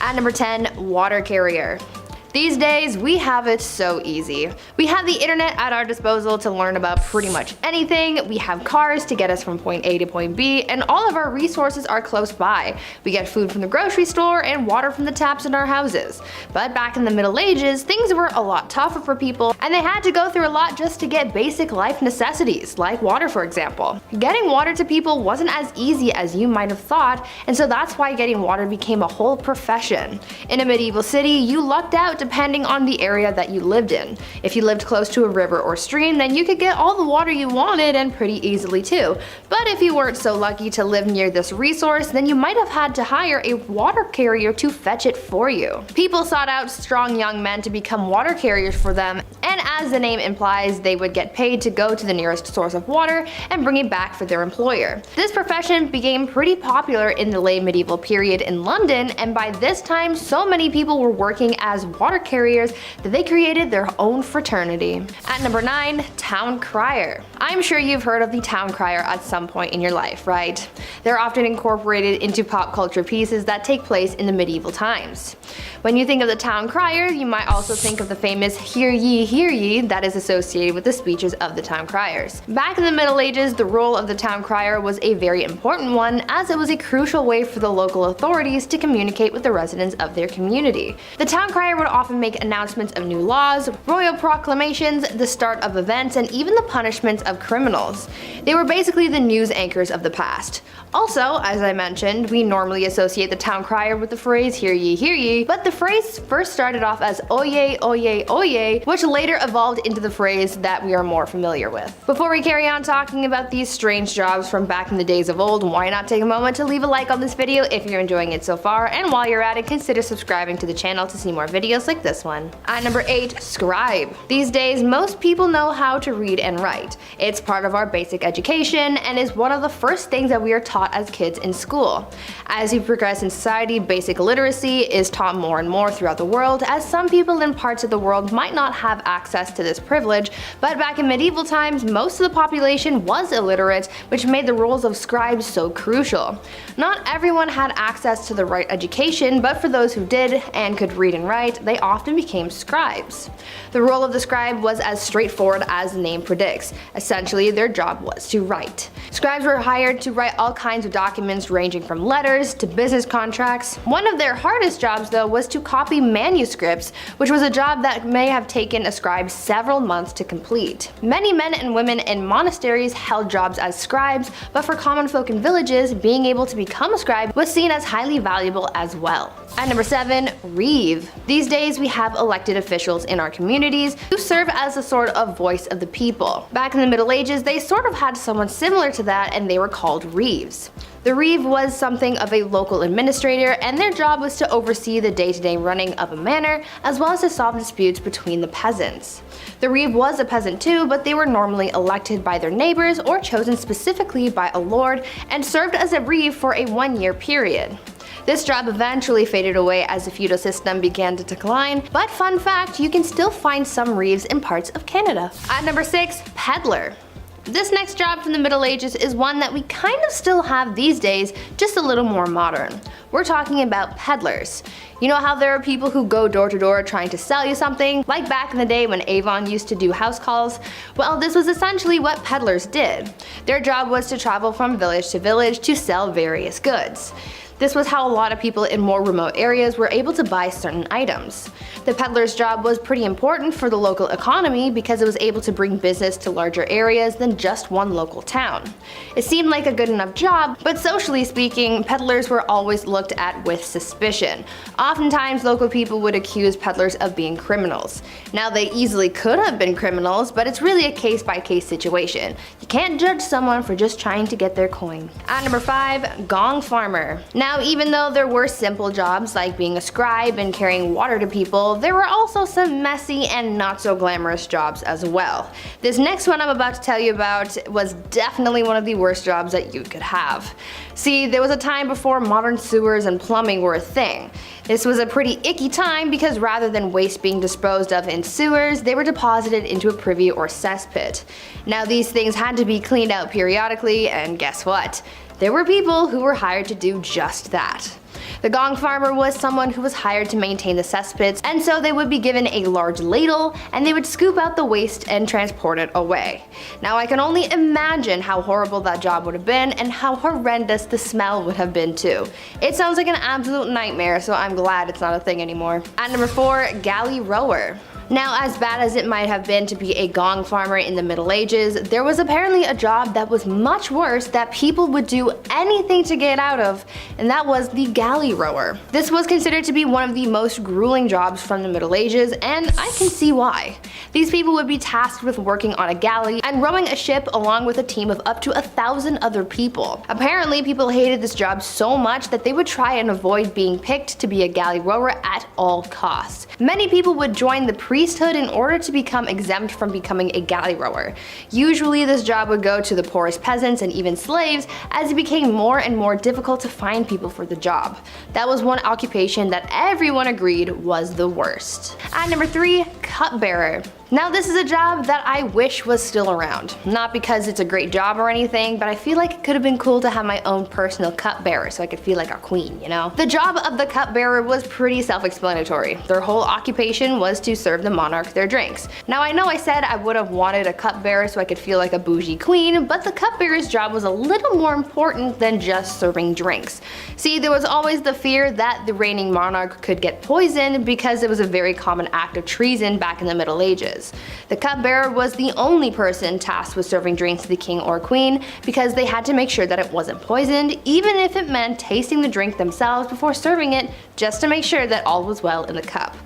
At number 10, water carrier. These days, we have it so easy. We have the internet at our disposal to learn about pretty much anything, we have cars to get us from point A to point B, and all of our resources are close by. We get food from the grocery store and water from the taps in our houses. But back in the Middle Ages, things were a lot tougher for people, and they had to go through a lot just to get basic life necessities, like water for example. Getting water to people wasn't as easy as you might have thought, and so that's why getting water became a whole profession. In a medieval city, you lucked out depending on the area that you lived in. If you lived close to a river or stream, then you could get all the water you wanted and pretty easily too. But if you weren't so lucky to live near this resource, then you might have had to hire a water carrier to fetch it for you. People sought out strong young men to become water carriers for them, and as the name implies, they would get paid to go to the nearest source of water and bring it back for their employer. This profession became pretty popular in the late medieval period in London, and by this time so many people were working as water carriers that they created their own fraternity. At number 9, town crier. I'm sure you've heard of the town crier at some point in your life, right? They're often incorporated into pop culture pieces that take place in the medieval times. When you think of the town crier, you might also think of the famous hear ye that is associated with the speeches of the town criers. Back in the Middle Ages, the role of the town crier was a very important one, as it was a crucial way for the local authorities to communicate with the residents of their community. The town crier would often make announcements of new laws, royal proclamations, the start of events, and even the punishments of criminals. They were basically the news anchors of the past. Also, as I mentioned, we normally associate the town crier with the phrase hear ye, but the phrase first started off as oye, oye, oye, which later evolved into the phrase that we are more familiar with. Before we carry on talking about these strange jobs from back in the days of old, why not take a moment to leave a like on this video if you're enjoying it so far, and while you're at it, consider subscribing to the channel to see more videos like this one. At number 8, scribe. These days, most people know how to read and write. It's part of our basic education and is one of the first things that we are taught as kids in school. As we progress in society, basic literacy is taught more and more throughout the world, as some people in parts of the world might not have access to this privilege, but back in medieval times, most of the population was illiterate, which made the roles of scribes so crucial. Not everyone had access to the right education, but for those who did and could read and write, they often became scribes. The role of the scribe was as straightforward as the name predicts. Essentially, their job was to write. Scribes were hired to write all kinds of documents ranging from letters to business contracts. One of their hardest jobs though was to copy manuscripts, which was a job that may have taken a scribe several months to complete. Many men and women in monasteries held jobs as scribes, but for common folk in villages, being able to become a scribe was seen as highly valuable as well. At number 7, reeve. These days we have elected officials in our communities who serve as a sort of voice of the people. Back in the Middle Ages, they sort of had someone similar to that, and they were called reeves. The reeve was something of a local administrator, and their job was to oversee the day-to-day running of a manor, as well as to solve disputes between the peasants. The reeve was a peasant too, but they were normally elected by their neighbors or chosen specifically by a lord, and served as a reeve for a 1-year period. This job eventually faded away as the feudal system began to decline, but fun fact, you can still find some reeves in parts of Canada. At number 6, peddler. This next job from the Middle Ages is one that we kind of still have these days, just a little more modern. We're talking about peddlers. You know how there are people who go door to door trying to sell you something, like back in the day when Avon used to do house calls? Well, this was essentially what peddlers did. Their job was to travel from village to village to sell various goods. This was how a lot of people in more remote areas were able to buy certain items. The peddler's job was pretty important for the local economy because it was able to bring business to larger areas than just one local town. It seemed like a good enough job, but socially speaking, peddlers were always looked at with suspicion. Oftentimes, local people would accuse peddlers of being criminals. Now, they easily could have been criminals, but it's really a case-by-case situation. You can't judge someone for just trying to get their coin. At number 5, gong farmer. Now, even though there were simple jobs like being a scribe and carrying water to people, there were also some messy and not so glamorous jobs as well. This next one I'm about to tell you about was definitely one of the worst jobs that you could have. See, there was a time before modern sewers and plumbing were a thing. This was a pretty icky time because rather than waste being disposed of in sewers, they were deposited into a privy or cesspit. Now, these things had to be cleaned out periodically, and guess what? There were people who were hired to do just that. The gong farmer was someone who was hired to maintain the cesspits, and so they would be given a large ladle and they would scoop out the waste and transport it away. Now I can only imagine how horrible that job would have been and how horrendous the smell would have been too. It sounds like an absolute nightmare, so I'm glad it's not a thing anymore. At number 4, galley rower. Now, as bad as it might have been to be a gong farmer in the Middle Ages, there was apparently a job that was much worse that people would do anything to get out of, and that was the galley rower. This was considered to be one of the most grueling jobs from the Middle Ages, and I can see why. These people would be tasked with working on a galley and rowing a ship along with a team of up to 1,000 other people. Apparently, people hated this job so much that they would try and avoid being picked to be a galley rower at all costs. Many people would join the priesthood in order to become exempt from becoming a galley rower. Usually this job would go to the poorest peasants and even slaves, as it became more and more difficult to find people for the job. That was one occupation that everyone agreed was the worst. At number 3, cupbearer. Now this is a job that I wish was still around. Not because it's a great job or anything, but I feel like it could have been cool to have my own personal cupbearer so I could feel like a queen, you know? The job of the cupbearer was pretty self-explanatory. Their whole occupation was to serve the monarch their drinks. Now I know I said I would have wanted a cupbearer so I could feel like a bougie queen, but the cupbearer's job was a little more important than just serving drinks. See, there was always the fear that the reigning monarch could get poisoned because it was a very common act of treason back in the Middle Ages. The cupbearer was the only person tasked with serving drinks to the king or queen because they had to make sure that it wasn't poisoned, even if it meant tasting the drink themselves before serving it, just to make sure that all was well in the cup.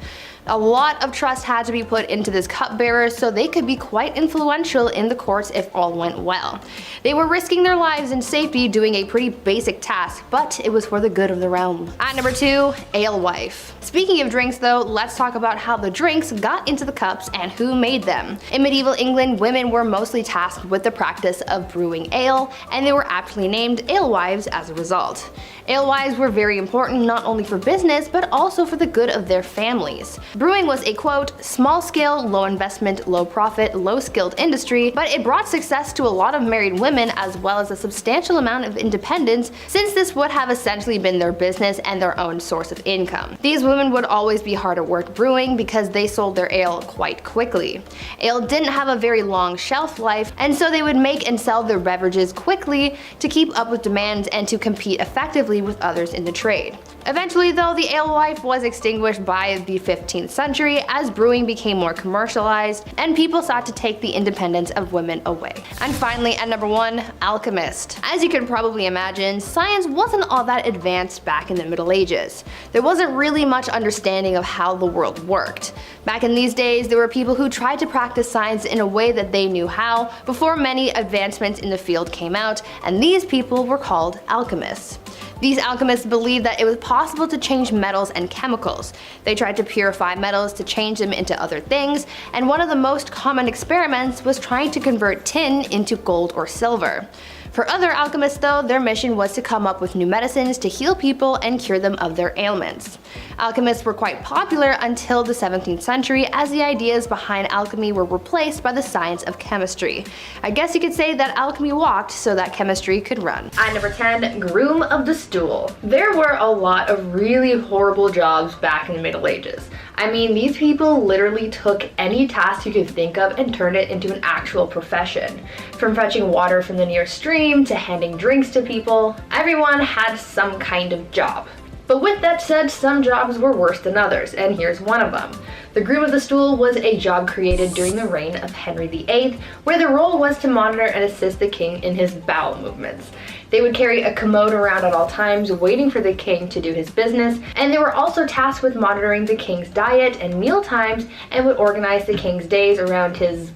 A lot of trust had to be put into this cupbearer so they could be quite influential in the courts if all went well. They were risking their lives and safety doing a pretty basic task, but it was for the good of the realm. At number 2, alewife. Speaking of drinks though, let's talk about how the drinks got into the cups and who made them. In medieval England, women were mostly tasked with the practice of brewing ale, and they were aptly named alewives as a result. Alewives were very important not only for business, but also for the good of their families. Brewing was a quote, small scale, low investment, low profit, low skilled industry, but it brought success to a lot of married women as well as a substantial amount of independence, since this would have essentially been their business and their own source of income. These women would always be hard at work brewing because they sold their ale quite quickly. Ale didn't have a very long shelf life, and so they would make and sell their beverages quickly to keep up with demand and to compete effectively with others in the trade. Eventually though, the alewife was extinguished by the 15th century as brewing became more commercialized and people sought to take the independence of women away. And finally, at number 1, alchemist. As you can probably imagine, science wasn't all that advanced back in the Middle Ages. There wasn't really much understanding of how the world worked. Back in these days, there were people who tried to practice science in a way that they knew how before many advancements in the field came out, and these people were called alchemists. These alchemists believed that it was possible to change metals and chemicals. They tried to purify metals to change them into other things, and one of the most common experiments was trying to convert tin into gold or silver. For other alchemists though, their mission was to come up with new medicines to heal people and cure them of their ailments. Alchemists were quite popular until the 17th century as the ideas behind alchemy were replaced by the science of chemistry. I guess you could say that alchemy walked so that chemistry could run. At number 10, groom of the stool. There were a lot of really horrible jobs back in the Middle Ages. I mean, these people literally took any task you could think of and turned it into an actual profession. From fetching water from the nearest stream to handing drinks to people, everyone had some kind of job. But with that said, some jobs were worse than others, and here's one of them. The groom of the stool was a job created during the reign of Henry VIII, where the role was to monitor and assist the king in his bowel movements. They would carry a commode around at all times, waiting for the king to do his business, and they were also tasked with monitoring the king's diet and meal times, and would organize the king's days around his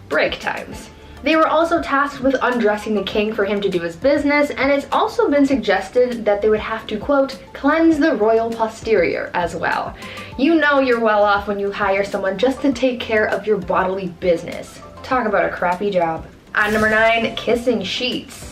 break times. They were also tasked with undressing the king for him to do his business, and it's also been suggested that they would have to, quote, cleanse the royal posterior as well. You know you're well off when you hire someone just to take care of your bodily business. Talk about a crappy job. At number 9, kissing sheets.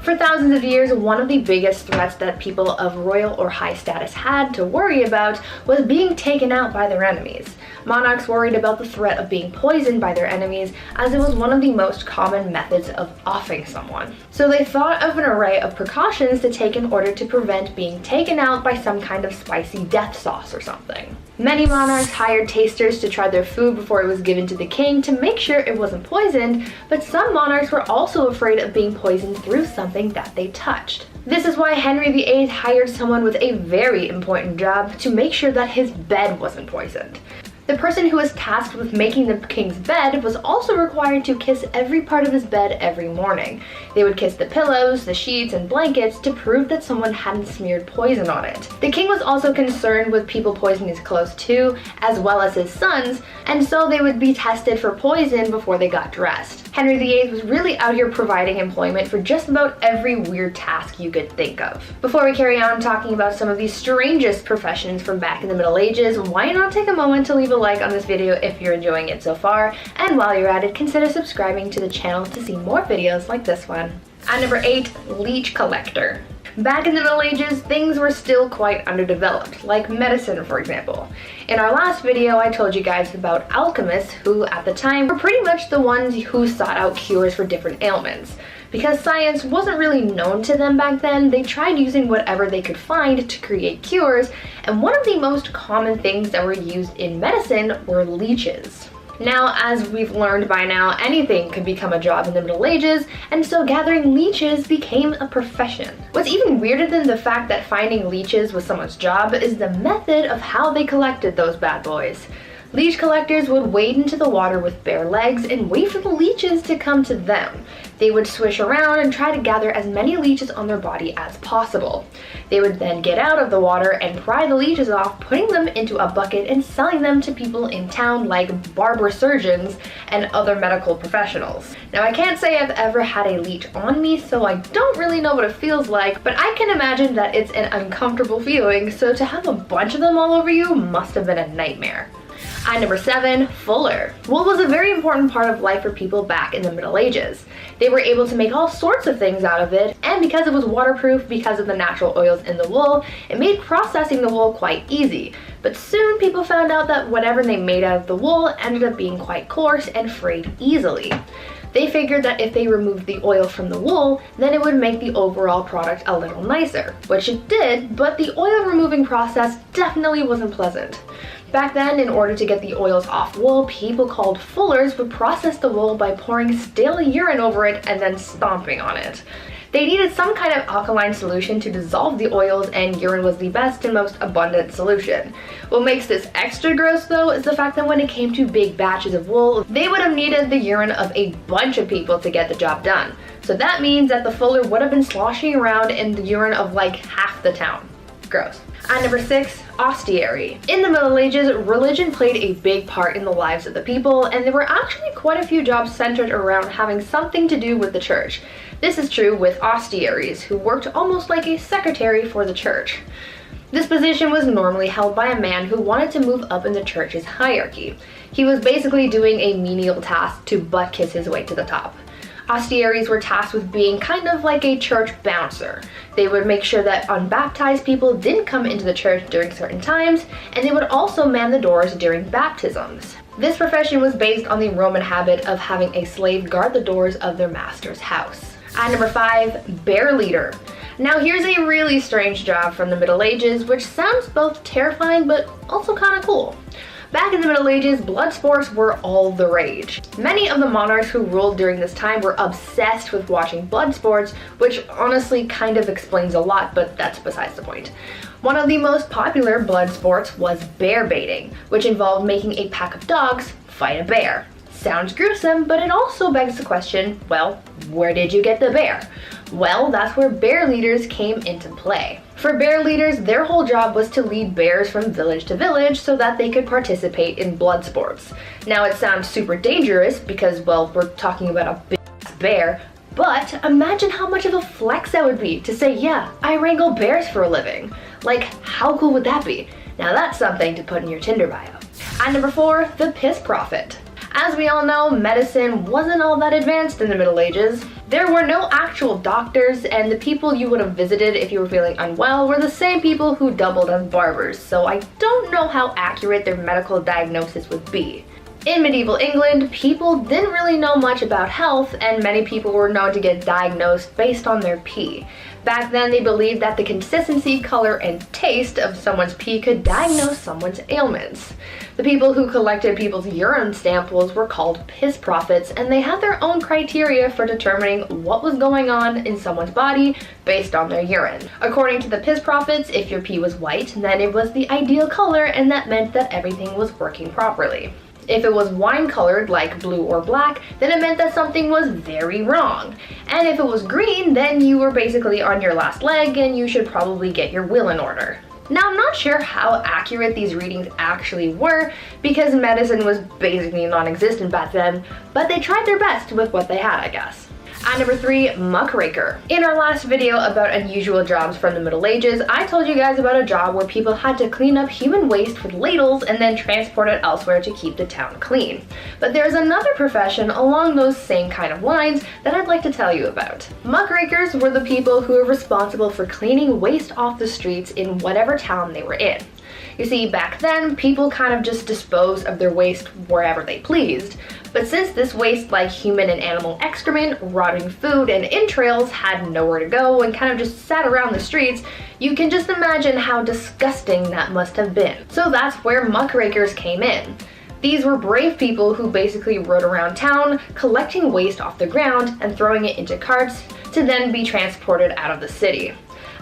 For thousands of years, one of the biggest threats that people of royal or high status had to worry about was being taken out by their enemies. Monarchs worried about the threat of being poisoned by their enemies, as it was one of the most common methods of offing someone. So they thought of an array of precautions to take in order to prevent being taken out by some kind of spicy death sauce or something. Many monarchs hired tasters to try their food before it was given to the king to make sure it wasn't poisoned, but some monarchs were also afraid of being poisoned through something that they touched. This is why Henry VIII hired someone with a very important job to make sure that his bed wasn't poisoned. The person who was tasked with making the king's bed was also required to kiss every part of his bed every morning. They would kiss the pillows, the sheets, and blankets to prove that someone hadn't smeared poison on it. The king was also concerned with people poisoning his clothes too, as well as his sons, and so they would be tested for poison before they got dressed. Henry VIII was really out here providing employment for just about every weird task you could think of. Before we carry on talking about some of the strangest professions from back in the Middle Ages, why not take a moment to leave a like on this video if you're enjoying it so far, and while you're at it, consider subscribing to the channel to see more videos like this one. At number 8, leech collector. Back in the Middle Ages, things were still quite underdeveloped, like medicine for example. In our last video, I told you guys about alchemists who at the time were pretty much the ones who sought out cures for different ailments. Because science wasn't really known to them back then, they tried using whatever they could find to create cures, and one of the most common things that were used in medicine were leeches. Now, as we've learned by now, anything could become a job in the Middle Ages, and so gathering leeches became a profession. What's even weirder than the fact that finding leeches was someone's job is the method of how they collected those bad boys. Leech collectors would wade into the water with bare legs and wait for the leeches to come to them. They would swish around and try to gather as many leeches on their body as possible. They would then get out of the water and pry the leeches off, putting them into a bucket and selling them to people in town like barber surgeons and other medical professionals. Now, I can't say I've ever had a leech on me, so I don't really know what it feels like, but I can imagine that it's an uncomfortable feeling, so to have a bunch of them all over you must have been a nightmare. At number 7, fuller. Wool was a very important part of life for people back in the Middle Ages. They were able to make all sorts of things out of it, and because it was waterproof because of the natural oils in the wool, it made processing the wool quite easy. But soon people found out that whatever they made out of the wool ended up being quite coarse and frayed easily. They figured that if they removed the oil from the wool, then it would make the overall product a little nicer, which it did, but the oil removing process definitely wasn't pleasant. Back then, in order to get the oils off wool, people called fullers would process the wool by pouring stale urine over it and then stomping on it. They needed some kind of alkaline solution to dissolve the oils, and urine was the best and most abundant solution. What makes this extra gross though is the fact that when it came to big batches of wool, they would have needed the urine of a bunch of people to get the job done. So that means that the fuller would have been sloshing around in the urine of like half the town. Gross. At number 6, ostiary. In the Middle Ages, religion played a big part in the lives of the people, and there were actually quite a few jobs centered around having something to do with the church. This is true with ostiaries, who worked almost like a secretary for the church. This position was normally held by a man who wanted to move up in the church's hierarchy. He was basically doing a menial task to butt kiss his way to the top. Ostiaries were tasked with being kind of like a church bouncer. They would make sure that unbaptized people didn't come into the church during certain times, and they would also man the doors during baptisms. This profession was based on the Roman habit of having a slave guard the doors of their master's house. At number 5, bear leader. Now here's a really strange job from the Middle Ages, which sounds both terrifying but also kind of cool. Back in the Middle Ages, blood sports were all the rage. Many of the monarchs who ruled during this time were obsessed with watching blood sports, which honestly kind of explains a lot, but that's besides the point. One of the most popular blood sports was bear baiting, which involved making a pack of dogs fight a bear. Sounds gruesome, but it also begs the question, well, where did you get the bear? Well, that's where bear leaders came into play. For bear leaders, their whole job was to lead bears from village to village so that they could participate in blood sports. Now it sounds super dangerous because, well, we're talking about a big bear, but imagine how much of a flex that would be to say, yeah, I wrangle bears for a living. Like, how cool would that be? Now that's something to put in your Tinder bio. At number 4, the piss prophet. As we all know, medicine wasn't all that advanced in the Middle Ages. There were no actual doctors, and the people you would have visited if you were feeling unwell were the same people who doubled as barbers, so I don't know how accurate their medical diagnosis would be. In medieval England, people didn't really know much about health, and many people were known to get diagnosed based on their pee. Back then, they believed that the consistency, color, and taste of someone's pee could diagnose someone's ailments. The people who collected people's urine samples were called piss prophets, and they had their own criteria for determining what was going on in someone's body based on their urine. According to the piss prophets, if your pee was white, then it was the ideal color, and that meant that everything was working properly. If it was wine-colored, like blue or black, then it meant that something was very wrong. And if it was green, then you were basically on your last leg and you should probably get your will in order. Now, I'm not sure how accurate these readings actually were because medicine was basically non-existent back then, but they tried their best with what they had, I guess. At number 3, muckraker. In our last video about unusual jobs from the Middle Ages, I told you guys about a job where people had to clean up human waste with ladles and then transport it elsewhere to keep the town clean. But there's another profession along those same kind of lines that I'd like to tell you about. Muckrakers were the people who were responsible for cleaning waste off the streets in whatever town they were in. You see, back then, people kind of just disposed of their waste wherever they pleased. But since this waste, like human and animal excrement, rotting food, and entrails, had nowhere to go and kind of just sat around the streets, you can just imagine how disgusting that must have been. So that's where muckrakers came in. These were brave people who basically rode around town, collecting waste off the ground and throwing it into carts to then be transported out of the city.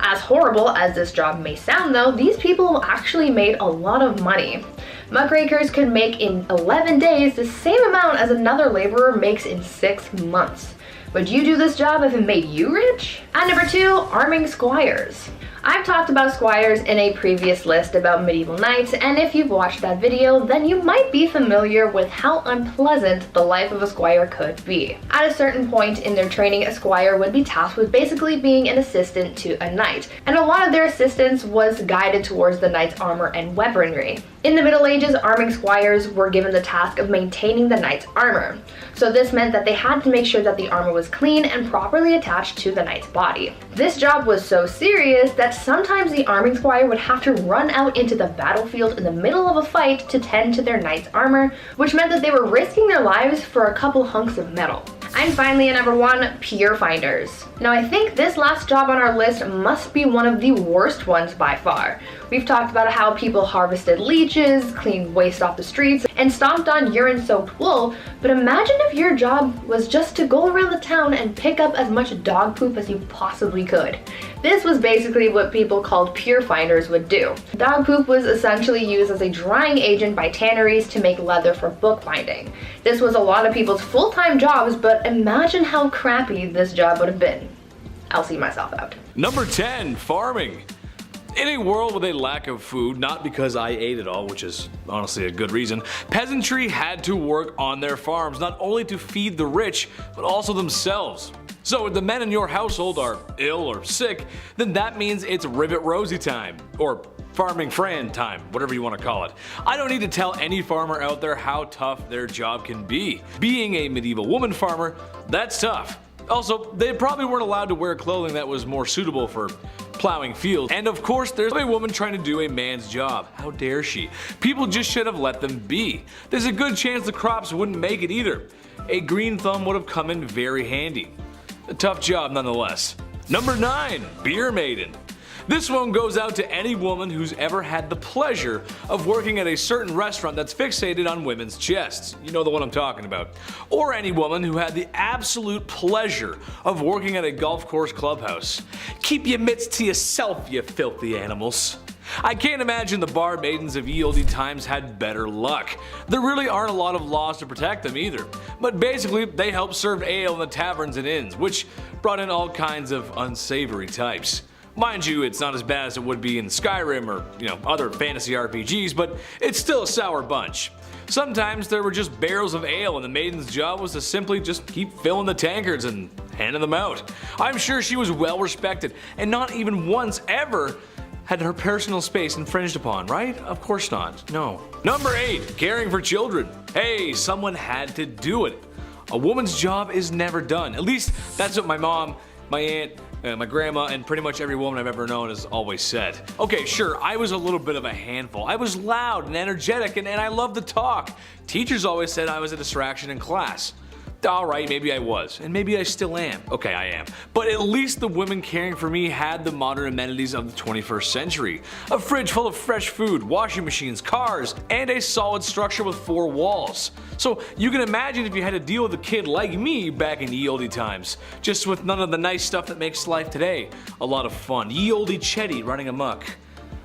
As horrible as this job may sound though, these people actually made a lot of money. Muckrakers could make in 11 days the same amount as another laborer makes in 6 months. Would you do this job if it made you rich? At number 2, arming squires. I've talked about squires in a previous list about medieval knights, and if you've watched that video, then you might be familiar with how unpleasant the life of a squire could be. At a certain point in their training, a squire would be tasked with basically being an assistant to a knight, and a lot of their assistance was guided towards the knight's armor and weaponry. In the Middle Ages, arming squires were given the task of maintaining the knight's armor. So this meant that they had to make sure that the armor was clean and properly attached to the knight's body. This job was so serious that sometimes the arming squire would have to run out into the battlefield in the middle of a fight to tend to their knight's armor, which meant that they were risking their lives for a couple hunks of metal. And finally, at number 1, pier finders. Now I think this last job on our list must be one of the worst ones by far. We've talked about how people harvested leeches, cleaned waste off the streets, and stomped on urine-soaked wool, but imagine if your job was just to go around the town and pick up as much dog poop as you possibly could. This was basically what people called pier finders would do. Dog poop was essentially used as a drying agent by tanneries to make leather for bookbinding. This was a lot of people's full-time jobs, but imagine how crappy this job would have been. I'll see myself out. Number 10, farming. In a world with a lack of food, not because I ate it all, which is honestly a good reason, peasantry had to work on their farms, not only to feed the rich, but also themselves. So if the men in your household are ill or sick, then that means it's Rivet Rosie time, or farming Fran time, whatever you want to call it. I don't need to tell any farmer out there how tough their job can be. Being a medieval woman farmer, that's tough. Also, they probably weren't allowed to wear clothing that was more suitable for plowing fields. And of course, there's a woman trying to do a man's job. How dare she? People just should have let them be. There's a good chance the crops wouldn't make it either. A green thumb would have come in very handy. A tough job nonetheless. Number 9, beer maiden. This one goes out to any woman who's ever had the pleasure of working at a certain restaurant that's fixated on women's chests. You know the one I'm talking about. Or any woman who had the absolute pleasure of working at a golf course clubhouse. Keep your mitts to yourself, you filthy animals. I can't imagine the bar maidens of ye olde times had better luck. There really aren't a lot of laws to protect them either. But basically, they helped serve ale in the taverns and inns, which brought in all kinds of unsavory types. Mind you, it's not as bad as it would be in Skyrim or, other fantasy RPGs, but it's still a sour bunch. Sometimes there were just barrels of ale and the maiden's job was to simply just keep filling the tankards and handing them out. I'm sure she was well respected and not even once ever had her personal space infringed upon, right? Of course not, no. Number 8, caring for children. Hey, someone had to do it. A woman's job is never done. At least that's what my mom, my aunt, my grandma, and pretty much every woman I've ever known has always said. Okay, sure, I was a little bit of a handful. I was loud and energetic and I loved to talk. Teachers always said I was a distraction in class. Alright, maybe I was, and maybe I still am. Okay, I am. But at least the women caring for me had the modern amenities of the 21st century. A fridge full of fresh food, washing machines, cars, and a solid structure with 4 walls. So you can imagine if you had to deal with a kid like me back in ye olde times, just with none of the nice stuff that makes life today a lot of fun. Ye olde Chetty running amok.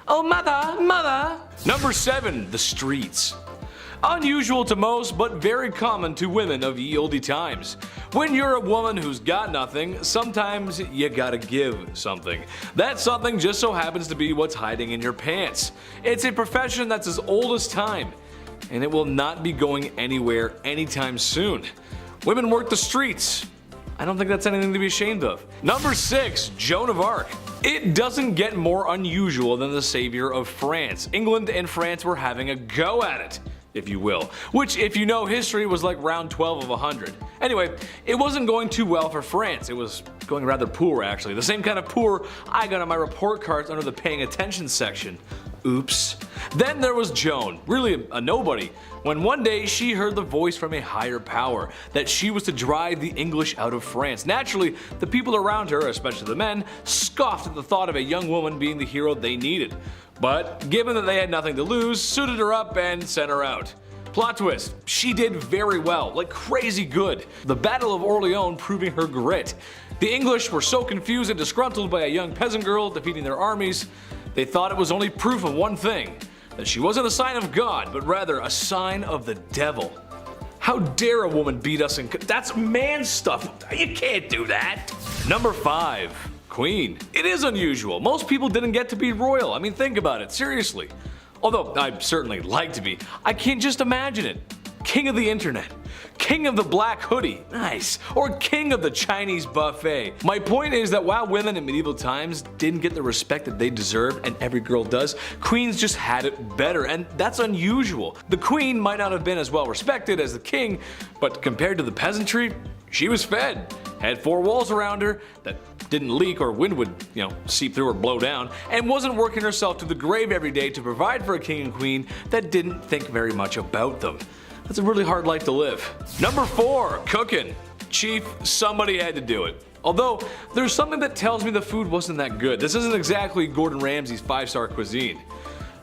Oh mother, mother! Number 7, the streets. Unusual to most, but very common to women of ye olde times. When you're a woman who's got nothing, sometimes you gotta give something. That something just so happens to be what's hiding in your pants. It's a profession that's as old as time, and it will not be going anywhere anytime soon. Women work the streets. I don't think that's anything to be ashamed of. Number 6, Joan of Arc. It doesn't get more unusual than the savior of France. England and France were having a go at it, if you will, which if you know history was like round 12 of 100. Anyway, it wasn't going too well for France. It was going rather poor actually. The same kind of poor I got on my report cards under the paying attention section. Oops. Then there was Joan, really a nobody, when one day she heard the voice from a higher power that she was to drive the English out of France. Naturally, the people around her, especially the men, scoffed at the thought of a young woman being the hero they needed. But given that they had nothing to lose, suited her up and sent her out. Plot twist, she did very well, like crazy good. The Battle of Orleans proving her grit. The English were so confused and disgruntled by a young peasant girl defeating their armies, they thought it was only proof of one thing, that she wasn't a sign of God, but rather a sign of the devil. How dare a woman beat us in that's man stuff, you can't do that. Number 5. Queen. It is unusual. Most people didn't get to be royal. I mean, think about it, seriously. Although I'd certainly like to be, I can't just imagine it. King of the internet. King of the black hoodie. Nice. Or king of the Chinese buffet. My point is that while women in medieval times didn't get the respect that they deserved, and every girl does, queens just had it better, and that's unusual. The queen might not have been as well respected as the king, but compared to the peasantry, she was fed. Had 4 walls around her that didn't leak or wind would, seep through or blow down, and wasn't working herself to the grave every day to provide for a king and queen that didn't think very much about them. That's a really hard life to live. Number 4, cooking. Chief, somebody had to do it. Although, there's something that tells me the food wasn't that good. This isn't exactly Gordon Ramsay's 5-star cuisine.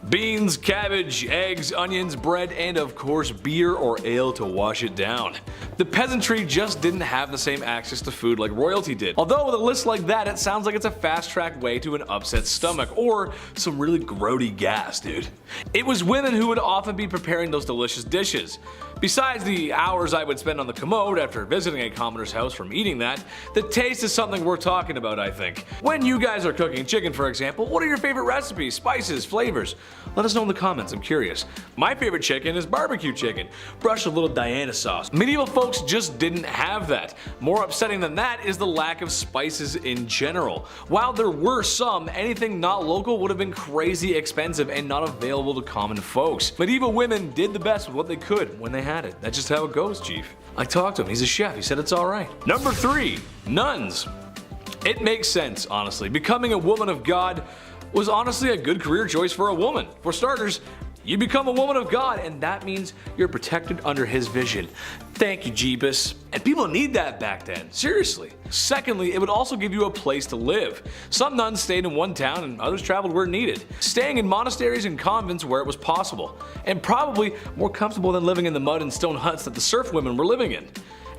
Beans, cabbage, eggs, onions, bread, and of course beer or ale to wash it down. The peasantry just didn't have the same access to food like royalty did. Although with a list like that, it sounds like it's a fast-track way to an upset stomach or some really grody gas, dude. It was women who would often be preparing those delicious dishes. Besides the hours I would spend on the commode after visiting a commoner's house from eating that, the taste is something worth talking about, I think. When you guys are cooking chicken, for example, what are your favorite recipes, spices, flavors? Let us know in the comments, I'm curious. My favorite chicken is barbecue chicken, brushed with a little Diana sauce. Medieval folks just didn't have that. More upsetting than that is the lack of spices in general. While there were some, anything not local would have been crazy expensive and not available to common folks. Medieval women did the best with what they could when they had it. That's just how it goes, Chief. I talked to him, he's a chef, he said it's alright. Number 3, nuns. It makes sense, honestly. Becoming a woman of God was honestly a good career choice for a woman. For starters, you become a woman of God, and that means you're protected under his vision. Thank you, Jeebus. And people need that back then, seriously. Secondly, it would also give you a place to live. Some nuns stayed in one town and others traveled where needed, staying in monasteries and convents where it was possible, and probably more comfortable than living in the mud and stone huts that the serf women were living in.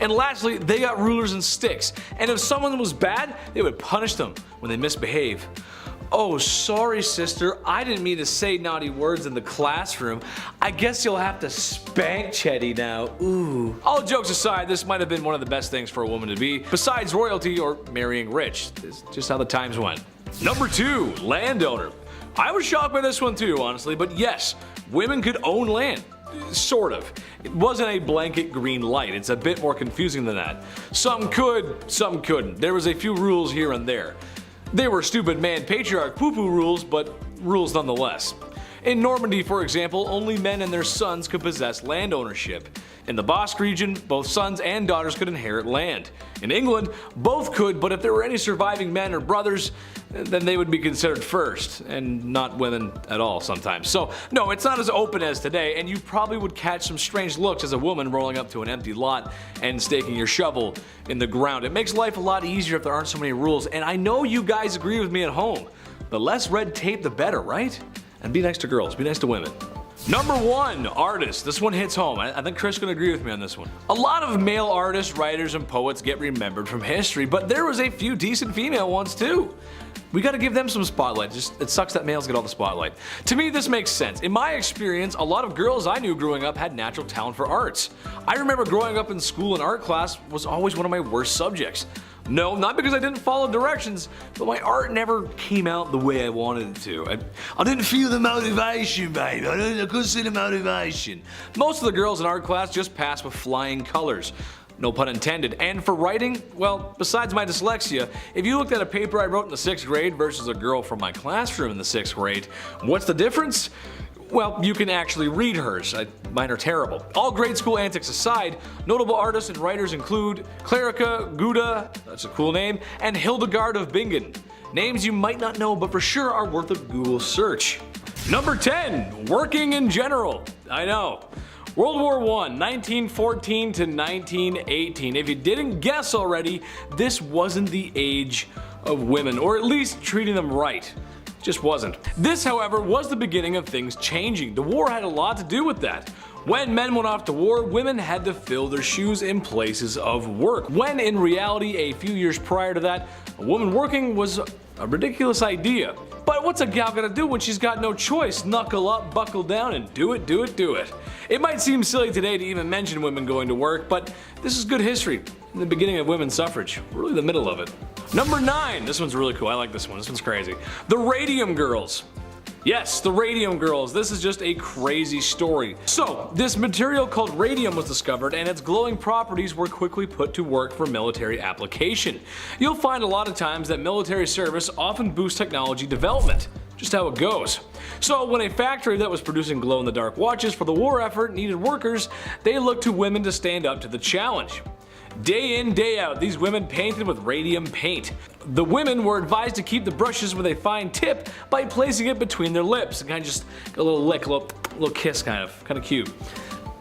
And lastly, they got rulers and sticks, and if someone was bad, they would punish them when they misbehave. Oh, sorry sister, I didn't mean to say naughty words in the classroom. I guess you'll have to spank Chetty now, ooh. All jokes aside, this might have been one of the best things for a woman to be, besides royalty or marrying rich. It's just how the times went. Number 2, landowner. I was shocked by this one too, honestly, but yes, women could own land. Sort of. It wasn't a blanket green light, it's a bit more confusing than that. Some could, some couldn't. There was a few rules here and there. They were stupid man patriarch poo-poo rules, but rules nonetheless. In Normandy, for example, only men and their sons could possess land ownership. In the Basque region, both sons and daughters could inherit land. In England, both could, but if there were any surviving men or brothers, then they would be considered first, and not women at all sometimes. So no, it's not as open as today, and you probably would catch some strange looks as a woman rolling up to an empty lot and staking your shovel in the ground. It makes life a lot easier if there aren't so many rules, and I know you guys agree with me at home. The less red tape, the better, right? And be nice to girls, be nice to women. Number 1, artists. This one hits home. I think Chris can agree with me on this one. A lot of male artists, writers, and poets get remembered from history, but there was a few decent female ones too. We gotta give them some spotlight. It sucks that males get all the spotlight. To me, this makes sense. In my experience, a lot of girls I knew growing up had natural talent for arts. I remember growing up in school, and art class was always one of my worst subjects. No, not because I didn't follow directions, but my art never came out the way I wanted it to. I didn't feel the motivation, babe. I couldn't see the motivation. Most of the girls in art class just passed with flying colors. No pun intended. And for writing, well, besides my dyslexia, if you looked at a paper I wrote in the 6th grade versus a girl from my classroom in the 6th grade, what's the difference? Well, you can actually read hers. Mine are terrible. All grade school antics aside, notable artists and writers include Clarica Gouda, that's a cool name, and Hildegard of Bingen. Names you might not know, but for sure are worth a Google search. Number 10, working in general. I know. World War I, 1914 to 1918. If you didn't guess already, this wasn't the age of women, or at least treating them right. Just wasn't. This, however, was the beginning of things changing. The war had a lot to do with that. When men went off to war, women had to fill their shoes in places of work, when in reality, a few years prior to that, a woman working was a ridiculous idea. But what's a gal gonna do when she's got no choice? Knuckle up, buckle down, and do it, do it, do it. It might seem silly today to even mention women going to work, but this is good history. In the beginning of women's suffrage, really the middle of it. Number 9, this one's really cool, I like this one, this one's crazy. The Radium Girls. Yes, the Radium Girls. This is just a crazy story. So, this material called radium was discovered, and its glowing properties were quickly put to work for military application. You'll find a lot of times that military service often boosts technology development. Just how it goes. So when a factory that was producing glow-in-the-dark watches for the war effort needed workers, they looked to women to stand up to the challenge. Day in, day out, these women painted with radium paint. The women were advised to keep the brushes with a fine tip by placing it between their lips. Kind of just a little lick, a little kiss kind of cute.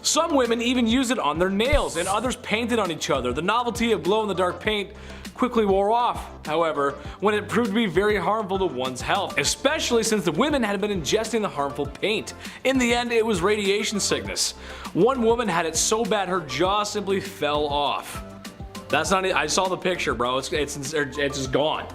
Some women even used it on their nails, and others painted on each other. The novelty of glow-in-the-dark paint quickly wore off, however, when it proved to be very harmful to one's health, especially since the women had been ingesting the harmful paint. In the end, it was radiation sickness. One woman had it so bad her jaw simply fell off. That's not it. I saw the picture, bro. It's just gone.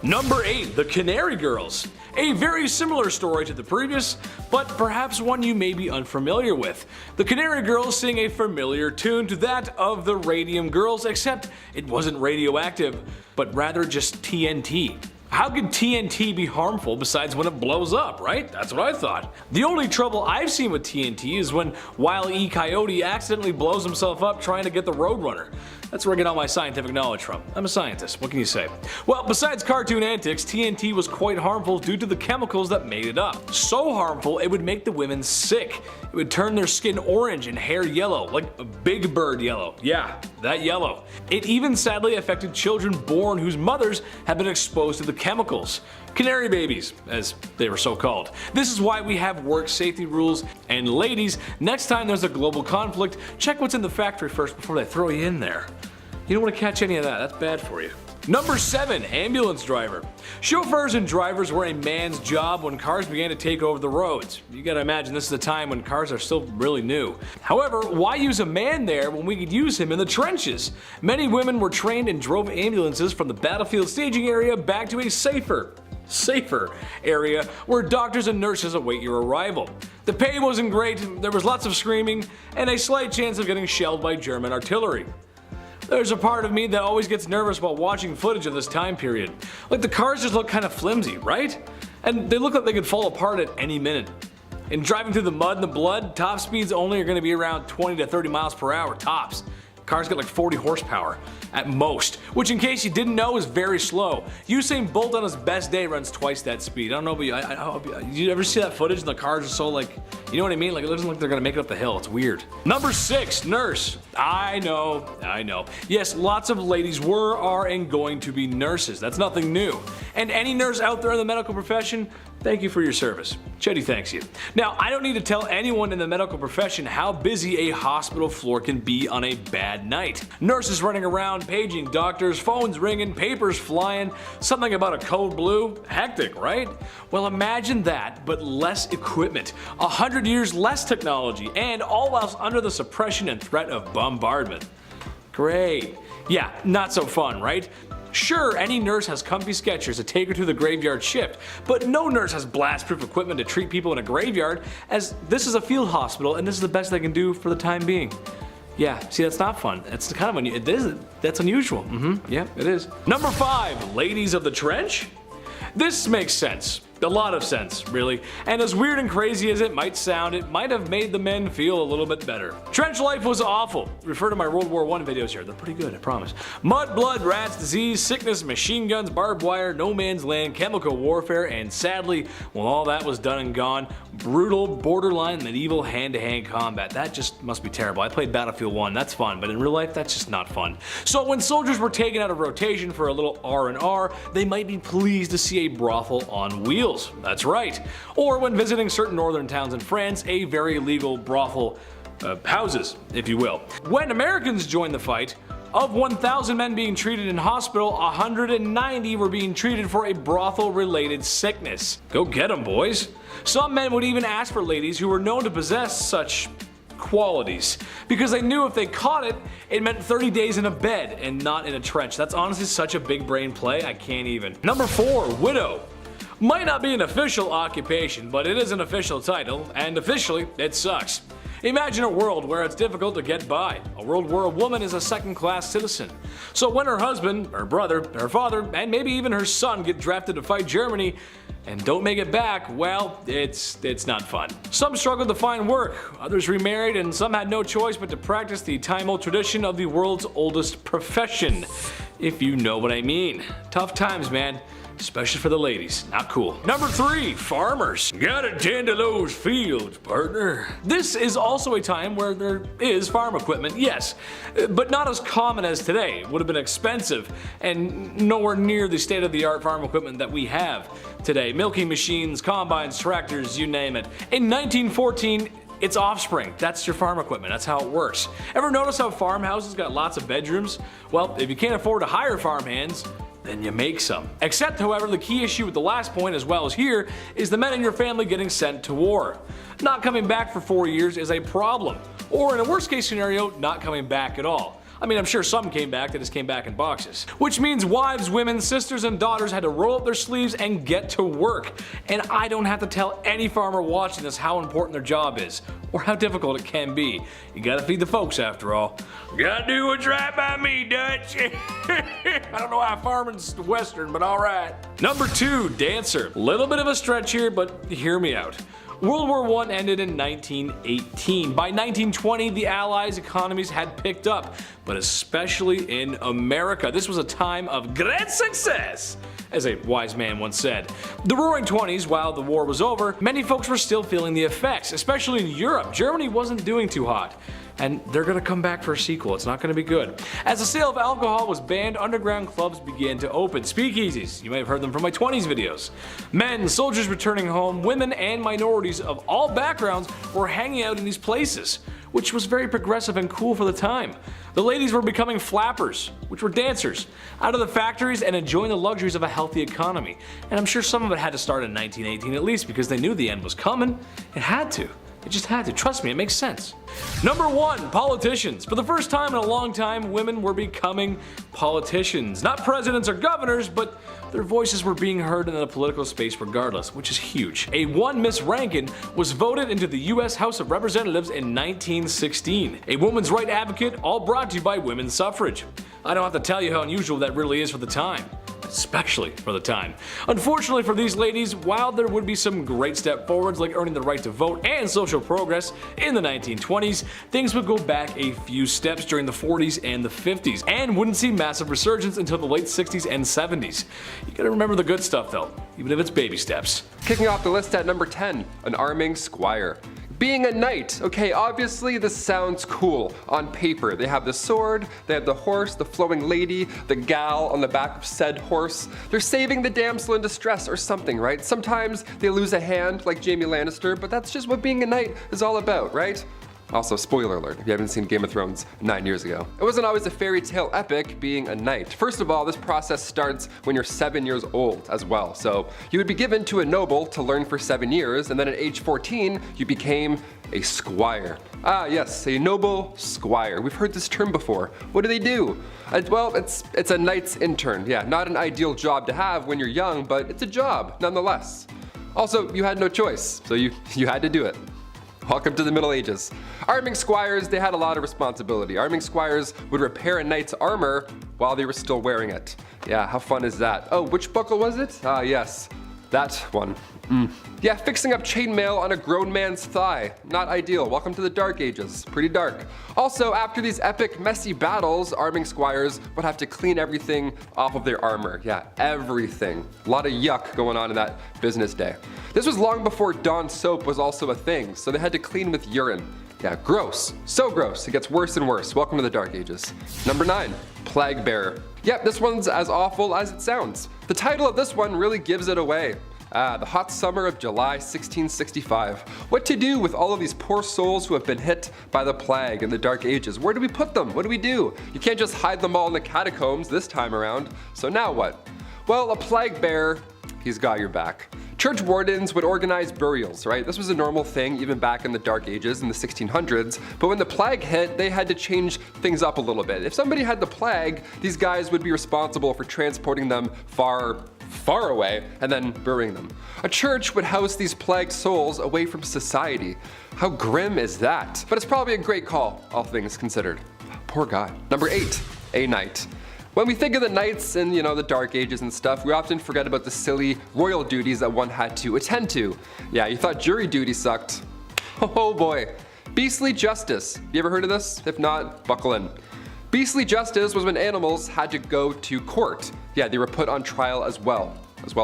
Number 8, the Canary Girls. A very similar story to the previous, but perhaps one you may be unfamiliar with. The Canary Girls sing a familiar tune to that of the Radium Girls, except it wasn't radioactive, but rather just TNT. How could TNT be harmful besides when it blows up, right? That's what I thought. The only trouble I've seen with TNT is when Wile E. Coyote accidentally blows himself up trying to get the Roadrunner. That's where I get all my scientific knowledge from. I'm a scientist, what can you say? Well, besides cartoon antics, TNT was quite harmful due to the chemicals that made it up. So harmful, it would make the women sick. It would turn their skin orange and hair yellow, like a Big Bird yellow. Yeah, that yellow. It even sadly affected children born whose mothers had been exposed to the chemicals. Canary babies, as they were so called. This is why we have work safety rules, and ladies, next time there's a global conflict, check what's in the factory first before they throw you in there. You don't want to catch any of that, that's bad for you. Number 7, ambulance driver. Chauffeurs and drivers were a man's job when cars began to take over the roads. You gotta imagine this is a time when cars are still really new. However, why use a man there when we could use him in the trenches? Many women were trained and drove ambulances from the battlefield staging area back to a safer area where doctors and nurses await your arrival. The pay wasn't great, there was lots of screaming, and a slight chance of getting shelled by German artillery. There's a part of me that always gets nervous while watching footage of this time period. Like the cars just look kind of flimsy, right? And they look like they could fall apart at any minute. And driving through the mud and the blood, top speeds only are going to be around 20 to 30 miles per hour tops. cars get like 40 horsepower at most, which in case you didn't know is very slow. Usain Bolt on his best day runs twice that speed. I don't know, but you ever see that footage and the cars are so like, you know what I mean? Like it looks like they're gonna make it up the hill. It's weird. Number 6, nurse. I know. Yes, lots of ladies were, are, and going to be nurses. That's nothing new. And any nurse out there in the medical profession, thank you for your service. Chetty thanks you. Now, I don't need to tell anyone in the medical profession how busy a hospital floor can be on a bad night. Nurses running around, paging doctors, phones ringing, papers flying, something about a code blue. Hectic, right? Well, imagine that, but less equipment, 100 years less technology, and all whilst under the suppression and threat of bombardment. Great. Yeah, not so fun, right? Sure, any nurse has comfy Skechers to take her to the graveyard shift, but no nurse has blast-proof equipment to treat people in a graveyard, as this is a field hospital and this is the best they can do for the time being. Yeah, see, that's not fun. It's kind of that's unusual. Yeah, it is. Number 5, ladies of the trench. This makes sense. A lot of sense, really. And as weird and crazy as it might sound, it might have made the men feel a little bit better. Trench life was awful. Refer to my World War I videos here. They're pretty good, I promise. Mud, blood, rats, disease, sickness, machine guns, barbed wire, no man's land, chemical warfare, and sadly, when all that was done and gone, brutal, borderline, medieval hand-to-hand combat. That just must be terrible. I played Battlefield 1. That's fun, but in real life, that's just not fun. So when soldiers were taken out of rotation for a little R&R, they might be pleased to see a brothel on wheels. That's right. Or when visiting certain northern towns in France, a very legal brothel houses, if you will. When Americans joined the fight, of 1,000 men being treated in hospital, 190 were being treated for a brothel-related sickness. Go get 'em, boys. Some men would even ask for ladies who were known to possess such qualities, because they knew if they caught it, it meant 30 days in a bed and not in a trench. That's honestly such a big brain play, I can't even. Number 4, widow. Might not be an official occupation, but it is an official title, and officially, it sucks. Imagine a world where it's difficult to get by, a world where a woman is a second-class citizen. So when her husband, her brother, her father, and maybe even her son get drafted to fight Germany and don't make it back, well, it's not fun. Some struggled to find work, others remarried, and some had no choice but to practice the time-old tradition of the world's oldest profession, if you know what I mean. Tough times, man. Especially for the ladies. Not cool. Number 3, farmers. Gotta tend to those fields, partner. This is also a time where there is farm equipment, yes, but not as common as today. It would have been expensive and nowhere near the state-of-the-art farm equipment that we have today. Milking machines, combines, tractors, you name it. In 1914, it's offspring. That's your farm equipment. That's how it works. Ever notice how farmhouses got lots of bedrooms? Well, if you can't afford to hire farmhands, then you make some. Except, however, the key issue with the last point as well as here is the men in your family getting sent to war. Not coming back for 4 years is a problem. Or in a worst case scenario, not coming back at all. I mean, I'm sure some came back, they just came back in boxes. Which means wives, women, sisters, and daughters had to roll up their sleeves and get to work. And I don't have to tell any farmer watching this how important their job is, or how difficult it can be. You gotta feed the folks after all. Gotta do what's right by me, Dutch. I don't know how farming's Western, but alright. Number 2, dancer. Little bit of a stretch here, but hear me out. World War I ended in 1918. By 1920, the Allies' economies had picked up, but especially in America. This was a time of great success, as a wise man once said. The Roaring 20s, while the war was over, many folks were still feeling the effects, especially in Europe. Germany wasn't doing too hot. And they're gonna come back for a sequel. It's not gonna be good. As the sale of alcohol was banned, underground clubs began to open. Speakeasies, you may have heard them from my 20s videos. Men, soldiers returning home, women, and minorities of all backgrounds were hanging out in these places, which was very progressive and cool for the time. The ladies were becoming flappers, which were dancers, out of the factories and enjoying the luxuries of a healthy economy. And I'm sure some of it had to start in 1918 at least, because they knew the end was coming. It had to. It just had to. Trust me, it makes sense. Number 1, politicians. For the first time in a long time, women were becoming politicians. Not presidents or governors, but their voices were being heard in the political space regardless, which is huge. A one Miss Rankin was voted into the US House of Representatives in 1916. A woman's right advocate, all brought to you by women's suffrage. I don't have to tell you how unusual that really is for the time. especially for the time. Unfortunately for these ladies, while there would be some great step forwards like earning the right to vote and social progress in the 1920s, things would go back a few steps during the 40s and the 50s, and wouldn't see massive resurgence until the late 60s and 70s. You gotta remember the good stuff though, even if it's baby steps. Kicking off the list at number 10, an arming squire. Being a knight. Okay, obviously this sounds cool on paper. They have the sword, they have the horse, the flowing lady, the gal on the back of said horse. They're saving the damsel in distress or something, right? Sometimes they lose a hand like Jaime Lannister, but that's just what being a knight is all about, right? Also, spoiler alert, if you haven't seen Game of Thrones 9 years ago. It wasn't always a fairy tale epic being a knight. First of all, this process starts when you're 7 years old as well. So you would be given to a noble to learn for 7 years, and then at age 14, you became a squire. Ah yes, a noble squire. We've heard this term before. What do they do? Well, it's a knight's intern. Yeah, not an ideal job to have when you're young, but it's a job nonetheless. Also, you had no choice, so you had to do it. Welcome to the Middle Ages. Arming squires, they had a lot of responsibility. Arming squires would repair a knight's armor while they were still wearing it. Yeah, how fun is that? Oh, which buckle was it? Ah, yes, that one. Yeah, fixing up chainmail on a grown man's thigh. Not ideal. Welcome to the Dark Ages. Pretty dark. Also, after these epic, messy battles, arming squires would have to clean everything off of their armor. Yeah, everything. A lot of yuck going on in that business day. This was long before Dawn soap was also a thing, so they had to clean with urine. Yeah, gross. So gross. It gets worse and worse. Welcome to the Dark Ages. Number 9, plague bearer. Yep, this one's as awful as it sounds. The title of this one really gives it away. The hot summer of July 1665. What to do with all of these poor souls who have been hit by the plague in the Dark Ages? Where do we put them? What do we do? You can't just hide them all in the catacombs this time around. So now what? Well, a plague bearer, he's got your back. Church wardens would organize burials, right? This was a normal thing even back in the Dark Ages in the 1600s, but when the plague hit, they had to change things up a little bit. If somebody had the plague, these guys would be responsible for transporting them far away and then burying them. A church would house these plagued souls away from society. How grim is that? But it's probably a great call, all things considered. Poor guy. Number 8, a knight. When we think of the knights in, the Dark Ages and stuff, we often forget about the silly royal duties that one had to attend to. Yeah, you thought jury duty sucked. Oh boy. Beastly justice. You ever heard of this? If not, buckle in. Beastly justice was when animals had to go to court. Yeah, they were put on trial as well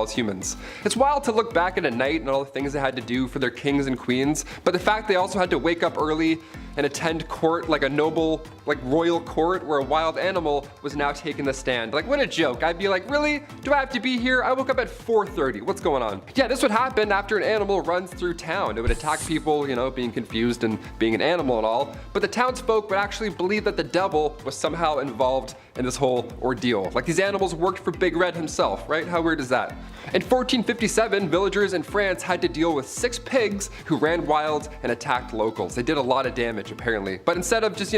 as humans. It's wild to look back at a knight and all the things they had to do for their kings and queens, but the fact they also had to wake up early and attend court like a noble, royal court where a wild animal was now taking the stand. What a joke. I'd be like, really? Do I have to be here? I woke up at 4:30. What's going on? Yeah, this would happen after an animal runs through town. It would attack people, being confused and being an animal and all, but the townsfolk would actually believe that the devil was somehow involved in this whole ordeal. Like these animals worked for Big Red himself, right? How weird is that? In 1457, villagers in France had to deal with 6 pigs who ran wild and attacked locals. They did a lot of damage apparently, but instead of just,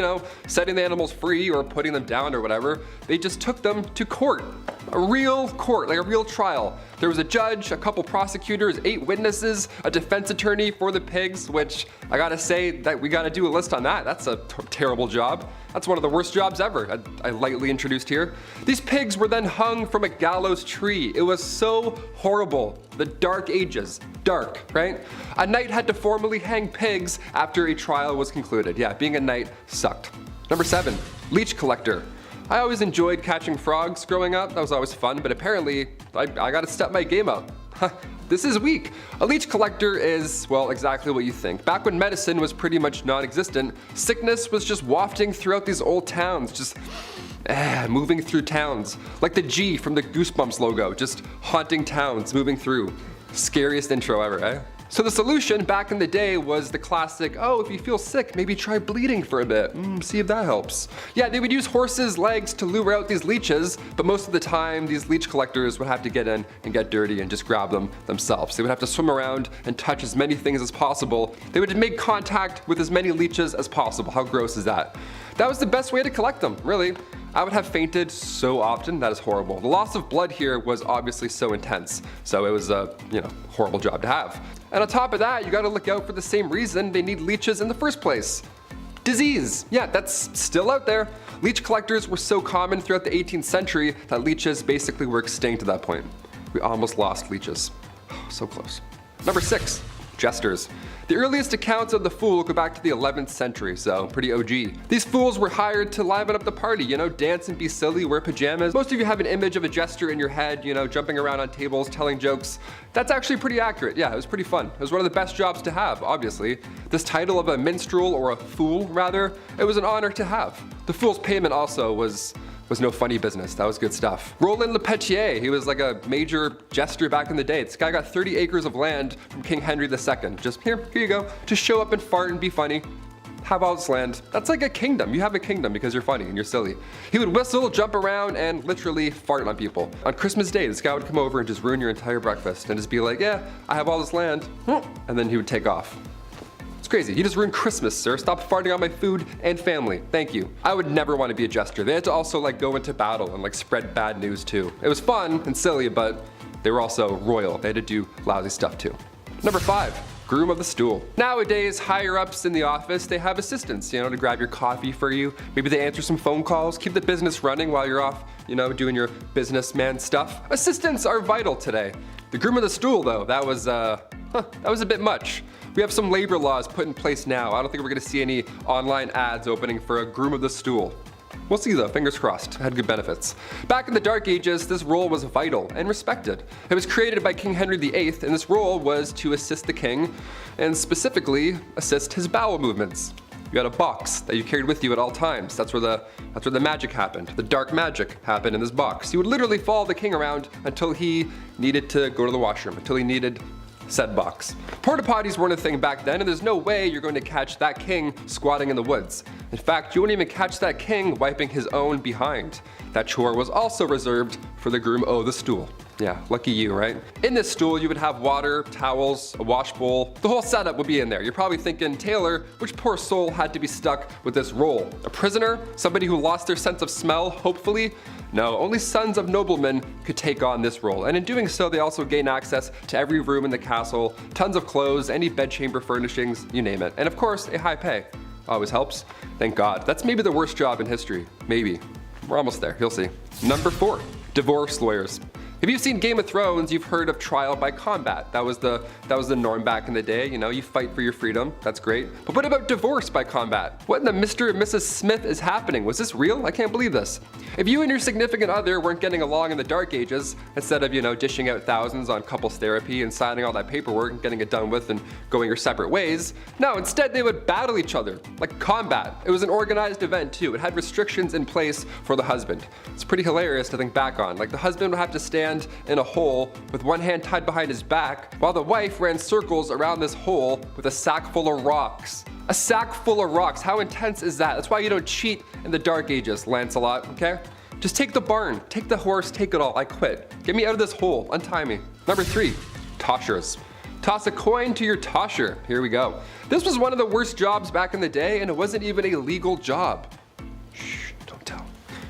setting the animals free or putting them down or whatever, they just took them to court. A real court, like a real trial. There was a judge, a couple prosecutors, 8 witnesses, a defense attorney for the pigs, which I gotta say that we gotta do a list on that. That's a terrible job. That's one of the worst jobs ever, I lightly introduced here. These pigs were then hung from a gallows tree. It was so horrible. The Dark Ages. Dark, right? A knight had to formally hang pigs after a trial was concluded. Yeah, being a knight sucked. Number 7, leech collector. I always enjoyed catching frogs growing up. That was always fun, but apparently I gotta step my game up. This is weak. A leech collector is, well, exactly what you think. Back when medicine was pretty much non-existent, sickness was just wafting throughout these old towns, just moving through towns. Like the G from the Goosebumps logo, just haunting towns, moving through. Scariest intro ever, eh? So the solution back in the day was the classic, oh, if you feel sick, maybe try bleeding for a bit. See if that helps. Yeah, they would use horses' legs to lure out these leeches, but most of the time, these leech collectors would have to get in and get dirty and just grab them themselves. They would have to swim around and touch as many things as possible. They would make contact with as many leeches as possible. How gross is that? That was the best way to collect them, really. I would have fainted so often, that is horrible. The loss of blood here was obviously so intense, so it was a, horrible job to have. And on top of that, you gotta look out for the same reason they need leeches in the first place. Disease. Yeah, that's still out there. Leech collectors were so common throughout the 18th century that leeches basically were extinct at that point. We almost lost leeches. So close. Number 6, jesters. The earliest accounts of the fool go back to the 11th century, so pretty OG. These fools were hired to liven up the party, dance and be silly, wear pajamas. Most of you have an image of a jester in your head, jumping around on tables, telling jokes. That's actually pretty accurate. Yeah, it was pretty fun. It was one of the best jobs to have, obviously. This title of a minstrel, or a fool rather, it was an honor to have. The fool's payment also was no funny business. That was good stuff. Roland Lepetier, he was like a major jester back in the day. This guy got 30 acres of land from King Henry II. Just here you go. Just show up and fart and be funny. Have all this land. That's like a kingdom. You have a kingdom because you're funny and you're silly. He would whistle, jump around, and literally fart on people. On Christmas Day, this guy would come over and just ruin your entire breakfast and just be like, yeah, I have all this land. And then he would take off. Crazy. You just ruined Christmas, sir. Stop farting on my food and family. Thank you. I would never want to be a jester. They had to also go into battle and spread bad news too. It was fun and silly, but they were also royal. They had to do lousy stuff too. Number 5, groom of the stool. Nowadays, higher ups in the office, they have assistants, to grab your coffee for you. Maybe they answer some phone calls, keep the business running while you're off, doing your businessman stuff. Assistants are vital today. The groom of the stool though, that was a bit much. We have some labor laws put in place now. I don't think we're gonna see any online ads opening for a groom of the stool. We'll see though, fingers crossed. It had good benefits. Back in the Dark Ages, this role was vital and respected. It was created by King Henry VIII, and this role was to assist the king, and specifically assist his bowel movements. You had a box that you carried with you at all times. That's where the magic happened. The dark magic happened in this box. You would literally follow the king around until he needed to go to the washroom, until he needed said box. Porta potties weren't a thing back then, and there's no way you're going to catch that king squatting in the woods. In fact, you wouldn't even catch that king wiping his own behind. That chore was also reserved for the groom o' the stool. Yeah, lucky you, right? In this stool, you would have water, towels, a wash bowl. The whole setup would be in there. You're probably thinking, Taylor, which poor soul had to be stuck with this role? A prisoner? Somebody who lost their sense of smell, hopefully? No, only sons of noblemen could take on this role, and in doing so, they also gain access to every room in the castle, tons of clothes, any bedchamber furnishings, you name it. And of course, a high pay. Always helps. Thank God. That's maybe the worst job in history. Maybe. We're almost there, you'll see. Number 4, divorce lawyers. If you've seen Game of Thrones, you've heard of trial by combat. That was the norm back in the day. You fight for your freedom. That's great. But what about divorce by combat? What in the Mr. and Mrs. Smith is happening? Was this real? I can't believe this. If you and your significant other weren't getting along in the Dark Ages, instead of, dishing out thousands on couples therapy and signing all that paperwork and getting it done with and going your separate ways, no, instead they would battle each other, like combat. It was an organized event too. It had restrictions in place for the husband. It's pretty hilarious to think back on. The husband would have to stand in a hole with one hand tied behind his back, while the wife ran circles around this hole with a sack full of rocks. A sack full of rocks, how intense is that? That's why you don't cheat in the Dark Ages, Lancelot, okay? Just take the barn, take the horse, take it all, I quit. Get me out of this hole, untie me. Number 3, toshers. Toss a coin to your tosher. Here we go. This was one of the worst jobs back in the day, and it wasn't even a legal job. Shh, don't tell.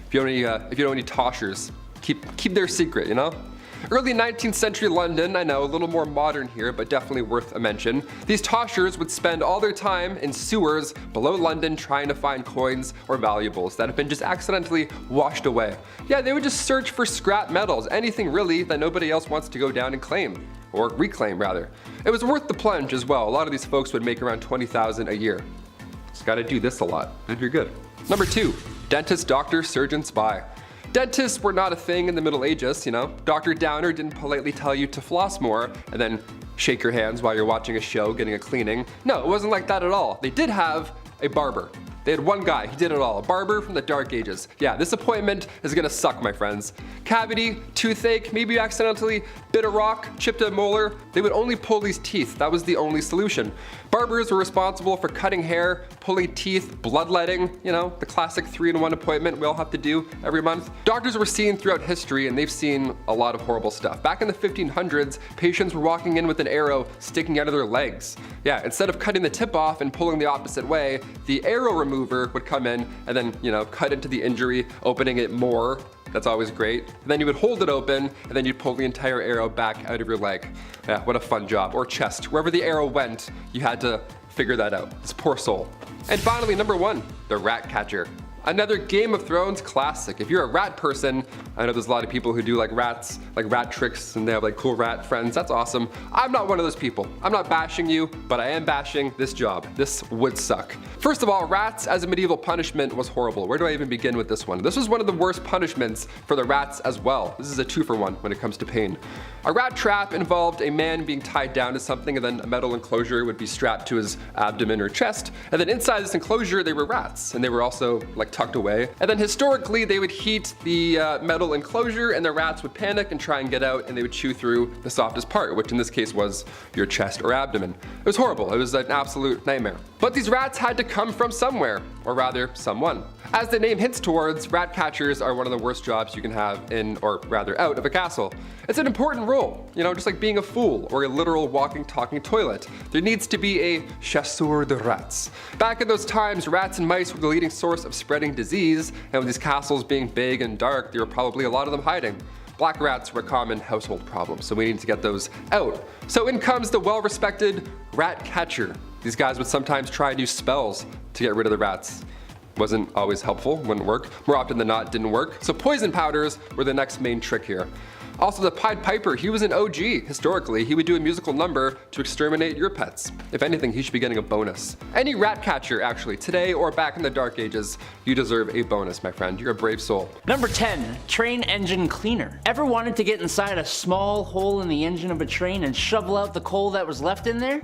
If you know any toshers, keep their secret, Early 19th century London, I know, a little more modern here, but definitely worth a mention. These toshers would spend all their time in sewers below London trying to find coins or valuables that have been just accidentally washed away. Yeah, they would just search for scrap metals, anything really that nobody else wants to go down and claim. Or reclaim, rather. It was worth the plunge as well. A lot of these folks would make around $20,000 a year. Just gotta do this a lot, and you're good. Number 2, dentist, doctor, surgeon, spy. Dentists were not a thing in the Middle Ages, Dr. Downer didn't politely tell you to floss more and then shake your hands while you're watching a show, getting a cleaning. No, it wasn't like that at all. They did have a barber. They had one guy, he did it all, a barber from the Dark Ages. Yeah, this appointment is gonna suck, my friends. Cavity, toothache, maybe you accidentally bit a rock, chipped a molar. They would only pull these teeth, that was the only solution. Barbers were responsible for cutting hair, pulling teeth, bloodletting, the classic 3-in-1 appointment we all have to do every month. Doctors were seen throughout history and they've seen a lot of horrible stuff. Back in the 1500s, patients were walking in with an arrow sticking out of their legs. Yeah, instead of cutting the tip off and pulling the opposite way, the arrow remover would come in and then, cut into the injury, opening it more. That's always great. And then you would hold it open and then you'd pull the entire arrow back out of your leg. Yeah, what a fun job. Or chest. Wherever the arrow went, you had to figure that out. This poor soul. And finally, number 1, the rat catcher. Another Game of Thrones classic. If you're a rat person, I know there's a lot of people who do like rats, like rat tricks, and they have like cool rat friends. That's awesome. I'm not one of those people. I'm not bashing you, but I am bashing this job. This would suck. First of all, rats as a medieval punishment was horrible. Where do I even begin with this one? This was one of the worst punishments for the rats as well. This is a 2-for-1 when it comes to pain. A rat trap involved a man being tied down to something, and then a metal enclosure would be strapped to his abdomen or chest. And then inside this enclosure, they were rats, and they were also like tucked away. And then historically, they would heat the metal enclosure, and the rats would panic and try and get out, and they would chew through the softest part, which in this case was your chest or abdomen. It was horrible. It was an absolute nightmare. But these rats had to come from somewhere, or rather, someone. As the name hints towards, rat catchers are one of the worst jobs you can have in, or rather out of a castle. It's an important role, you know, just like being a fool or a literal walking, talking toilet. There needs to be a chasseur de rats. Back in those times, rats and mice were the leading source of spreading disease, and with these castles being big and dark, there were probably a lot of them hiding. Black rats were a common household problem, so we need to get those out. So in comes the well-respected rat catcher. These guys would sometimes try new spells to get rid of the rats. Wasn't always helpful, wouldn't work. More often than not, didn't work. So poison powders were the next main trick here. Also, the Pied Piper, he was an OG. Historically, he would do a musical number to exterminate your pets. If anything, he should be getting a bonus. Any rat catcher, actually, today or back in the Dark Ages, you deserve a bonus, my friend. You're a brave soul. Number 10, train engine cleaner. Ever wanted to get inside a small hole in the engine of a train and shovel out the coal that was left in there?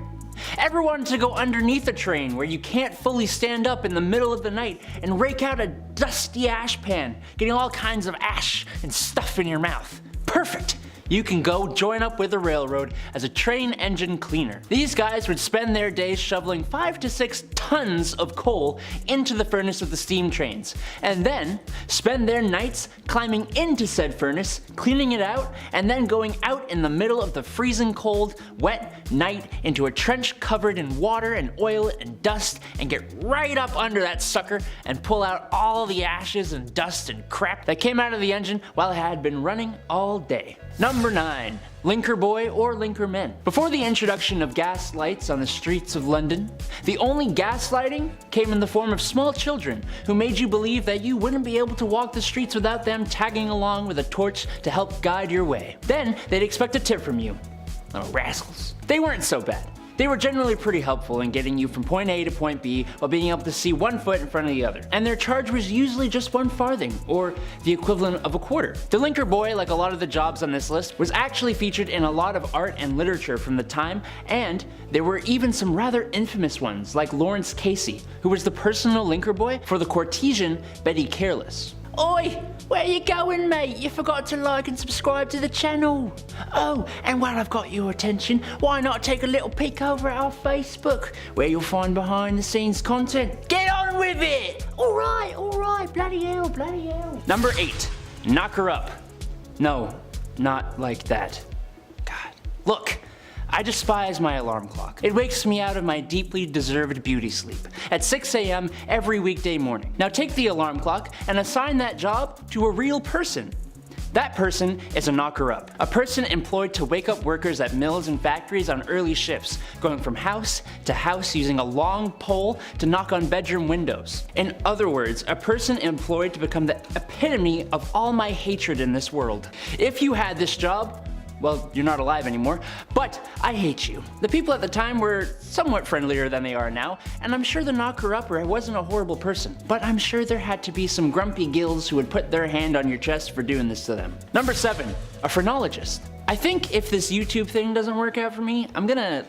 Ever wanted to go underneath a train where you can't fully stand up in the middle of the night and rake out a dusty ash pan, getting all kinds of ash and stuff in your mouth? Perfect! You can go join up with the railroad as a train engine cleaner. These guys would spend their days shoveling 5 to 6 tons of coal into the furnace of the steam trains, and then spend their nights climbing into said furnace, cleaning it out, and then going out in the middle of the freezing cold, wet night into a trench covered in water and oil and dust, and get right up under that sucker and pull out all the ashes and dust and crap that came out of the engine while it had been running all day. Number 9. Linker boy or linker men. Before the introduction of gas lights on the streets of London, the only gaslighting came in the form of small children who made you believe that you wouldn't be able to walk the streets without them tagging along with a torch to help guide your way. Then they'd expect a tip from you. Little rascals. They weren't so bad. They were generally pretty helpful in getting you from point A to point B while being able to see one foot in front of the other. And their charge was usually just 1 farthing, or the equivalent of a quarter. The linker boy, like a lot of the jobs on this list, was actually featured in a lot of art and literature from the time, and there were even some rather infamous ones, like Lawrence Casey, who was the personal linker boy for the courtesan Betty Careless. Oi! Where you going, mate? You forgot to like and subscribe to the channel. Oh, and while I've got your attention, why not take a little peek over at our Facebook, where you'll find behind the scenes content. Get on with it! Alright, bloody hell. Number 8, knock her up. No, not like that. God. Look, I despise my alarm clock. It wakes me out of my deeply deserved beauty sleep at 6 a.m. every weekday morning. Now take the alarm clock and assign that job to a real person. That person is a knocker-up, a person employed to wake up workers at mills and factories on early shifts, going from house to house using a long pole to knock on bedroom windows. In other words, a person employed to become the epitome of all my hatred in this world. If you had this job, well, you're not alive anymore, but I hate you. The people at the time were somewhat friendlier than they are now, and I'm sure the knocker-upper wasn't a horrible person, but I'm sure there had to be some grumpy gills who would put their hand on your chest for doing this to them. Number 7, a phrenologist. I think if this YouTube thing doesn't work out for me, I'm gonna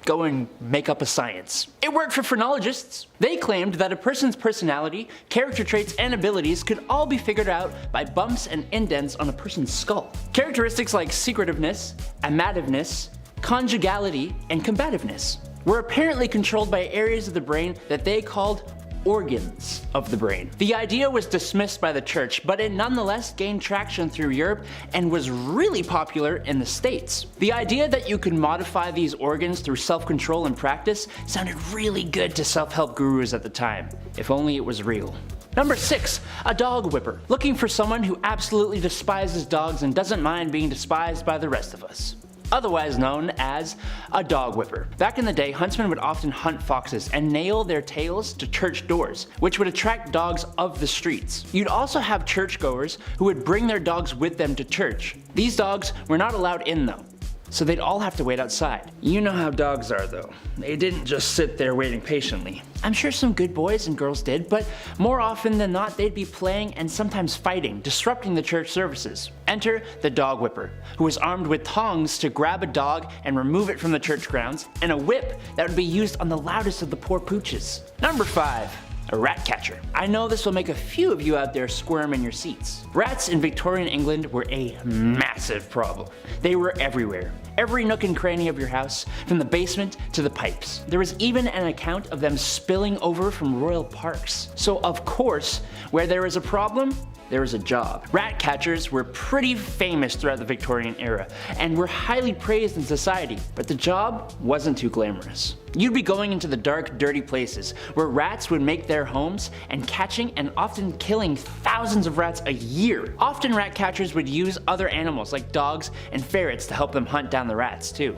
go and make up a science. It worked for phrenologists. They claimed that a person's personality, character traits, and abilities could all be figured out by bumps and indents on a person's skull. Characteristics like secretiveness, amativeness, conjugality, and combativeness were apparently controlled by areas of the brain that they called organs of the brain. The idea was dismissed by the church, but it nonetheless gained traction through Europe and was really popular in the States. The idea that you could modify these organs through self-control and practice sounded really good to self-help gurus at the time, if only it was real. Number 6, a dog whipper. Looking for someone who absolutely despises dogs and doesn't mind being despised by the rest of us. otherwise known as a dog whipper. Back in the day, huntsmen would often hunt foxes and nail their tails to church doors, which would attract dogs of the streets. You'd also have churchgoers who would bring their dogs with them to church. These dogs were not allowed in though, so they'd all have to wait outside. You know how dogs are though. They didn't just sit there waiting patiently. I'm sure some good boys and girls did, but more often than not they'd be playing and sometimes fighting, disrupting the church services. Enter the dog whipper, who was armed with tongs to grab a dog and remove it from the church grounds, and a whip that would be used on the loudest of the poor pooches. Number 5. A rat catcher. I know this will make a few of you out there squirm in your seats. Rats in Victorian England were a massive problem. They were everywhere. Every nook and cranny of your house, from the basement to the pipes. There was even an account of them spilling over from royal parks. So of course, where there is a problem, there is a job. Rat catchers were pretty famous throughout the Victorian era and were highly praised in society, but the job wasn't too glamorous. You'd be going into the dark, dirty places where rats would make their homes and catching and often killing thousands of rats a year. Often rat catchers would use other animals like dogs and ferrets to help them hunt down the rats too.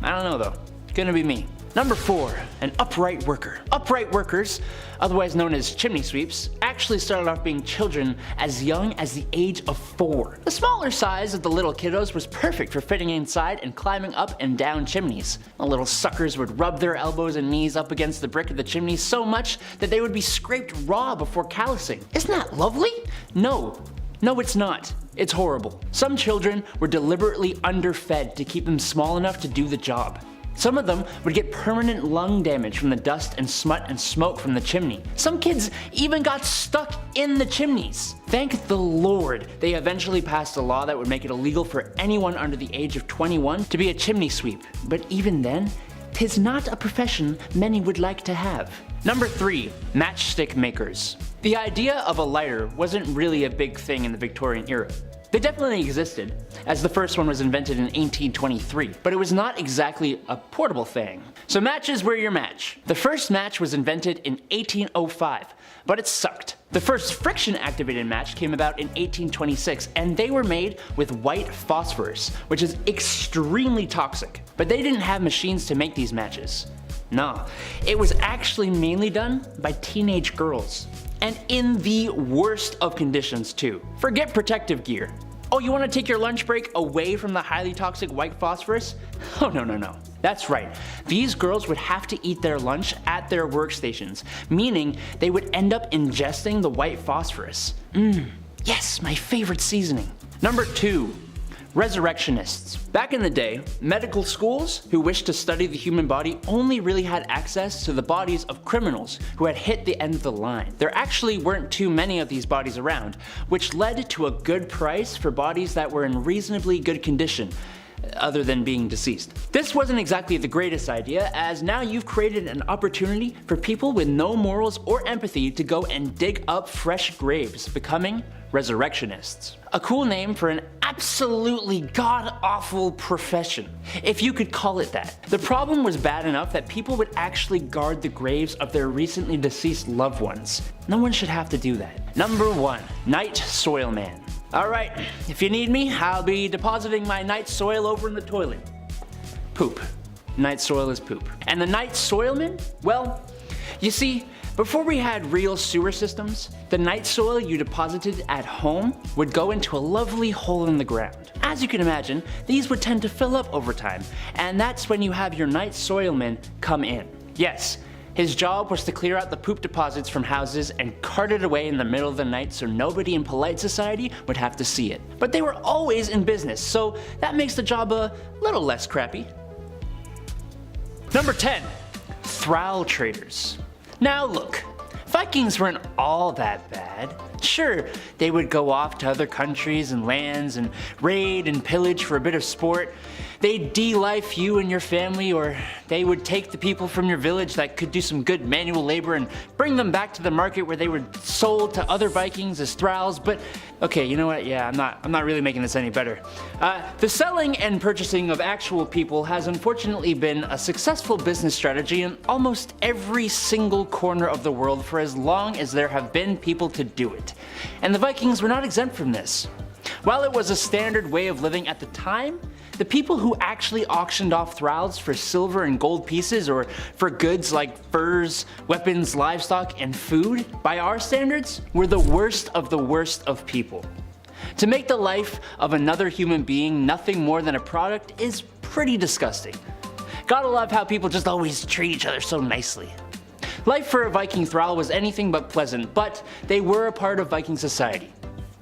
I don't know though, it's gonna be me. Number 4, an upright worker. Upright workers, otherwise known as chimney sweeps, actually started off being children as young as the age of 4. The smaller size of the little kiddos was perfect for fitting inside and climbing up and down chimneys. The little suckers would rub their elbows and knees up against the brick of the chimney so much that they would be scraped raw before callousing. Isn't that lovely? No, it's not. It's horrible. Some children were deliberately underfed to keep them small enough to do the job. Some of them would get permanent lung damage from the dust and smut and smoke from the chimney. Some kids even got stuck in the chimneys. Thank the Lord they eventually passed a law that would make it illegal for anyone under the age of 21 to be a chimney sweep. But even then, 'tis not a profession many would like to have. Number 3, matchstick makers. The idea of a lighter wasn't really a big thing in the Victorian era. They definitely existed, as the first one was invented in 1823, but it was not exactly a portable thing. So matches were your match. The first match was invented in 1805, but it sucked. The first friction-activated match came about in 1826, and they were made with white phosphorus, which is extremely toxic. But they didn't have machines to make these matches. No, it was actually mainly done by teenage girls. And in the worst of conditions too. Forget protective gear. Oh, you want to take your lunch break away from the highly toxic white phosphorus? Oh no. That's right. These girls would have to eat their lunch at their workstations, meaning they would end up ingesting the white phosphorus. Yes, my favorite seasoning. Number 2. Resurrectionists. Back in the day, medical schools who wished to study the human body only really had access to the bodies of criminals who had hit the end of the line. There actually weren't too many of these bodies around, which led to a good price for bodies that were in reasonably good condition, other than being deceased. This wasn't exactly the greatest idea, as now you've created an opportunity for people with no morals or empathy to go and dig up fresh graves, becoming resurrectionists. A cool name for an absolutely god-awful profession, if you could call it that. The problem was bad enough that people would actually guard the graves of their recently deceased loved ones. No one should have to do that. Number 1, night soil man. Alright, if you need me, I'll be depositing my night soil over in the toilet. Poop. Night soil is poop. And the night soilman? Well, you see, before we had real sewer systems, the night soil you deposited at home would go into a lovely hole in the ground. As you can imagine, these would tend to fill up over time, and that's when you have your night soilman come in. Yes, his job was to clear out the poop deposits from houses and cart it away in the middle of the night so nobody in polite society would have to see it. But they were always in business, so that makes the job a little less crappy. Number 10, thrall traders. Now look, Vikings weren't all that bad. Sure, they would go off to other countries and lands and raid and pillage for a bit of sport. They'd de-life you and your family, or they would take the people from your village that could do some good manual labor and bring them back to the market where they were sold to other Vikings as thralls. But okay, you know what? Yeah, I'm not really making this any better. The selling and purchasing of actual people has unfortunately been a successful business strategy in almost every single corner of the world for as long as there have been people to do it. And the Vikings were not exempt from this. While it was a standard way of living at the time, the people who actually auctioned off thralls for silver and gold pieces or for goods like furs, weapons, livestock, and food, by our standards, were the worst of people. To make the life of another human being nothing more than a product is pretty disgusting. Gotta love how people just always treat each other so nicely. Life for a Viking thrall was anything but pleasant, but they were a part of Viking society.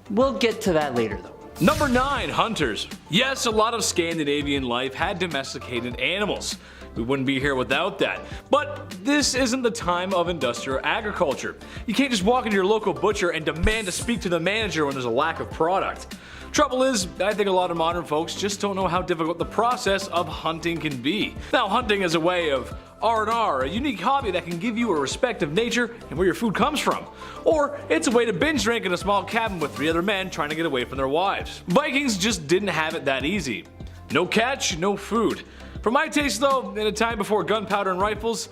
We'll get to that later though. Number 9. Hunters. Yes, a lot of Scandinavian life had domesticated animals. We wouldn't be here without that. But this isn't the time of industrial agriculture. You can't just walk into your local butcher and demand to speak to the manager when there's a lack of product. Trouble is, I think a lot of modern folks just don't know how difficult the process of hunting can be. Now, hunting is a way of R&R, a unique hobby that can give you a respect of nature and where your food comes from. Or it's a way to binge drink in a small cabin with 3 other men trying to get away from their wives. Vikings just didn't have it that easy. No catch, no food. For my taste though, in a time before gunpowder and rifles,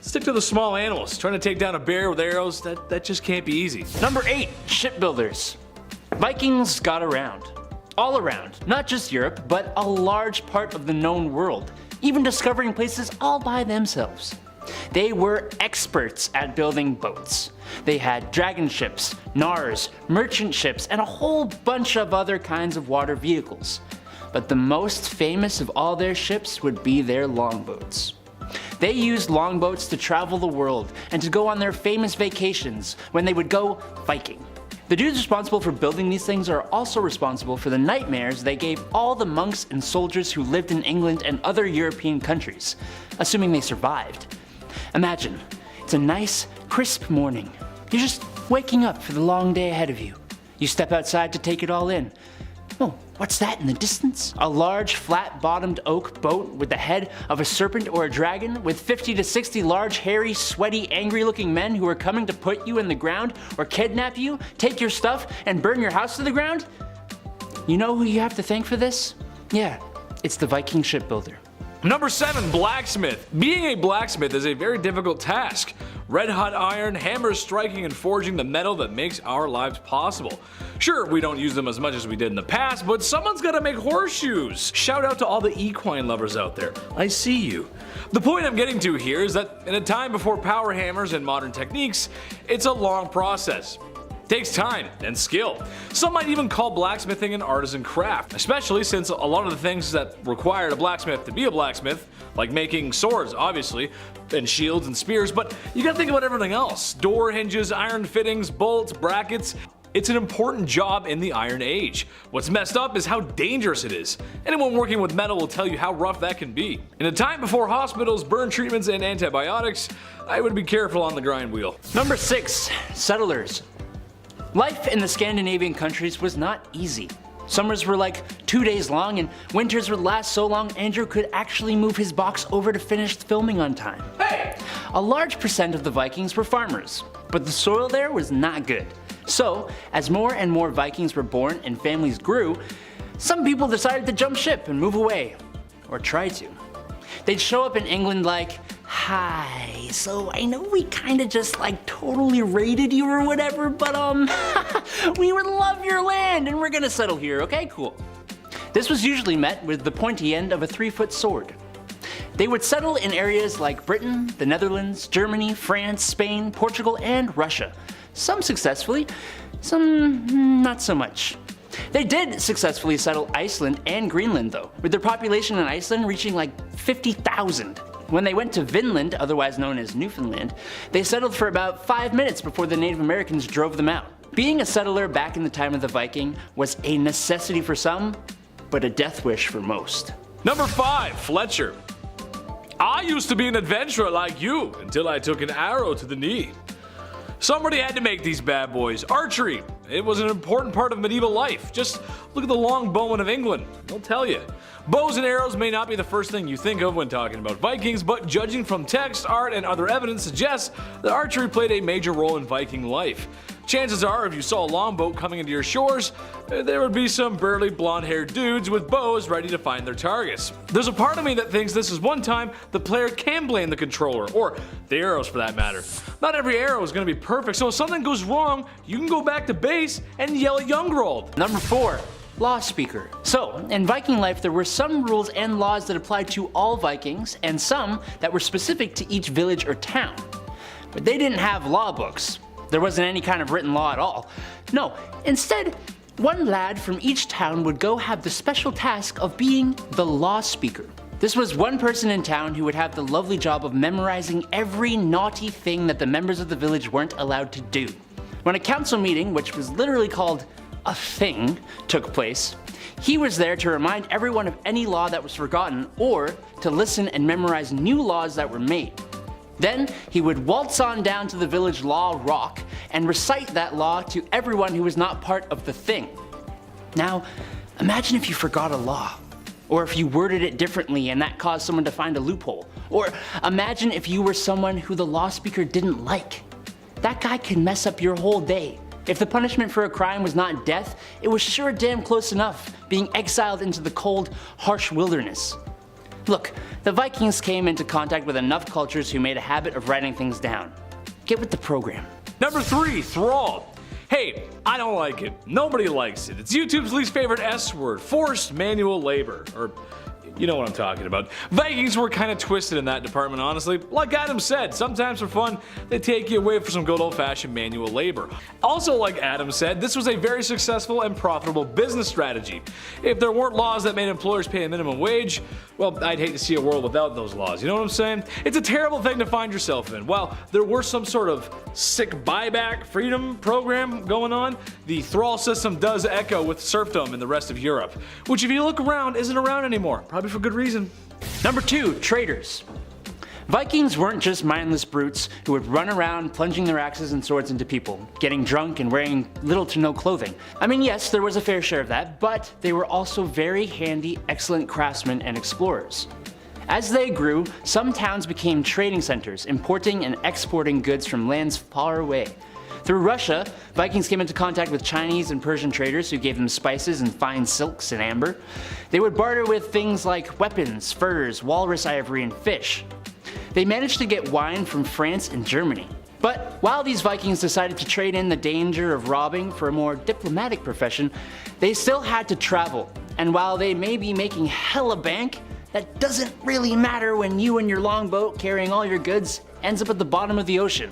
stick to the small animals. Trying to take down a bear with arrows, that just can't be easy. Number 8. Shipbuilders. Vikings got around. All around. Not just Europe, but a large part of the known world. Even discovering places all by themselves. They were experts at building boats. They had dragon ships, gnars, merchant ships, and a whole bunch of other kinds of water vehicles. But the most famous of all their ships would be their longboats. They used longboats to travel the world and to go on their famous vacations when they would go Viking. The dudes responsible for building these things are also responsible for the nightmares they gave all the monks and soldiers who lived in England and other European countries, assuming they survived. Imagine, it's a nice, crisp morning. You're just waking up for the long day ahead of you. You step outside to take it all in. Oh, what's that in the distance? A large, flat-bottomed oak boat with the head of a serpent or a dragon, with 50 to 60 large, hairy, sweaty, angry-looking men who are coming to put you in the ground or kidnap you, take your stuff, and burn your house to the ground? You know who you have to thank for this? Yeah, it's the Viking shipbuilder. Number 7. Blacksmith. Being a blacksmith is a very difficult task. Red-hot iron, hammers striking and forging the metal that makes our lives possible. Sure, we don't use them as much as we did in the past, but someone's gotta make horseshoes. Shout out to all the equine lovers out there. I see you. The point I'm getting to here is that in a time before power hammers and modern techniques, it's a long process. Takes time and skill. Some might even call blacksmithing an artisan craft, especially since a lot of the things that required a blacksmith to be a blacksmith, like making swords obviously, and shields and spears, but you gotta think about everything else. Door hinges, iron fittings, bolts, brackets. It's an important job in the Iron Age. What's messed up is how dangerous it is. Anyone working with metal will tell you how rough that can be. In a time before hospitals, burn treatments, and antibiotics, I would be careful on the grind wheel. Number 6. Settlers. Life in the Scandinavian countries was not easy. Summers were like 2 days long and winters would last so long Andrew could actually move his box over to finish filming on time. Hey! A large percent of the Vikings were farmers, but the soil there was not good. So, as more and more Vikings were born and families grew, some people decided to jump ship and move away. Or try to. They'd show up in England like, "Hi, so I know we kinda just like totally raided you or whatever, but we would love your land and we're gonna settle here, okay? Cool." This was usually met with the pointy end of a 3-foot sword. They would settle in areas like Britain, the Netherlands, Germany, France, Spain, Portugal, and Russia. Some successfully, some not so much. They did successfully settle Iceland and Greenland though, with their population in Iceland reaching like 50,000. When they went to Vinland, otherwise known as Newfoundland, they settled for about 5 minutes before the Native Americans drove them out. Being a settler back in the time of the Viking was a necessity for some, but a death wish for most. Number 5. Fletcher. I used to be an adventurer like you until I took an arrow to the knee. Somebody had to make these bad boys. Archery. It was an important part of medieval life. Just look at the long bowmen of England. They'll tell you. Bows and arrows may not be the first thing you think of when talking about Vikings, but judging from text, art, and other evidence suggests that archery played a major role in Viking life. Chances are, if you saw a longboat coming into your shores, there would be some burly blonde-haired dudes with bows ready to find their targets. There's a part of me that thinks this is one time the player can blame the controller, or the arrows for that matter. Not every arrow is going to be perfect, so if something goes wrong, you can go back to base and yell at Youngrold. Number 4. law speaker. So, in Viking life, there were some rules and laws that applied to all Vikings, and some that were specific to each village or town. But they didn't have law books. There wasn't any kind of written law at all. No, instead, one lad from each town would go have the special task of being the law speaker. This was one person in town who would have the lovely job of memorizing every naughty thing that the members of the village weren't allowed to do. When a council meeting, which was literally called a thing, took place, he was there to remind everyone of any law that was forgotten or to listen and memorize new laws that were made. Then he would waltz on down to the village law rock and recite that law to everyone who was not part of the thing. Now, imagine if you forgot a law, or if you worded it differently and that caused someone to find a loophole, or imagine if you were someone who the law speaker didn't like. That guy could mess up your whole day. If the punishment for a crime was not death, it was sure damn close enough, being exiled into the cold, harsh wilderness. Look, the Vikings came into contact with enough cultures who made a habit of writing things down. Get with the program. Number 3, thrall. Hey, I don't like it. Nobody likes it. It's YouTube's least favorite S word, forced manual labor, or you know what I'm talking about. Vikings were kind of twisted in that department, honestly. Like Adam said, sometimes for fun, they take you away for some good old-fashioned manual labor. Also, like Adam said, this was a very successful and profitable business strategy. If there weren't laws that made employers pay a minimum wage, well, I'd hate to see a world without those laws, you know what I'm saying? It's a terrible thing to find yourself in. While there were some sort of sick buyback freedom program going on, the thrall system does echo with serfdom in the rest of Europe, which if you look around, isn't around anymore. Probably for good reason. Number 2, traders. Vikings weren't just mindless brutes who would run around plunging their axes and swords into people, getting drunk and wearing little to no clothing. I mean, yes, there was a fair share of that, but they were also very handy, excellent craftsmen and explorers. As they grew, some towns became trading centers, importing and exporting goods from lands far away. Through Russia, Vikings came into contact with Chinese and Persian traders who gave them spices and fine silks and amber. They would barter with things like weapons, furs, walrus ivory, and fish. They managed to get wine from France and Germany. But while these Vikings decided to trade in the danger of robbing for a more diplomatic profession, they still had to travel. And while they may be making hella bank, that doesn't really matter when you and your longboat carrying all your goods ends up at the bottom of the ocean.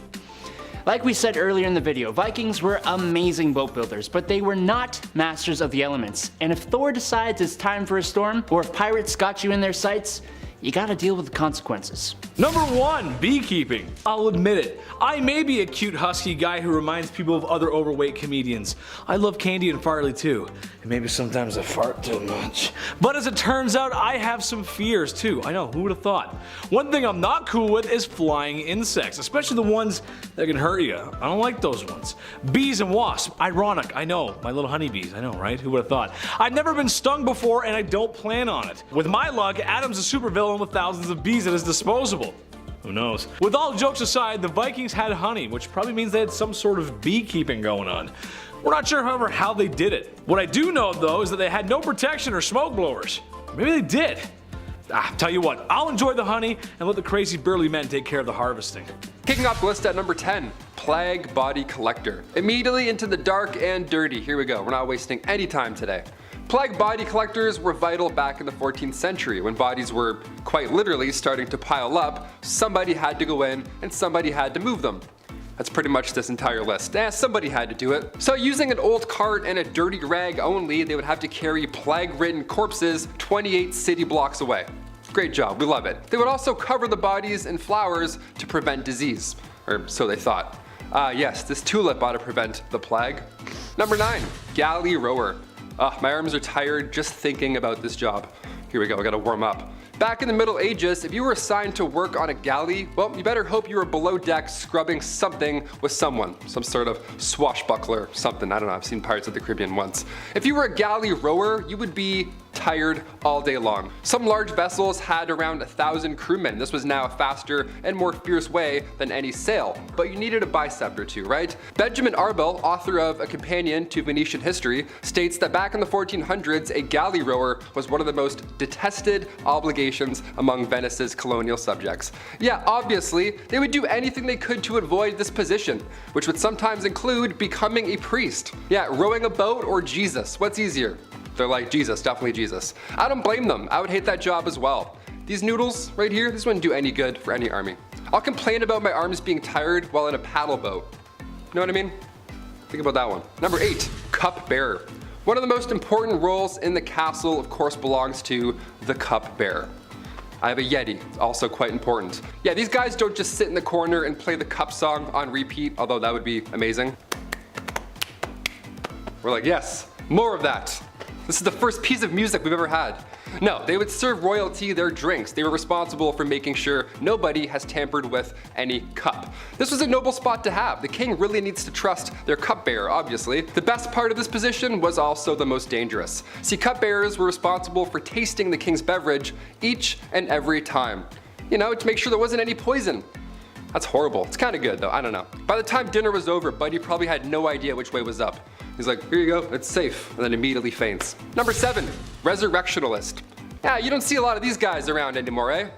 Like we said earlier in the video, Vikings were amazing boat builders, but they were not masters of the elements. And if Thor decides it's time for a storm, or if pirates got you in their sights, you gotta deal with the consequences. Number 1, beekeeping. I'll admit it, I may be a cute husky guy who reminds people of other overweight comedians. I love Candy and Farley too, and maybe sometimes I fart too much. But as it turns out, I have some fears too. I know, who would have thought? One thing I'm not cool with is flying insects, especially the ones that can hurt you. I don't like those ones. Bees and wasps, ironic, I know, my little honeybees, I know, right? Who would have thought? I've never been stung before and I don't plan on it. With my luck, Adam's a supervillain with thousands of bees at his disposal. Who knows? With all jokes aside, the Vikings had honey, which probably means they had some sort of beekeeping going on. We're not sure, however, how they did it. What I do know, though, is that they had no protection or smoke blowers. Maybe they did. Tell you what, I'll enjoy the honey and let the crazy burly men take care of the harvesting. Kicking off the list at number 10, Plague Body Collector. Immediately into the dark and dirty. Here we go, we're not wasting any time today. Plague body collectors were vital back in the 14th century when bodies were quite literally starting to pile up. Somebody had to go in and somebody had to move them. That's pretty much this entire list. Somebody had to do it. So using an old cart and a dirty rag only, they would have to carry plague-ridden corpses 28 city blocks away. Great job, we love it. They would also cover the bodies in flowers to prevent disease, or so they thought. Yes, this tulip ought to prevent the plague. Number 9, galley rower. My arms are tired just thinking about this job. Here we go, I gotta warm up. Back in the Middle Ages, if you were assigned to work on a galley, well, you better hope you were below deck scrubbing something with someone. Some sort of swashbuckler, something, I don't know, I've seen Pirates of the Caribbean once. If you were a galley rower, you would be tired all day long. Some large vessels had around 1,000 crewmen. This was now a faster and more fierce way than any sail, but you needed a bicep or two, right? Benjamin Arbel, author of A Companion to Venetian History, states that back in the 1400s, a galley rower was one of the most detested obligations among Venice's colonial subjects. Yeah, obviously, they would do anything they could to avoid this position, which would sometimes include becoming a priest. Yeah, rowing a boat or Jesus, what's easier? They're like, Jesus, definitely Jesus. I don't blame them. I would hate that job as well. These noodles right here, these wouldn't do any good for any army. I'll complain about my arms being tired while in a paddle boat. You know what I mean? Think about that one. Number 8, cupbearer. One of the most important roles in the castle, of course, belongs to the cupbearer. I have a Yeti, also quite important. Yeah, these guys don't just sit in the corner and play the cup song on repeat, although that would be amazing. We're like, yes, more of that. This is the first piece of music we've ever had. No, they would serve royalty their drinks. They were responsible for making sure nobody has tampered with any cup. This was a noble spot to have. The king really needs to trust their cupbearer, obviously. The best part of this position was also the most dangerous. See, cupbearers were responsible for tasting the king's beverage each and every time. You know, to make sure there wasn't any poison. That's horrible. It's kind of good though, I don't know. By the time dinner was over, Buddy probably had no idea which way was up. He's like, here you go, it's safe, and then immediately faints. Number 7, resurrectionalist. Yeah, you don't see a lot of these guys around anymore, eh?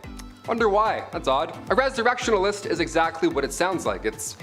Wonder why, that's odd. A resurrectionalist is exactly what it sounds like. It's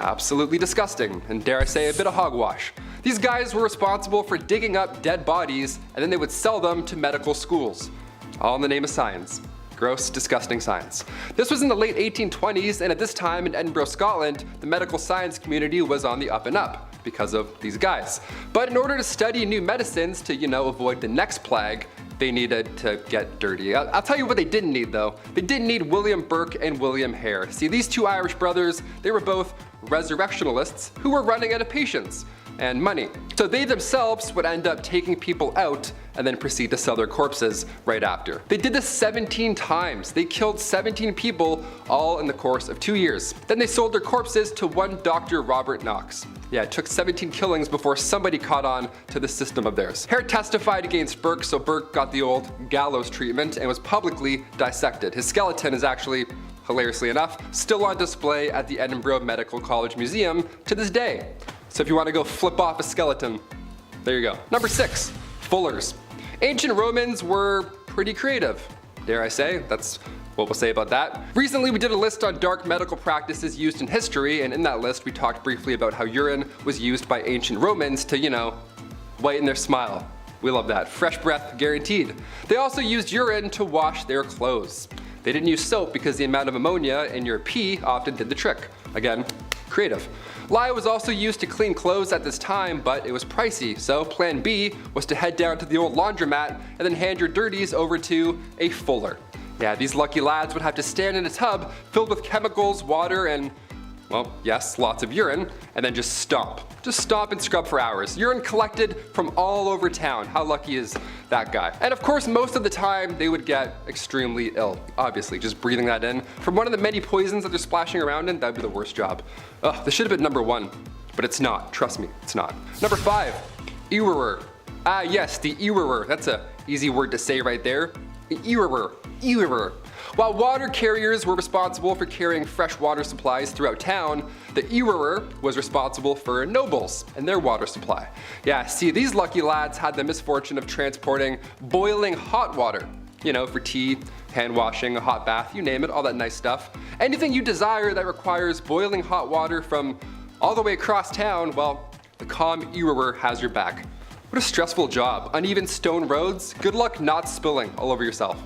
absolutely disgusting, and dare I say a bit of hogwash. These guys were responsible for digging up dead bodies, and then they would sell them to medical schools. All in the name of science. Gross, disgusting science. This was in the late 1820s, and at this time in Edinburgh, Scotland, the medical science community was on the up and up because of these guys. But in order to study new medicines to, avoid the next plague, they needed to get dirty. I'll tell you what they didn't need though. They didn't need William Burke and William Hare. See, these two Irish brothers, they were both resurrectionalists who were running out of patience and money. So they themselves would end up taking people out and then proceed to sell their corpses right after. They did this 17 times. They killed 17 people all in the course of 2 years. Then they sold their corpses to one Dr. Robert Knox. Yeah, it took 17 killings before somebody caught on to the system of theirs. Hare testified against Burke, so Burke got the old gallows treatment and was publicly dissected. His skeleton is actually, hilariously enough, still on display at the Edinburgh Medical College Museum to this day. So if you want to go flip off a skeleton, there you go. Number 6, fullers. Ancient Romans were pretty creative, dare I say. That's what we'll say about that. Recently we did a list on dark medical practices used in history, and in that list we talked briefly about how urine was used by ancient Romans to, whiten their smile. We love that. Fresh breath guaranteed. They also used urine to wash their clothes. They didn't use soap because the amount of ammonia in your pee often did the trick. Again, creative. Lye was also used to clean clothes at this time, but it was pricey, so plan B was to head down to the old laundromat and then hand your dirties over to a fuller. Yeah, these lucky lads would have to stand in a tub filled with chemicals, water, and, well, yes, lots of urine, and then just stomp. Just stomp and scrub for hours. Urine collected from all over town. How lucky is that guy? And of course, most of the time, they would get extremely ill. Obviously, just breathing that in. From one of the many poisons that they're splashing around in, that'd be the worst job. Ugh, this should have been number 1, but it's not. Trust me, it's not. Number 5, ewerer. Ah yes, the ewerer. That's an easy word to say right there. The ewerer. Ewerer. While water carriers were responsible for carrying fresh water supplies throughout town, the ewerer was responsible for nobles and their water supply. Yeah, see, these lucky lads had the misfortune of transporting boiling hot water, for tea, hand washing, a hot bath, you name it, all that nice stuff. Anything you desire that requires boiling hot water from all the way across town, well, the calm ewerer has your back. What a stressful job. Uneven stone roads, good luck not spilling all over yourself.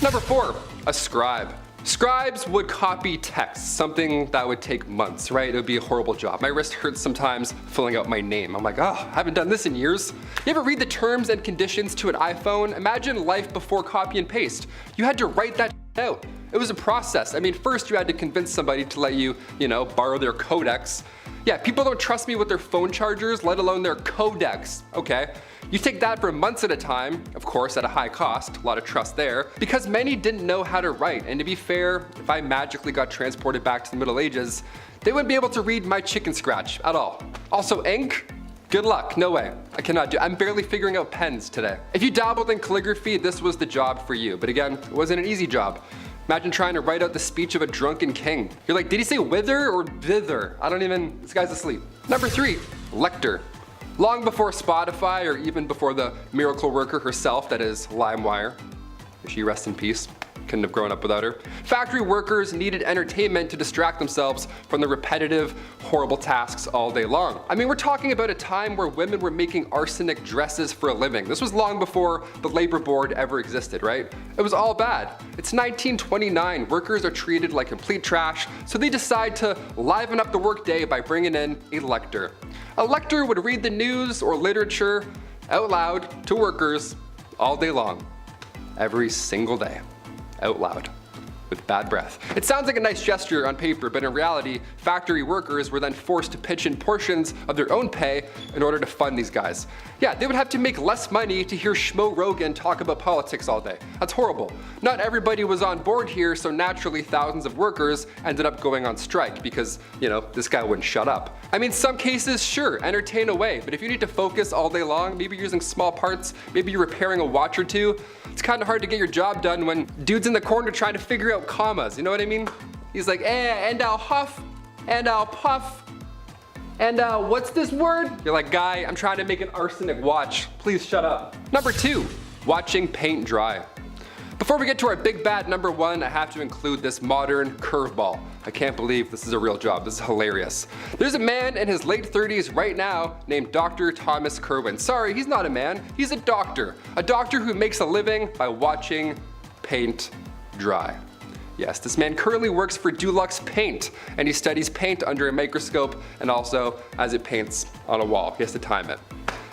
Number 4, a scribe. Scribes would copy text, something that would take months, right? It would be a horrible job. My wrist hurts sometimes filling out my name. I'm like, oh, I haven't done this in years. You ever read the terms and conditions to an iPhone? Imagine life before copy and paste. You had to write that out. It was a process. I mean, first you had to convince somebody to let you, borrow their codex. Yeah, people don't trust me with their phone chargers, let alone their codex. Okay. You take that for months at a time, of course at a high cost, a lot of trust there, because many didn't know how to write, and to be fair, if I magically got transported back to the Middle Ages, they wouldn't be able to read my chicken scratch at all. Also ink? Good luck, no way. I cannot do it. I'm barely figuring out pens today. If you dabbled in calligraphy, this was the job for you, but again, it wasn't an easy job. Imagine trying to write out the speech of a drunken king. You're like, did he say wither or thither? This guy's asleep. Number 3, lector. Long before Spotify or even before the miracle worker herself, that is LimeWire, may she rest in peace. couldn't have grown up without her. Factory workers needed entertainment to distract themselves from the repetitive, horrible tasks all day long. I mean, we're talking about a time where women were making arsenic dresses for a living. This was long before the labor board ever existed, right? It was all bad. It's 1929, workers are treated like complete trash, so they decide to liven up the workday by bringing in a lector. A lector would read the news or literature out loud to workers all day long. Every single day. Out loud. With bad breath. It sounds like a nice gesture on paper, but in reality, factory workers were then forced to pitch in portions of their own pay in order to fund these guys. Yeah, they would have to make less money to hear Schmo Rogan talk about politics all day. That's horrible. Not everybody was on board here, so naturally thousands of workers ended up going on strike because, this guy wouldn't shut up. I mean, some cases, sure, entertain away, but if you need to focus all day long, maybe you're using small parts, maybe you're repairing a watch or two, it's kind of hard to get your job done when dude's in the corner trying to figure out commas, you know what I mean? He's like, and I'll huff, and I'll puff, and what's this word? You're like, guy, I'm trying to make an arsenic watch. Please shut up. Number 2, watching paint dry. Before we get to our big bad number 1, I have to include this modern curveball. I can't believe this is a real job. This is hilarious. There's a man in his late 30s right now named Dr. Thomas Kerwin. Sorry, he's not a man. He's a doctor. A doctor who makes a living by watching paint dry. Yes, this man currently works for Dulux Paint, and he studies paint under a microscope and also as it paints on a wall. He has to time it.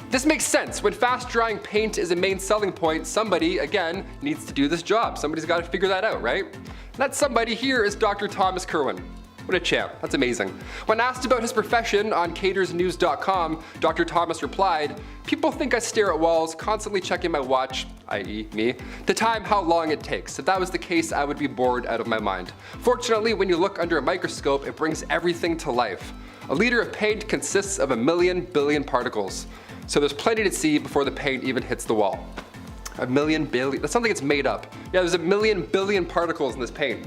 This makes sense. When fast drying paint is a main selling point, somebody, again, needs to do this job. Somebody's got to figure that out, right? And that somebody here is Dr. Thomas Kerwin. What a champ. That's amazing. When asked about his profession on catersnews.com, Dr. Thomas replied, "People think I stare at walls, constantly checking my watch, i.e. me, to time how long it takes. If that was the case, I would be bored out of my mind. Fortunately, when you look under a microscope, it brings everything to life. A liter of paint consists of 1,000,000 billion particles. So there's plenty to see before the paint even hits the wall." 1,000,000 billion, that sounds like it's made up. Yeah, there's 1,000,000 billion particles in this paint.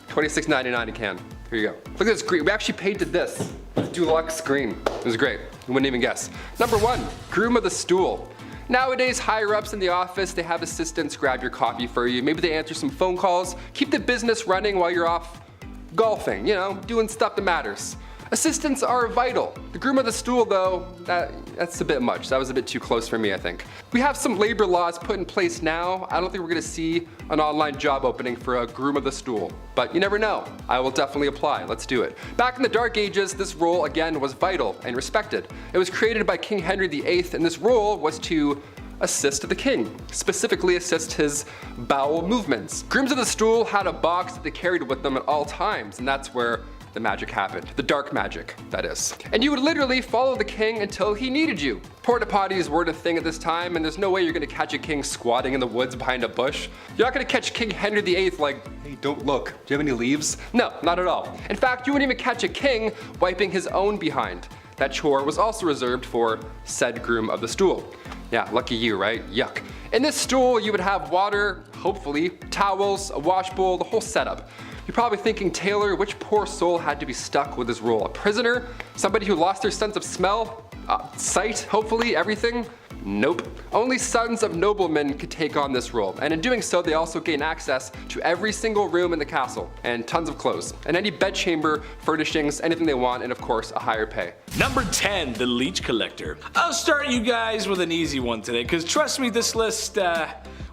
$26.99 a can. Here you go. Look at this green. We actually painted this. Dulux green. It was great. You wouldn't even guess. Number 1, groom of the stool. Nowadays, higher ups in the office, they have assistants grab your coffee for you. Maybe they answer some phone calls, keep the business running while you're off golfing, doing stuff that matters. Assistants are vital. The groom of the stool, though, that's a bit much. That was a bit too close for me, I think. We have some labor laws put in place now. I don't think we're gonna see an online job opening for a groom of the stool, but you never know. I will definitely apply. Let's do it. Back in the Dark Ages, this role again was vital and respected. It was created by King Henry VIII, and this role was to assist the king, specifically assist his bowel movements. Grooms of the stool had a box that they carried with them at all times, and that's where the magic happened. The dark magic, that is. And you would literally follow the king until he needed you. Porta potties weren't a thing at this time, and there's no way you're gonna catch a king squatting in the woods behind a bush. You're not gonna catch King Henry VIII like, "Hey, don't look. Do you have any leaves?" No, not at all. In fact, you wouldn't even catch a king wiping his own behind. That chore was also reserved for said groom of the stool. Yeah, lucky you, right? Yuck. In this stool, you would have water, hopefully, towels, a wash bowl, the whole setup. You're probably thinking, Taylor, which poor soul had to be stuck with this role? A prisoner? Somebody who lost their sense of smell? Sight, hopefully, everything? Nope. Only sons of noblemen could take on this role, and in doing so, they also gain access to every single room in the castle, and tons of clothes, and any bedchamber, furnishings, anything they want, and of course, a higher pay. Number 10, the leech collector. I'll start you guys with an easy one today, because trust me, this list,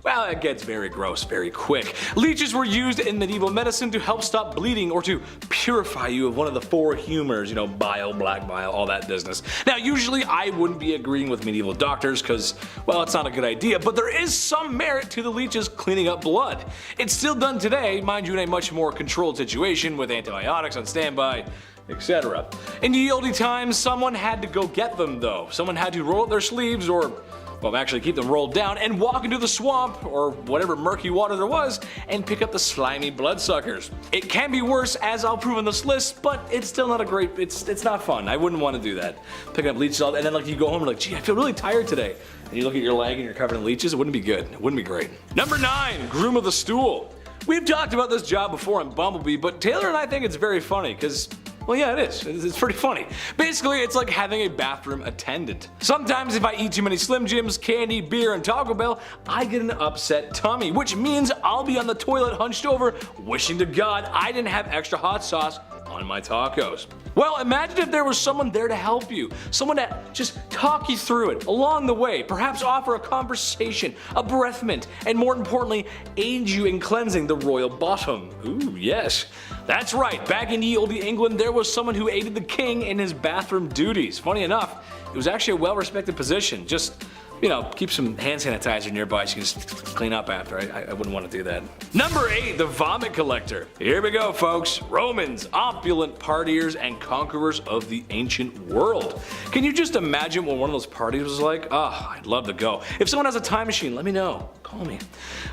well, it gets very gross very quick. Leeches were used in medieval medicine to help stop bleeding or to purify you of one of the 4 humors, bile, black bile, all that business. Now, usually I wouldn't be agreeing with medieval doctors because, well, it's not a good idea, but there is some merit to the leeches cleaning up blood. It's still done today, mind you, in a much more controlled situation with antibiotics on standby, etc. In the oldie times, someone had to go get them though. Someone had to roll up their sleeves or, well, actually keep them rolled down and walk into the swamp or whatever murky water there was and pick up the slimy bloodsuckers. It can be worse, as I'll prove in this list, but it's still not a great, it's not fun. I wouldn't want to do that. Picking up leeches and then you go home and like, gee, I feel really tired today. And you look at your leg and you're covered in leeches, it wouldn't be good. It wouldn't be great. Number 9, groom of the stool. We've talked about this job before in Bumblebee, but Taylor and I think it's very funny because Well, yeah, it is. It's pretty funny. Basically, it's like having a bathroom attendant. Sometimes if I eat too many Slim Jims, candy, beer, and Taco Bell, I get an upset tummy, which means I'll be on the toilet hunched over, wishing to God I didn't have extra hot sauce on my tacos. Well, imagine if there was someone there to help you, someone to just talk you through it along the way, perhaps offer a conversation, a breath mint, and more importantly, aid you in cleansing the royal bottom. Ooh, yes. That's right, back in ye olde England, there was someone who aided the king in his bathroom duties. Funny enough, it was actually a well-respected position. Just, you know, keep some hand sanitizer nearby so you can just clean up after. I wouldn't want to do that. Number 8, the vomit collector. Here we go, folks. Romans, opulent partiers and conquerors of the ancient world. Can you just imagine what one of those parties was like? Oh, I'd love to go. If someone has a time machine, let me know. Call me.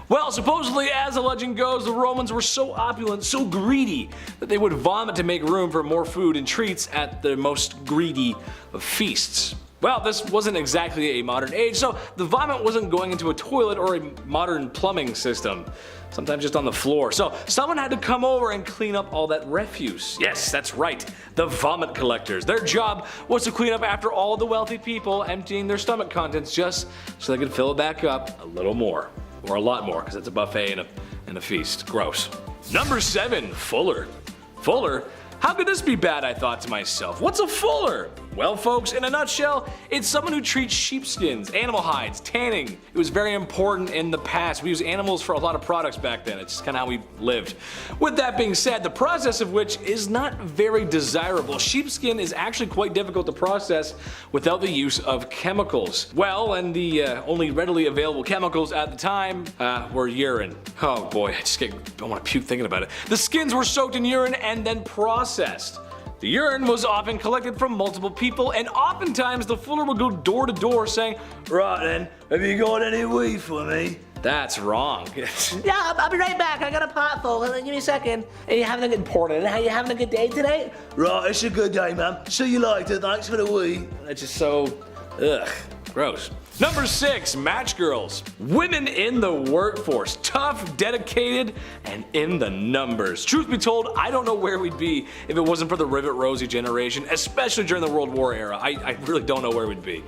Well, supposedly, as the legend goes, the Romans were so opulent, so greedy, that they would vomit to make room for more food and treats at the most greedy of feasts. Well, this wasn't exactly a modern age, so the vomit wasn't going into a toilet or a modern plumbing system. Sometimes just on the floor. So someone had to come over and clean up all that refuse. Yes, that's right, the vomit collectors. Their job was to clean up after all the wealthy people emptying their stomach contents just so they could fill it back up a little more. Or a lot more, because it's a buffet and a feast. Gross. Number 7, Fuller. Fuller? How could this be bad, I thought to myself. What's a fuller? Well, folks, in a nutshell, it's someone who treats sheepskins, animal hides, tanning. It was very important in the past. We used animals for a lot of products back then. It's just kind of how we lived. With that being said, the process of which is not very desirable. Sheepskin is actually quite difficult to process without the use of chemicals. Well, and the only readily available chemicals at the time were urine. Oh boy, I want to puke thinking about it. The skins were soaked in urine and then processed. The urine was often collected from multiple people, and oftentimes the fuller would go door to door saying, "Right then, have you got any weed for me?" That's wrong. Yeah, I'll be right back. I got a pot full. Give me a second. Are you having a good important? Are you having a good day today? Right, it's a good day, man. See you later. Thanks for the weed. That's just so, gross. Number 6, match girls. Women in the workforce. Tough, dedicated, and in the numbers. Truth be told, I don't know where we'd be if it wasn't for the Rivet Rosie generation, especially during the World War era. I really don't know where we'd be.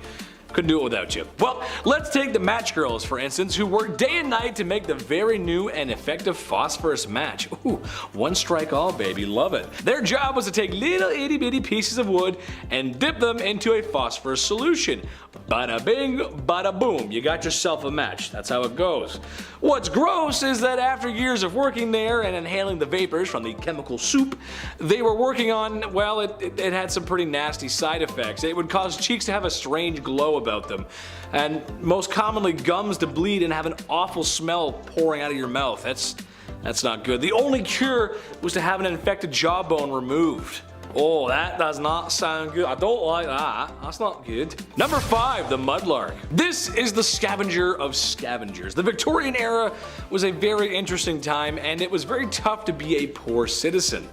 Couldn't do it without you. Well, let's take the match girls, for instance, who work day and night to make the very new and effective phosphorus match. Ooh, one strike all, baby, love it. Their job was to take little itty bitty pieces of wood and dip them into a phosphorus solution. Bada bing, bada boom, you got yourself a match. That's how it goes. What's gross is that after years of working there and inhaling the vapors from the chemical soup they were working on, well, it had some pretty nasty side effects. It would cause cheeks to have a strange glow about them, and most commonly gums to bleed and have an awful smell pouring out of your mouth. That's not good. The only cure was to have an infected jawbone removed. Oh, that does not sound good. I don't like that. That's not good. Number 5, the mudlark. This is the scavenger of scavengers. The Victorian era was a very interesting time, and it was very tough to be a poor citizen.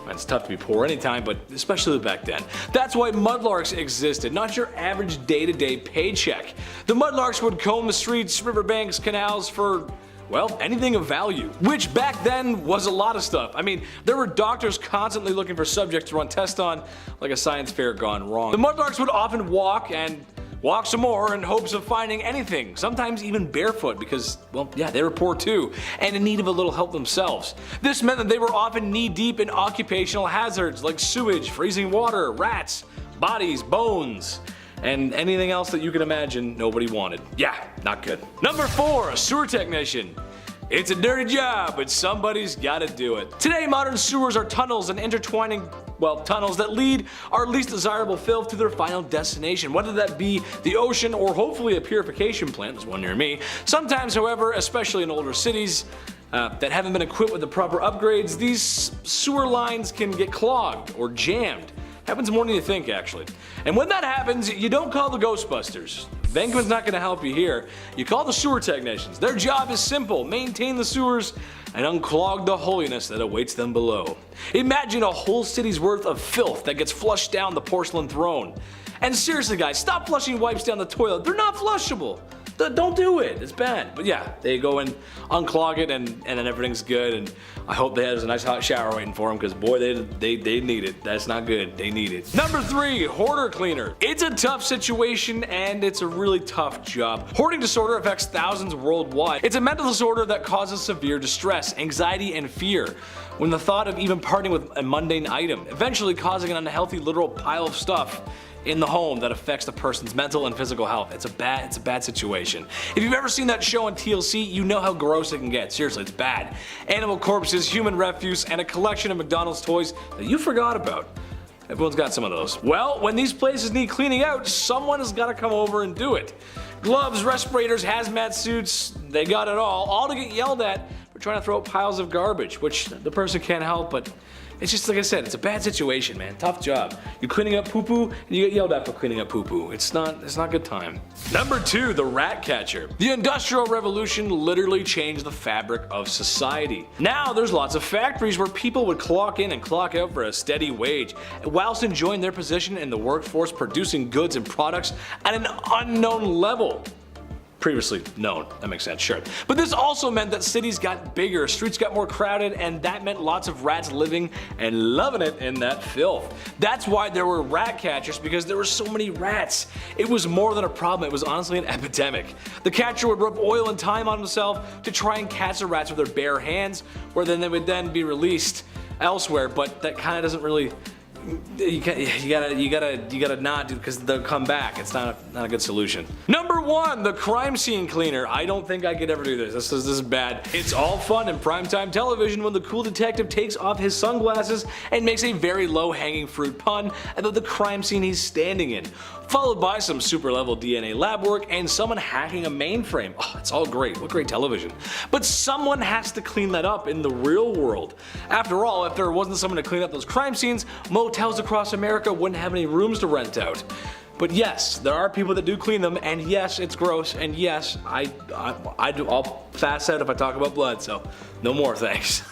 It's tough to be poor anytime, but especially back then. That's why mudlarks existed, not your average day-to-day paycheck. The mudlarks would comb the streets, riverbanks, canals for, well, anything of value. Which back then was a lot of stuff. I mean, there were doctors constantly looking for subjects to run tests on, like a science fair gone wrong. The mudlarks would often walk and walk some more in hopes of finding anything, sometimes even barefoot because, well, yeah, they were poor too, and in need of a little help themselves. This meant that they were often knee-deep in occupational hazards like sewage, freezing water, rats, bodies, bones, and anything else that you can imagine nobody wanted. Yeah, not good. Number 4, a sewer technician. It's a dirty job, but somebody's gotta do it. Today, modern sewers are tunnels and intertwining, well, tunnels that lead our least desirable filth to their final destination, whether that be the ocean or hopefully a purification plant. There's one near me. Sometimes, however, especially in older cities that haven't been equipped with the proper upgrades, these sewer lines can get clogged or jammed. Happens more than you think, actually. And when that happens, you don't call the Ghostbusters. Venkman's not going to help you here. You call the sewer technicians. Their job is simple: maintain the sewers and unclog the holiness that awaits them below. Imagine a whole city's worth of filth that gets flushed down the porcelain throne. And seriously guys, stop flushing wipes down the toilet, they're not flushable. Don't do it, it's bad. But yeah, they go and unclog it and then everything's good, and I hope they have a nice hot shower waiting for them, because boy, they need it. That's not good, they need it. Number 3, hoarder cleaner. It's a tough situation and it's a really tough job. Hoarding disorder affects thousands worldwide. It's a mental disorder that causes severe distress, anxiety, and fear when the thought of even parting with a mundane item, eventually causing an unhealthy literal pile of stuff in the home that affects the person's mental and physical health. It's a bad situation. If you've ever seen that show on TLC, you know how gross it can get. Seriously, it's bad. Animal corpses, human refuse, and a collection of McDonald's toys that you forgot about. Everyone's got some of those. Well, when these places need cleaning out, someone has got to come over and do it. Gloves, respirators, hazmat suits, they got it all to get yelled at for trying to throw out piles of garbage, which the person can't help, but it's just like I said, it's a bad situation, man. Tough job. You're cleaning up poo-poo and you get yelled at for cleaning up poo-poo. It's not a good time. Number 2, the rat catcher. The Industrial Revolution literally changed the fabric of society. Now there's lots of factories where people would clock in and clock out for a steady wage, whilst enjoying their position in the workforce, producing goods and products at an unknown level. Previously known, that makes sense, sure. But this also meant that cities got bigger, streets got more crowded, and that meant lots of rats living and loving it in that filth. That's why there were rat catchers, because there were so many rats. It was more than a problem, it was honestly an epidemic. The catcher would rub oil and thyme on himself to try and catch the rats with their bare hands, where then they would then be released elsewhere, but that kind of doesn't really... You gotta not do, because they'll come back. It's not a good solution. Number 1, the crime scene cleaner. I don't think I could ever do this. This is bad. It's all fun in primetime television when the cool detective takes off his sunglasses and makes a very low-hanging fruit pun about the crime scene he's standing in, followed by some super level DNA lab work and someone hacking a mainframe. Oh, it's all great. What great television. But someone has to clean that up in the real world. After all, if there wasn't someone to clean up those crime scenes, motels across America wouldn't have any rooms to rent out. But yes, there are people that do clean them, and yes, it's gross, and yes, I'll pass out if I talk about blood, so no more thanks.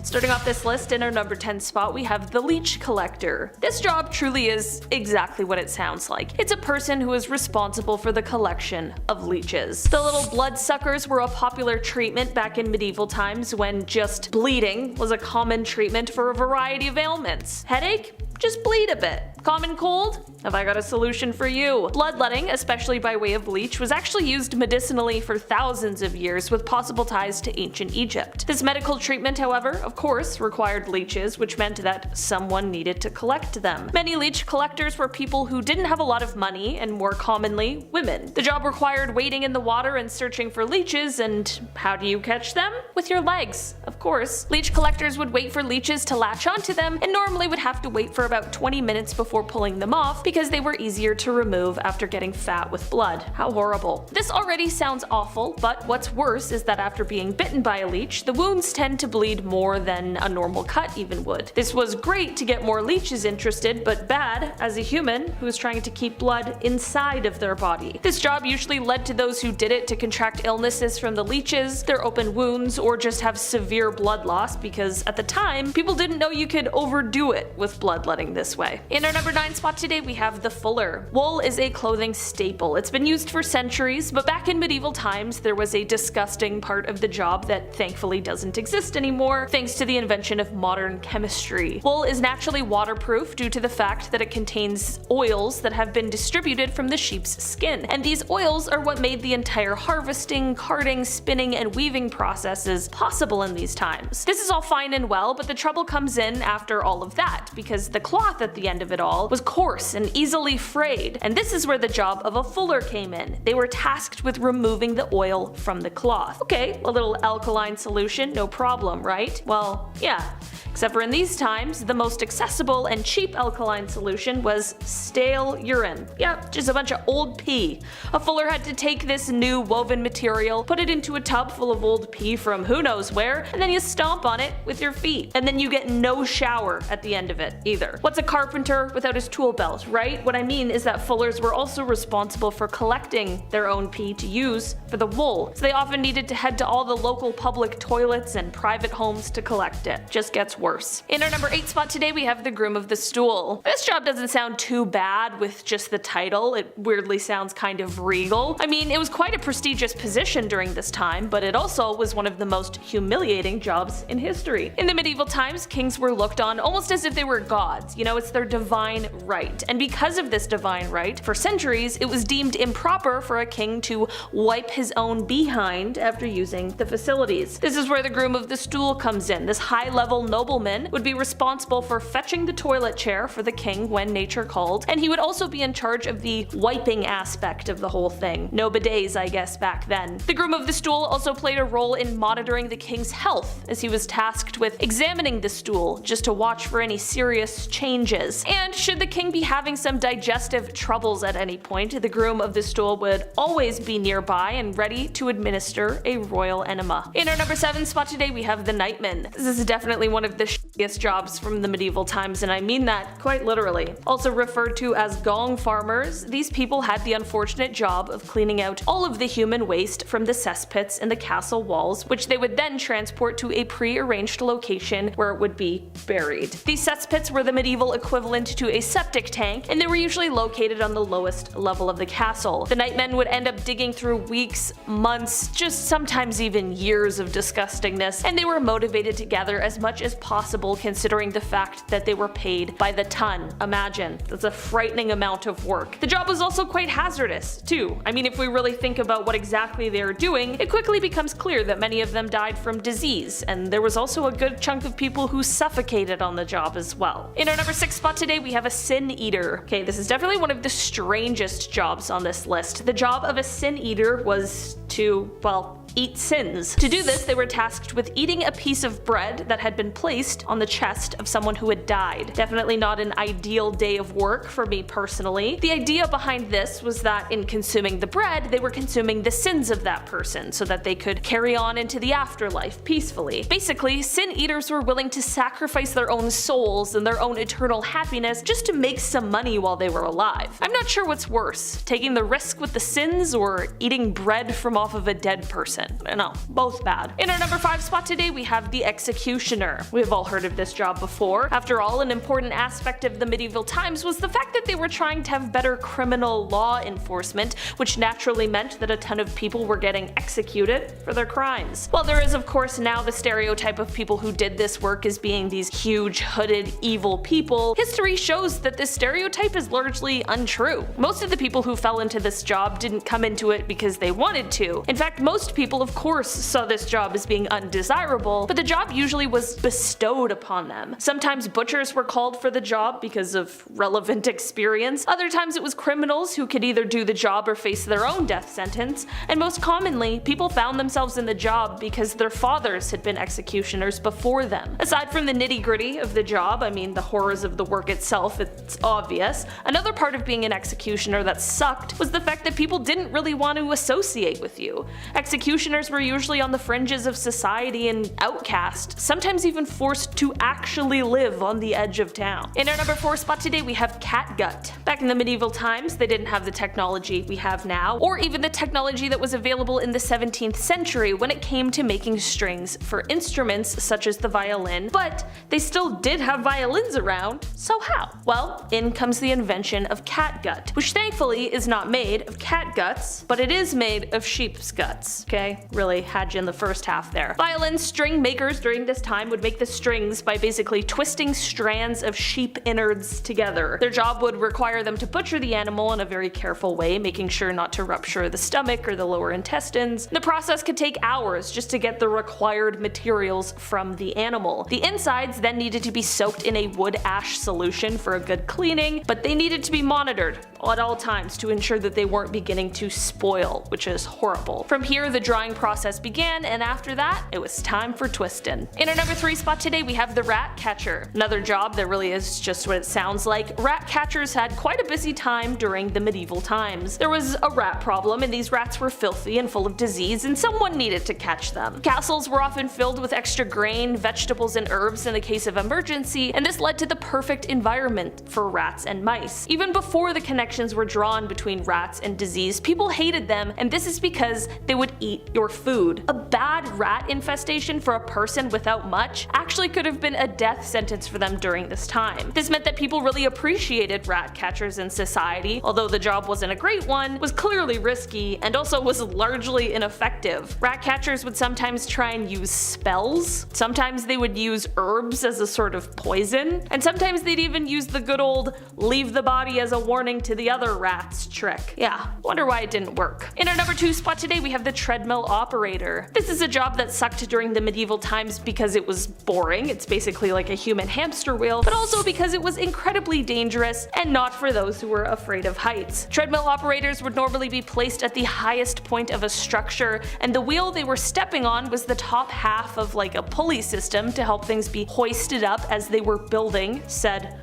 Starting off this list, in our number 10 spot, we have the leech collector. This job truly is exactly what it sounds like. It's a person who is responsible for the collection of leeches. The little bloodsuckers were a popular treatment back in medieval times, when just bleeding was a common treatment for a variety of ailments. Headache? Just bleed a bit. Common cold? Have I got a solution for you? Bloodletting, especially by way of leech, was actually used medicinally for thousands of years, with possible ties to ancient Egypt. This medical treatment, however, of course, required leeches, which meant that someone needed to collect them. Many leech collectors were people who didn't have a lot of money, and more commonly, women. The job required wading in the water and searching for leeches, and how do you catch them? With your legs, of course. Leech collectors would wait for leeches to latch onto them, and normally would have to wait for about 20 minutes before pulling them off, because they were easier to remove after getting fat with blood. How horrible. This already sounds awful, but what's worse is that after being bitten by a leech, the wounds tend to bleed more than a normal cut even would. This was great to get more leeches interested, but bad as a human who is trying to keep blood inside of their body. This job usually led to those who did it to contract illnesses from the leeches, their open wounds, or just have severe blood loss, because at the time, people didn't know you could overdo it with bloodletting this way. In our number 9 spot today, we have the fuller. Wool is a clothing staple. It's been used for centuries, but back in medieval times, there was a disgusting part of the job that thankfully doesn't exist anymore, thanks to the invention of modern chemistry. Wool is naturally waterproof due to the fact that it contains oils that have been distributed from the sheep's skin, and these oils are what made the entire harvesting, carding, spinning, and weaving processes possible in these times. This is all fine and well, but the trouble comes in after all of that, because the cloth at the end of it all was coarse and easily frayed, and this is where the job of a fuller came in. They were tasked with removing the oil from the cloth. Okay, a little alkaline solution, no problem, right? Well, yeah. Except for in these times, the most accessible and cheap alkaline solution was stale urine. Yep, just a bunch of old pee. A fuller had to take this new woven material, put it into a tub full of old pee from who knows where, and then you stomp on it with your feet. And then you get no shower at the end of it either. What's a carpenter with without his tool belt, right? What I mean is that fullers were also responsible for collecting their own pee to use for the wool, so they often needed to head to all the local public toilets and private homes to collect it. Just gets worse. In our number 8 spot today, we have the groom of the stool. This job doesn't sound too bad with just the title. It weirdly sounds kind of regal. I mean, it was quite a prestigious position during this time, but it also was one of the most humiliating jobs in history. In the medieval times, kings were looked on almost as if they were gods. You know, it's their divine right. And because of this divine right, for centuries, it was deemed improper for a king to wipe his own behind after using the facilities. This is where the groom of the stool comes in. This high-level nobleman would be responsible for fetching the toilet chair for the king when nature called, and he would also be in charge of the wiping aspect of the whole thing. No bidets, I guess, back then. The groom of the stool also played a role in monitoring the king's health, as he was tasked with examining the stool just to watch for any serious changes. And should the king be having some digestive troubles at any point, the groom of the stool would always be nearby and ready to administer a royal enema. In our number 7 spot today, we have the nightman. This is definitely one of the shittiest jobs from the medieval times, and I mean that quite literally. Also referred to as gong farmers, these people had the unfortunate job of cleaning out all of the human waste from the cesspits in the castle walls, which they would then transport to a pre-arranged location where it would be buried. These cesspits were the medieval equivalent to a septic tank, and they were usually located on the lowest level of the castle. The nightmen would end up digging through weeks, months, just sometimes even years of disgustingness, and they were motivated to gather as much as possible considering the fact that they were paid by the ton. Imagine, that's a frightening amount of work. The job was also quite hazardous, too. I mean, if we really think about what exactly they were doing, it quickly becomes clear that many of them died from disease, and there was also a good chunk of people who suffocated on the job as well. In our number 6 spot today, we have a sin eater. Okay, this is definitely one of the strangest jobs on this list. The job of a sin eater was to, well, eat sins. To do this, they were tasked with eating a piece of bread that had been placed on the chest of someone who had died. Definitely not an ideal day of work for me personally. The idea behind this was that in consuming the bread, they were consuming the sins of that person so that they could carry on into the afterlife peacefully. Basically, sin eaters were willing to sacrifice their own souls and their own eternal happiness just to make some money while they were alive. I'm not sure what's worse, taking the risk with the sins or eating bread from off of a dead person. I don't know, both bad. In our number 5 spot today, we have the executioner. We've all heard of this job before. After all, an important aspect of the medieval times was the fact that they were trying to have better criminal law enforcement, which naturally meant that a ton of people were getting executed for their crimes. While there is of course now the stereotype of people who did this work as being these huge, hooded, evil people, history shows that this stereotype is largely untrue. Most of the people who fell into this job didn't come into it because they wanted to. In fact, most people of course saw this job as being undesirable, but the job usually was bestowed upon them. Sometimes butchers were called for the job because of relevant experience, other times it was criminals who could either do the job or face their own death sentence, and most commonly, people found themselves in the job because their fathers had been executioners before them. Aside from the nitty-gritty of the job, I mean the horrors of the work itself, it's obvious, another part of being an executioner that sucked was the fact that people didn't really want to associate with you. Executioners were usually on the fringes of society and outcast, sometimes even forced to actually live on the edge of town. In our number 4 spot today, we have catgut. Back in the medieval times, they didn't have the technology we have now, or even the technology that was available in the 17th century when it came to making strings for instruments such as the violin, but they still did have violins around, so how? Well, in comes the invention of catgut, which thankfully is not made of cat guts, but it is made of sheep's guts. Okay, really had you in the first half there. Violin string makers during this time would make the strings by basically twisting strands of sheep innards together. Their job would require them to butcher the animal in a very careful way, making sure not to rupture the stomach or the lower intestines. The process could take hours just to get the required materials from the animal. The insides then needed to be soaked in a wood ash solution for a good cleaning, but they needed to be monitored at all times to ensure that they weren't beginning to spoil, which is horrible. From here, the drying drying process began, and after that, it was time for twistin'. In our number 3 spot today, we have the rat catcher. Another job that really is just what it sounds like. Rat catchers had quite a busy time during the medieval times. There was a rat problem, and these rats were filthy and full of disease, and someone needed to catch them. Castles were often filled with extra grain, vegetables, and herbs in the case of emergency, and this led to the perfect environment for rats and mice. Even before the connections were drawn between rats and disease, people hated them, and this is because they would eat your food. A bad rat infestation for a person without much actually could have been a death sentence for them during this time. This meant that people really appreciated rat catchers in society, although the job wasn't a great one, was clearly risky, and also was largely ineffective. Rat catchers would sometimes try and use spells, sometimes they would use herbs as a sort of poison, and sometimes they'd even use the good old leave the body as a warning to the other rats trick. Yeah, wonder why it didn't work. In our number 2 spot today, we have the treadmill operator. This is a job that sucked during the medieval times because it was boring, it's basically like a human hamster wheel, but also because it was incredibly dangerous and not for those who were afraid of heights. Treadmill operators would normally be placed at the highest point of a structure, and the wheel they were stepping on was the top half of like a pulley system to help things be hoisted up as they were building said,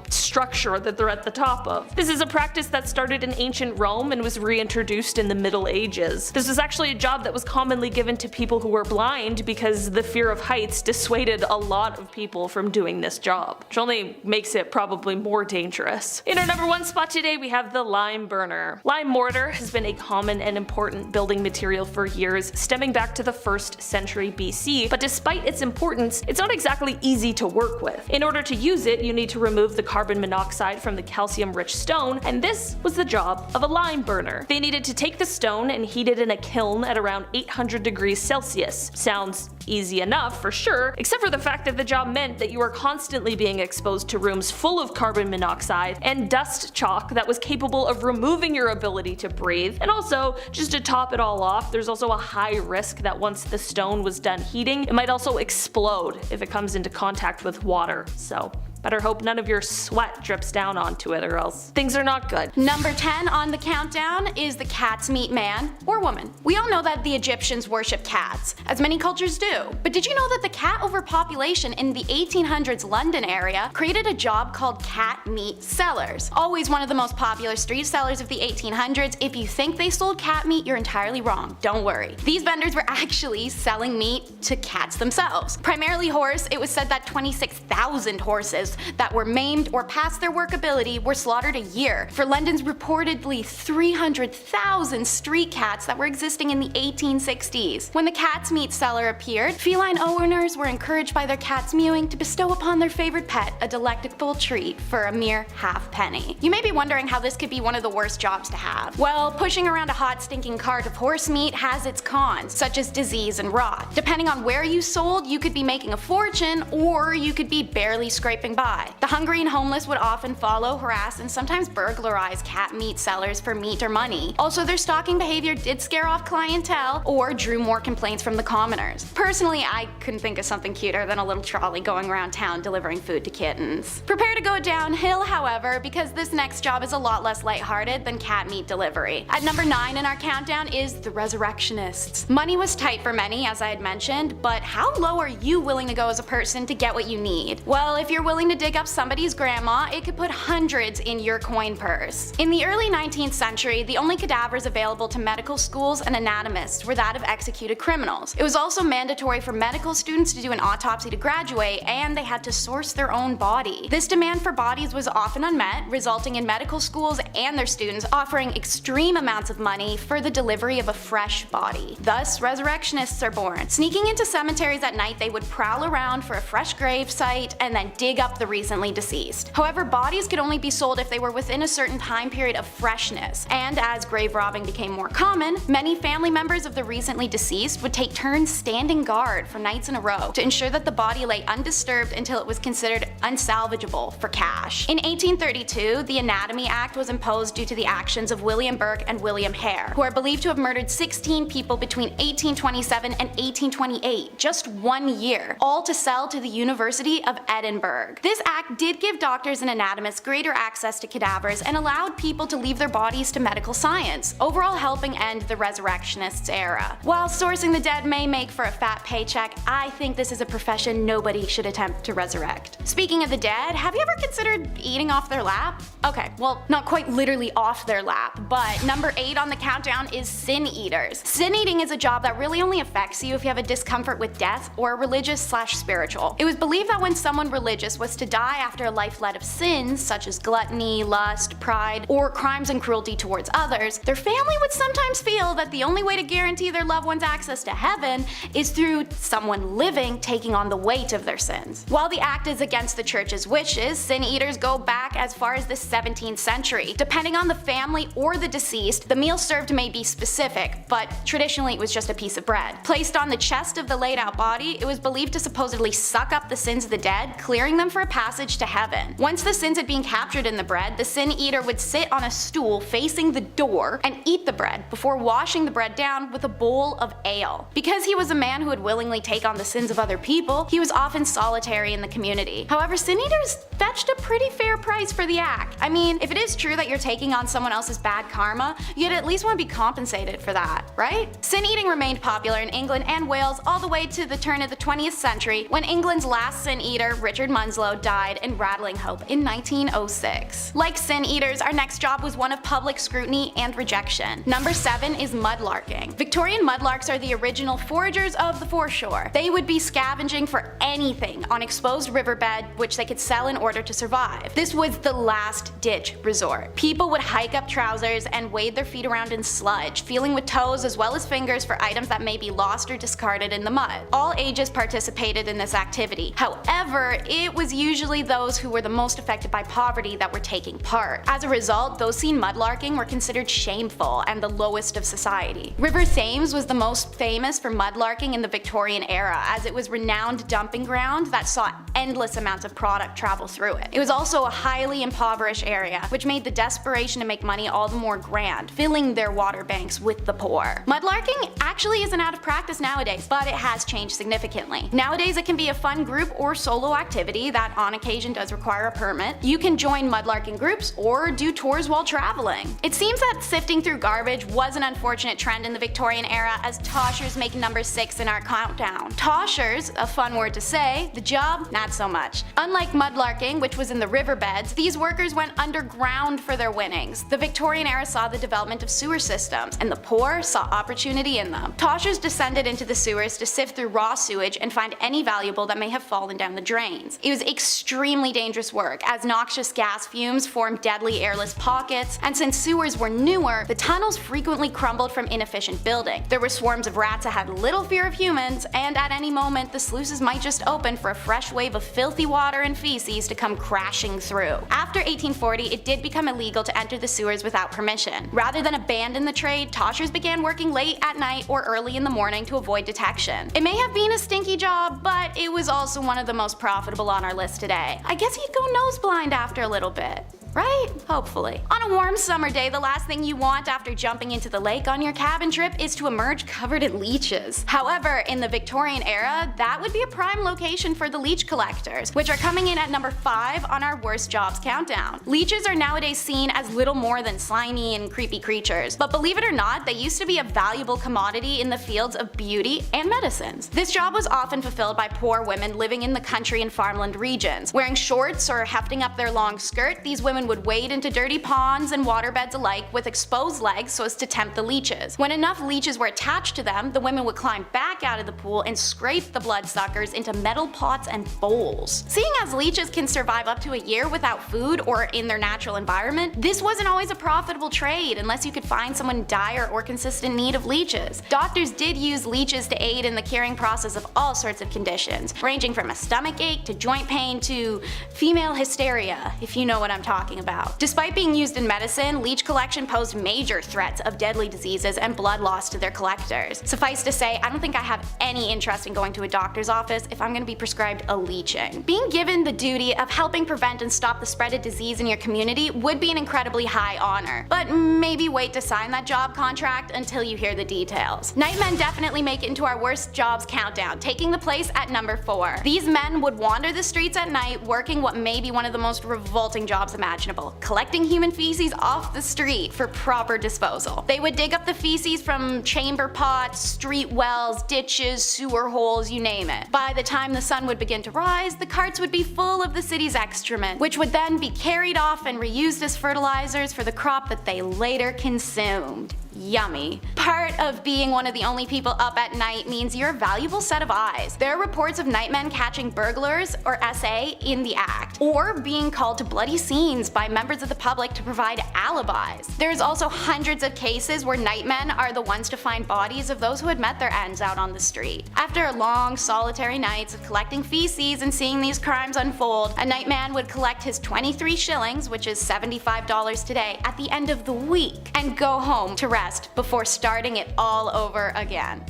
structure that they're at the top of. This is a practice that started in ancient Rome and was reintroduced in the Middle Ages. This was actually a job that was commonly given to people who were blind because the fear of heights dissuaded a lot of people from doing this job, which only makes it probably more dangerous. In our number 1 spot today, we have the lime burner. Lime mortar has been a common and important building material for years, stemming back to the 1st century BC, but despite its importance, it's not exactly easy to work with. In order to use it, you need to remove the carbon monoxide from the calcium-rich stone, and this was the job of a lime burner. They needed to take the stone and heat it in a kiln at around 800 degrees Celsius. Sounds easy enough for sure, except for the fact that the job meant that you were constantly being exposed to rooms full of carbon monoxide and dust chalk that was capable of removing your ability to breathe. And also, just to top it all off, there's also a high risk that once the stone was done heating, it might also explode if it comes into contact with water. So better hope none of your sweat drips down onto it or else things are not good. Number 10 on the countdown is the cat's meat man or woman. We all know that the Egyptians worship cats, as many cultures do. But did you know that the cat overpopulation in the 1800s London area created a job called cat meat sellers? Always one of the most popular street sellers of the 1800s. If you think they sold cat meat, you're entirely wrong. Don't worry. These vendors were actually selling meat to cats themselves. Primarily horse, it was said that 26,000 horses that were maimed or past their workability were slaughtered a year for London's reportedly 300,000 street cats that were existing in the 1860s. When the cat's meat seller appeared, feline owners were encouraged by their cat's mewing to bestow upon their favorite pet a delectable treat for a mere half penny. You may be wondering how this could be one of the worst jobs to have. Well, pushing around a hot stinking cart of horse meat has its cons, such as disease and rot. Depending on where you sold, you could be making a fortune or you could be barely scraping by. The hungry and homeless would often follow, harass, and sometimes burglarize cat meat sellers for meat or money. Also, their stalking behavior did scare off clientele or drew more complaints from the commoners. Personally, I couldn't think of something cuter than a little trolley going around town delivering food to kittens. Prepare to go downhill, however, because this next job is a lot less lighthearted than cat meat delivery. At number 9 in our countdown is the resurrectionists. Money was tight for many, as I had mentioned, but how low are you willing to go as a person to get what you need? Well, if you're willing to dig up somebody's grandma, it could put hundreds in your coin purse. In the early 19th century, the only cadavers available to medical schools and anatomists were that of executed criminals. It was also mandatory for medical students to do an autopsy to graduate, and they had to source their own body. This demand for bodies was often unmet, resulting in medical schools and their students offering extreme amounts of money for the delivery of a fresh body. Thus, resurrectionists are born. Sneaking into cemeteries at night, they would prowl around for a fresh grave site and then dig up the recently deceased. However, bodies could only be sold if they were within a certain time period of freshness, and as grave robbing became more common, many family members of the recently deceased would take turns standing guard for nights in a row to ensure that the body lay undisturbed until it was considered unsalvageable for cash. In 1832, the Anatomy Act was imposed due to the actions of William Burke and William Hare, who are believed to have murdered 16 people between 1827 and 1828, just 1 year, all to sell to the University of Edinburgh. This act did give doctors and anatomists greater access to cadavers and allowed people to leave their bodies to medical science, overall helping end the resurrectionists era. While sourcing the dead may make for a fat paycheck, I think this is a profession nobody should attempt to resurrect. Speaking of the dead, have you ever considered eating off their lap? Okay, well, not quite literally off their lap, but number 8 on the countdown is sin eaters. Sin eating is a job that really only affects you if you have a discomfort with death or religious/spiritual. It was believed that when someone religious was to die after a life led of sins, such as gluttony, lust, pride, or crimes and cruelty towards others, their family would sometimes feel that the only way to guarantee their loved ones access to heaven is through someone living taking on the weight of their sins. While the act is against the church's wishes, sin eaters go back as far as the 17th century. Depending on the family or the deceased, the meal served may be specific, but traditionally it was just a piece of bread. Placed on the chest of the laid out body, it was believed to supposedly suck up the sins of the dead, clearing them for a passage to heaven. Once the sins had been captured in the bread, the sin eater would sit on a stool facing the door and eat the bread before washing the bread down with a bowl of ale. Because he was a man who would willingly take on the sins of other people, he was often solitary in the community. However, sin eaters fetched a pretty fair price for the act. I mean, if it is true that you're taking on someone else's bad karma, you'd at least want to be compensated for that, right? Sin eating remained popular in England and Wales all the way to the turn of the 20th century, when England's last sin eater, Richard Munslow, died in Rattling Hope in 1906. Like sin eaters, our next job was one of public scrutiny and rejection. Number 7 is mudlarking. Victorian mudlarks are the original foragers of the foreshore. They would be scavenging for anything on exposed riverbed which they could sell in order to survive. This was the last ditch resort. People would hike up trousers and wade their feet around in sludge, feeling with toes as well as fingers for items that may be lost or discarded in the mud. All ages participated in this activity. However, it was usually those who were the most affected by poverty that were taking part. As a result, those seen mudlarking were considered shameful and the lowest of society. River Thames was the most famous for mudlarking in the Victorian era, as it was a renowned dumping ground that saw endless amounts of product travel through it. It was also a highly impoverished area, which made the desperation to make money all the more grand, filling their water banks with the poor. Mudlarking actually isn't out of practice nowadays, but it has changed significantly. Nowadays it can be a fun group or solo activity that on occasion does require a permit. You can join mudlarking groups or do tours while traveling. It seems that sifting through garbage was an unfortunate trend in the Victorian era, as toshers make number 6 in our countdown. Toshers, a fun word to say, the job, not so much. Unlike mudlarking, which was in the riverbeds, these workers went underground for their winnings. The Victorian era saw the development of sewer systems, and the poor saw opportunity in them. Toshers descended into the sewers to sift through raw sewage and find any valuable that may have fallen down the drains. It was extremely dangerous work, as noxious gas fumes formed deadly airless pockets, and since sewers were newer, the tunnels frequently crumbled from inefficient building. There were swarms of rats that had little fear of humans, and at any moment the sluices might just open for a fresh wave of filthy water and feces to come crashing through. After 1840, it did become illegal to enter the sewers without permission. Rather than abandon the trade, toshers began working late at night or early in the morning to avoid detection. It may have been a stinky job, but it was also one of the most profitable on our list today. I guess you'd go nose blind after a little bit. Right? Hopefully. On a warm summer day, the last thing you want after jumping into the lake on your cabin trip is to emerge covered in leeches. However, in the Victorian era, that would be a prime location for the leech collectors, which are coming in at number 5 on our worst jobs countdown. Leeches are nowadays seen as little more than slimy and creepy creatures, but believe it or not, they used to be a valuable commodity in the fields of beauty and medicines. This job was often fulfilled by poor women living in the country and farmland regions. Wearing shorts or hefting up their long skirt, these women would wade into dirty ponds and waterbeds alike with exposed legs so as to tempt the leeches. When enough leeches were attached to them, the women would climb back out of the pool and scrape the bloodsuckers into metal pots and bowls. Seeing as leeches can survive up to a year without food or in their natural environment, this wasn't always a profitable trade unless you could find someone in dire or consistent need of leeches. Doctors did use leeches to aid in the curing process of all sorts of conditions, ranging from a stomach ache to joint pain to female hysteria, if you know what I'm talking talking about. Despite being used in medicine, leech collection posed major threats of deadly diseases and blood loss to their collectors. Suffice to say, I don't think I have any interest in going to a doctor's office if I'm going to be prescribed a leeching. Being given the duty of helping prevent and stop the spread of disease in your community would be an incredibly high honor, but maybe wait to sign that job contract until you hear the details. Nightmen definitely make it into our worst jobs countdown, taking the place at number 4. These men would wander the streets at night working what may be one of the most revolting jobs imaginable, collecting human feces off the street for proper disposal. They would dig up the feces from chamber pots, street wells, ditches, sewer holes, you name it. By the time the sun would begin to rise, the carts would be full of the city's excrement, which would then be carried off and reused as fertilizers for the crop that they later consumed. Yummy. Part of being one of the only people up at night means you're a valuable set of eyes. There are reports of nightmen catching burglars, or SA, in the act, or being called to bloody scenes by members of the public to provide alibis. There's also hundreds of cases where nightmen are the ones to find bodies of those who had met their ends out on the street. After long, solitary nights of collecting feces and seeing these crimes unfold, a nightman would collect his 23 shillings, which is $75 today, at the end of the week, and go home to rest before starting it all over again.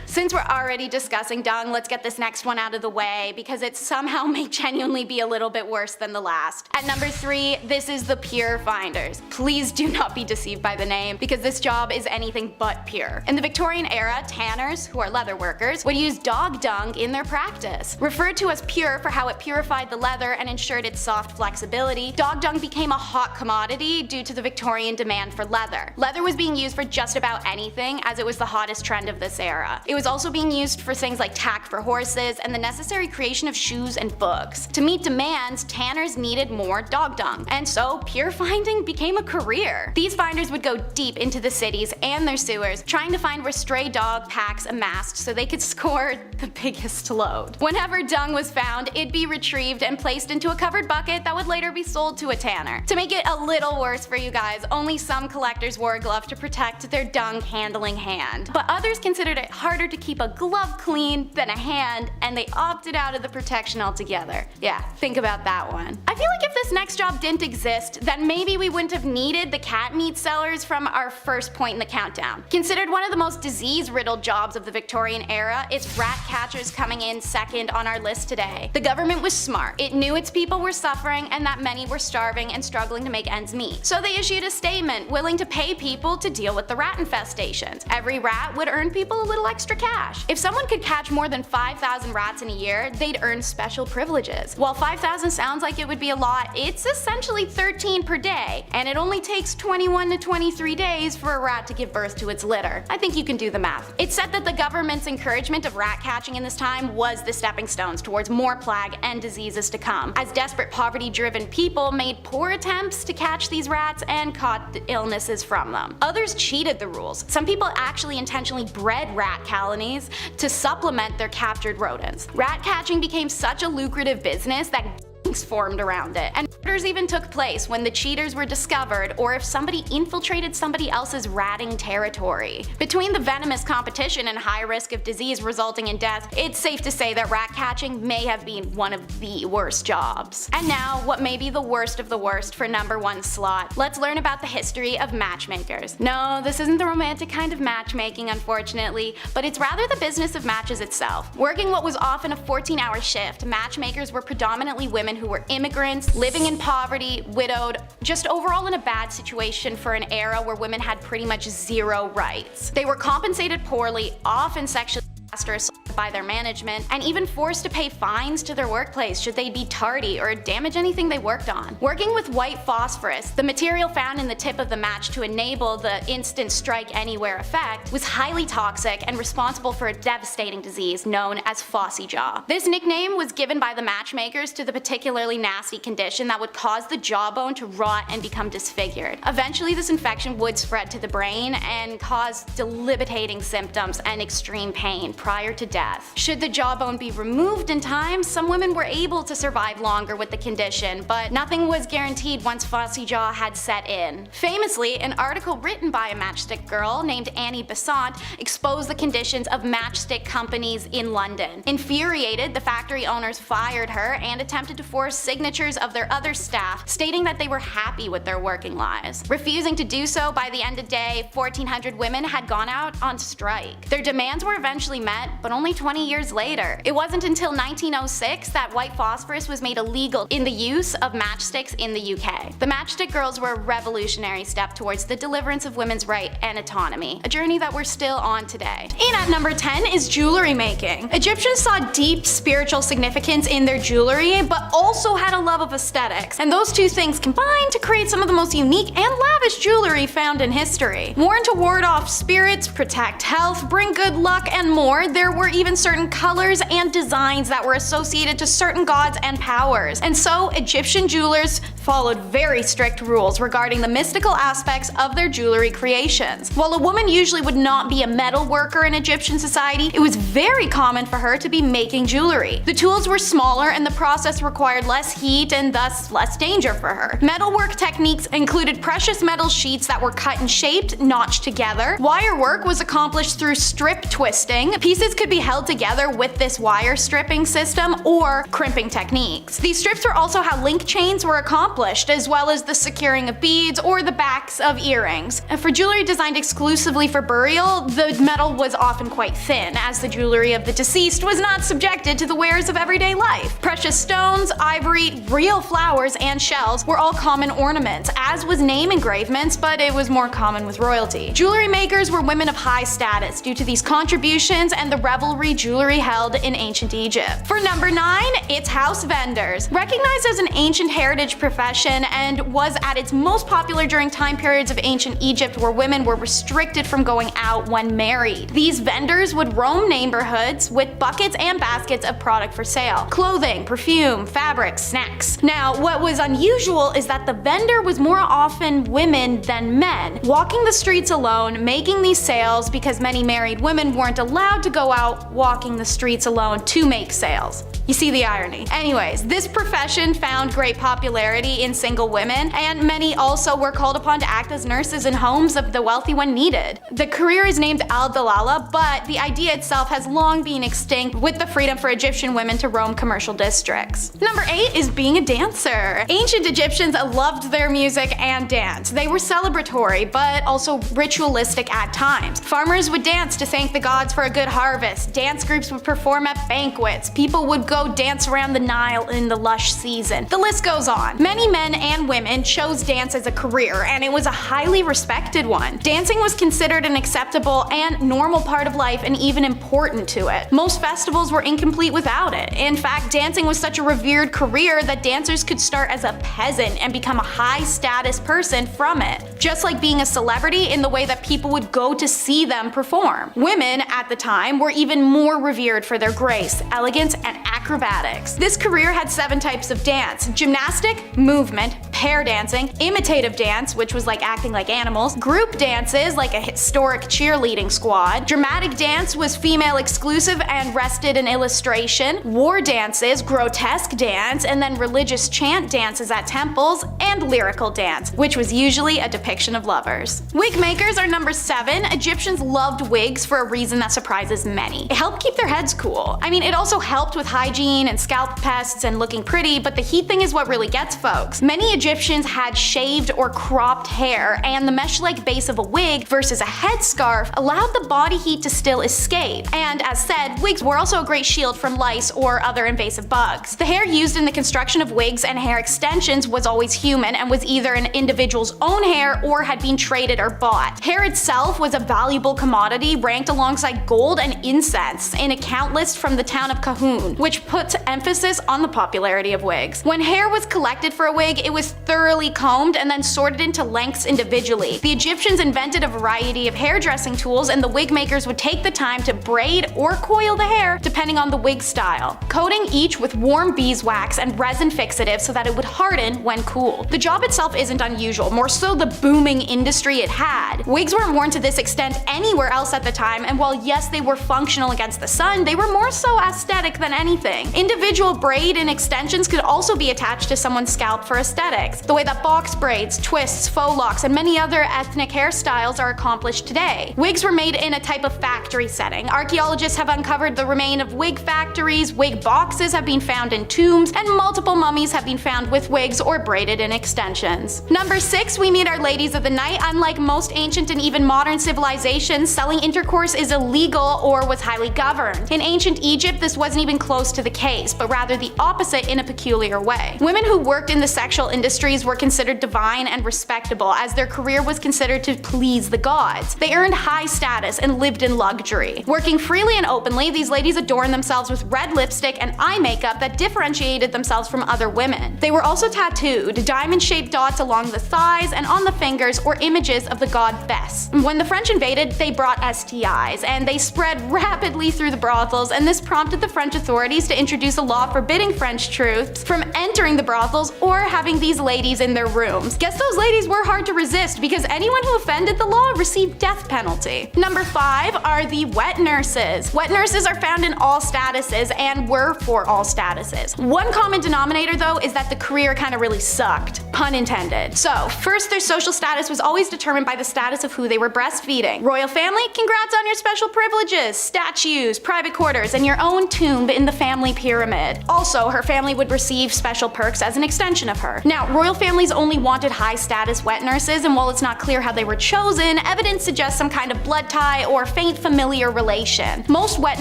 Since we're already discussing dung, let's get this next one out of the way because it somehow may genuinely be a little bit worse than the last. At number 3, this is the pure finders. Please do not be deceived by the name because this job is anything but pure. In the Victorian era, tanners, who are leather workers, would use dog dung in their practice. Referred to as pure for how it purified the leather and ensured its soft flexibility, dog dung became a hot commodity due to the Victorian demand for leather. Leather was being used for just about anything as it was the hottest trend of this era. It was also being used for things like tack for horses and the necessary creation of shoes and books. To meet demands, tanners needed more dog dung, and so pure finding became a career. These finders would go deep into the cities and their sewers, trying to find where stray dog packs amassed so they could score the biggest load. Whenever dung was found, it'd be retrieved and placed into a covered bucket that would later be sold to a tanner. To make it a little worse for you guys, only some collectors wore a glove to protect their dung handling hand. But others considered it harder to keep a glove clean than a hand, and they opted out of the protection altogether. Yeah, think about that one. I feel like if this next job didn't exist, then maybe we wouldn't have needed the cat meat sellers from our first point in the countdown. Considered one of the most disease-riddled jobs of the Victorian era, it's rat catchers coming in second on our list today. The government was smart. It knew its people were suffering and that many were starving and struggling to make ends meet. So they issued a statement willing to pay people to deal with the rat infestations. Every rat would earn people a little extra cash. If someone could catch more than 5,000 rats in a year, they'd earn special privileges. While 5,000 sounds like it would be a lot, it's essentially 13 per day, and it only takes 21 to 23 days for a rat to give birth to its litter. I think you can do the math. It's said that the government's encouragement of rat catching in this time was the stepping stones towards more plague and diseases to come, as desperate poverty-driven people made poor attempts to catch these rats and caught the illnesses from them. Others cheated the rules. Some people actually intentionally bred rat colonies to supplement their captured rodents. Rat catching became such a lucrative business that gangs formed around it, and murders even took place when the cheaters were discovered or if somebody infiltrated somebody else's ratting territory. Between the venomous competition and high risk of disease resulting in death, it's safe to say that rat catching may have been one of the worst jobs. And now, what may be the worst of the worst for number 1 slot. Let's learn about the history of matchmakers. No, this isn't the romantic kind of matchmaking, unfortunately, but it's rather the business of matches itself. Working what was often a 14-hour shift, matchmakers were predominantly women who were immigrants, living in poverty, widowed, just overall in a bad situation for an era where women had pretty much zero rights. They were compensated poorly, often sexually harassed or assaulted by their management, and even forced to pay fines to their workplace should they be tardy or damage anything they worked on. Working with white phosphorus, the material found in the tip of the match to enable the instant strike anywhere effect, was highly toxic and responsible for a devastating disease known as phossy jaw. This nickname was given by the matchmakers to the particularly nasty condition that would cause the jawbone to rot and become disfigured. Eventually, this infection would spread to the brain and cause debilitating symptoms and extreme pain, prior to death. Should the jawbone be removed in time, some women were able to survive longer with the condition, but nothing was guaranteed once fussy jaw had set in. Famously, an article written by a matchstick girl named Annie Besant exposed the conditions of matchstick companies in London. Infuriated, the factory owners fired her and attempted to force signatures of their other staff, stating that they were happy with their working lives. Refusing to do so, by the end of the day, 1,400 women had gone out on strike. Their demands were eventually met, but only 20 years later. It wasn't until 1906 that white phosphorus was made illegal in the use of matchsticks in the UK. The matchstick girls were a revolutionary step towards the deliverance of women's right and autonomy, a journey that we're still on today. And at number 10 is jewelry making. Egyptians saw deep spiritual significance in their jewelry, but also had a love of aesthetics, and those two things combined to create some of the most unique and lavish jewelry found in history. Worn to ward off spirits, protect health, bring good luck, and more, there were even certain colors and designs that were associated to certain gods and powers. And so, Egyptian jewelers followed very strict rules regarding the mystical aspects of their jewelry creations. While a woman usually would not be a metal worker in Egyptian society, it was very common for her to be making jewelry. The tools were smaller and the process required less heat and thus less danger for her. Metalwork techniques included precious metal sheets that were cut and shaped, notched together. Wire work was accomplished through strip twisting. Pieces could be held together with this wire stripping system or crimping techniques. These strips were also how link chains were accomplished, as well as the securing of beads or the backs of earrings. And for jewelry designed exclusively for burial, the metal was often quite thin, as the jewelry of the deceased was not subjected to the wares of everyday life. Precious stones, ivory, real flowers, and shells were all common ornaments, as was name engravements, but it was more common with royalty. Jewelry makers were women of high status due to these contributions and the revelry jewelry held in ancient Egypt. For number 9, it's house vendors. Recognized as an ancient heritage profession and was at its most popular during time periods of ancient Egypt where women were restricted from going out when married. These vendors would roam neighborhoods with buckets and baskets of product for sale. Clothing, perfume, fabrics, snacks. Now, what was unusual is that the vendor was more often women than men, walking the streets alone, making these sales because many married women weren't allowed to go out walking the streets alone to make sales. You see the irony. Anyways, this profession found great popularity in single women, and many also were called upon to act as nurses in homes of the wealthy when needed. The career is named al-Dalala, but the idea itself has long been extinct with the freedom for Egyptian women to roam commercial districts. Number 8 is being a dancer. Ancient Egyptians loved their music and dance. They were celebratory, but also ritualistic at times. Farmers would dance to thank the gods for a good harvest. Dance groups would perform at banquets. People would go dance around the Nile in the lush season. The list goes on. Many men and women chose dance as a career, and it was a highly respected one. Dancing was considered an acceptable and normal part of life and even important to it. Most festivals were incomplete without it. In fact, dancing was such a revered career that dancers could start as a peasant and become a high-status person from it, just like being a celebrity in the way that people would go to see them perform. Women at the time were even more revered for their grace, elegance, and acrobatics. This career had 7 types of dance: gymnastic, movement, pair dancing, imitative dance, which was like acting like animals, group dances like a historic cheerleading squad, dramatic dance was female exclusive and rested in illustration, war dances, grotesque dance, and then religious chant dances at temples, and lyrical dance, which was usually a depiction of lovers. Wig makers are number 7. Egyptians loved wigs for a reason that surprises many. It helped keep their heads cool. I mean, it also helped with hygiene and scalp pests and looking pretty, but the heat thing is what really gets folks. Many Egyptians had shaved or cropped hair, and the mesh-like base of a wig versus a headscarf allowed the body heat to still escape. And as said, wigs were also a great shield from lice or other invasive bugs. The hair used in the construction of wigs and hair extensions was always human and was either an individual's own hair or had been traded or bought. Hair itself was a valuable commodity ranked alongside gold and incense in a count list from the town of Kahun, which put emphasis on the popularity of wigs. When hair was collected for a wig, it was thoroughly combed and then sorted into lengths individually. The Egyptians invented a variety of hairdressing tools, and the wig makers would take the time to braid or coil the hair depending on the wig style, coating each with warm beeswax and resin fixative so that it would harden when cooled. The job itself isn't unusual, more so the booming industry it had. Wigs weren't worn to this extent anywhere else at the time, and while yes, they were functional against the sun, they were more so aesthetic than anything. Individual braid and extensions could also be attached to someone's scalp for aesthetics, the way that box braids, twists, faux locks, and many other ethnic hairstyles are accomplished today. Wigs were made in a type of factory setting. Archaeologists have uncovered the remains of wig factories, wig boxes have been found in tombs, and multiple mummies have been found with wigs or braided in extensions. Number 6, we meet our ladies of the night. Unlike most ancient and even modern civilizations, selling intercourse is illegal or was highly governed. In ancient Egypt, this wasn't even close to the case, but rather the opposite in a peculiar way. Women who worked in the sexual industries were considered divine and respectable, as their career was considered to please the gods. They earned high status and lived in luxury. Working freely and openly, these ladies adorned themselves with red lipstick and eye makeup that differentiated themselves from other women. They were also tattooed, diamond-shaped dots along the thighs and on the fingers, or images of the god Bes. When the French invaded, they brought STIs, and they spread rapidly through the brothels, and this prompted the French authorities to introduce a law forbidding French troops from entering the brothels or having these ladies in their rooms. Guess those ladies were hard to resist, because anyone who offended the law received death penalty. Number 5 are the wet nurses. Wet nurses are found in all statuses and were for all statuses. One common denominator though is that the career kind of really sucked. Pun intended. So first, their social status was always determined by the status of who they were breastfeeding. Royal family? Congrats on your special privileges, statues, private quarters, and your own tomb in the family pyramid. Also, her family would receive special perks as an extension of her. Now, royal families only wanted high status wet nurses, and while it's not clear how they were chosen, evidence suggests some kind of blood tie or faint familiar relation. Most wet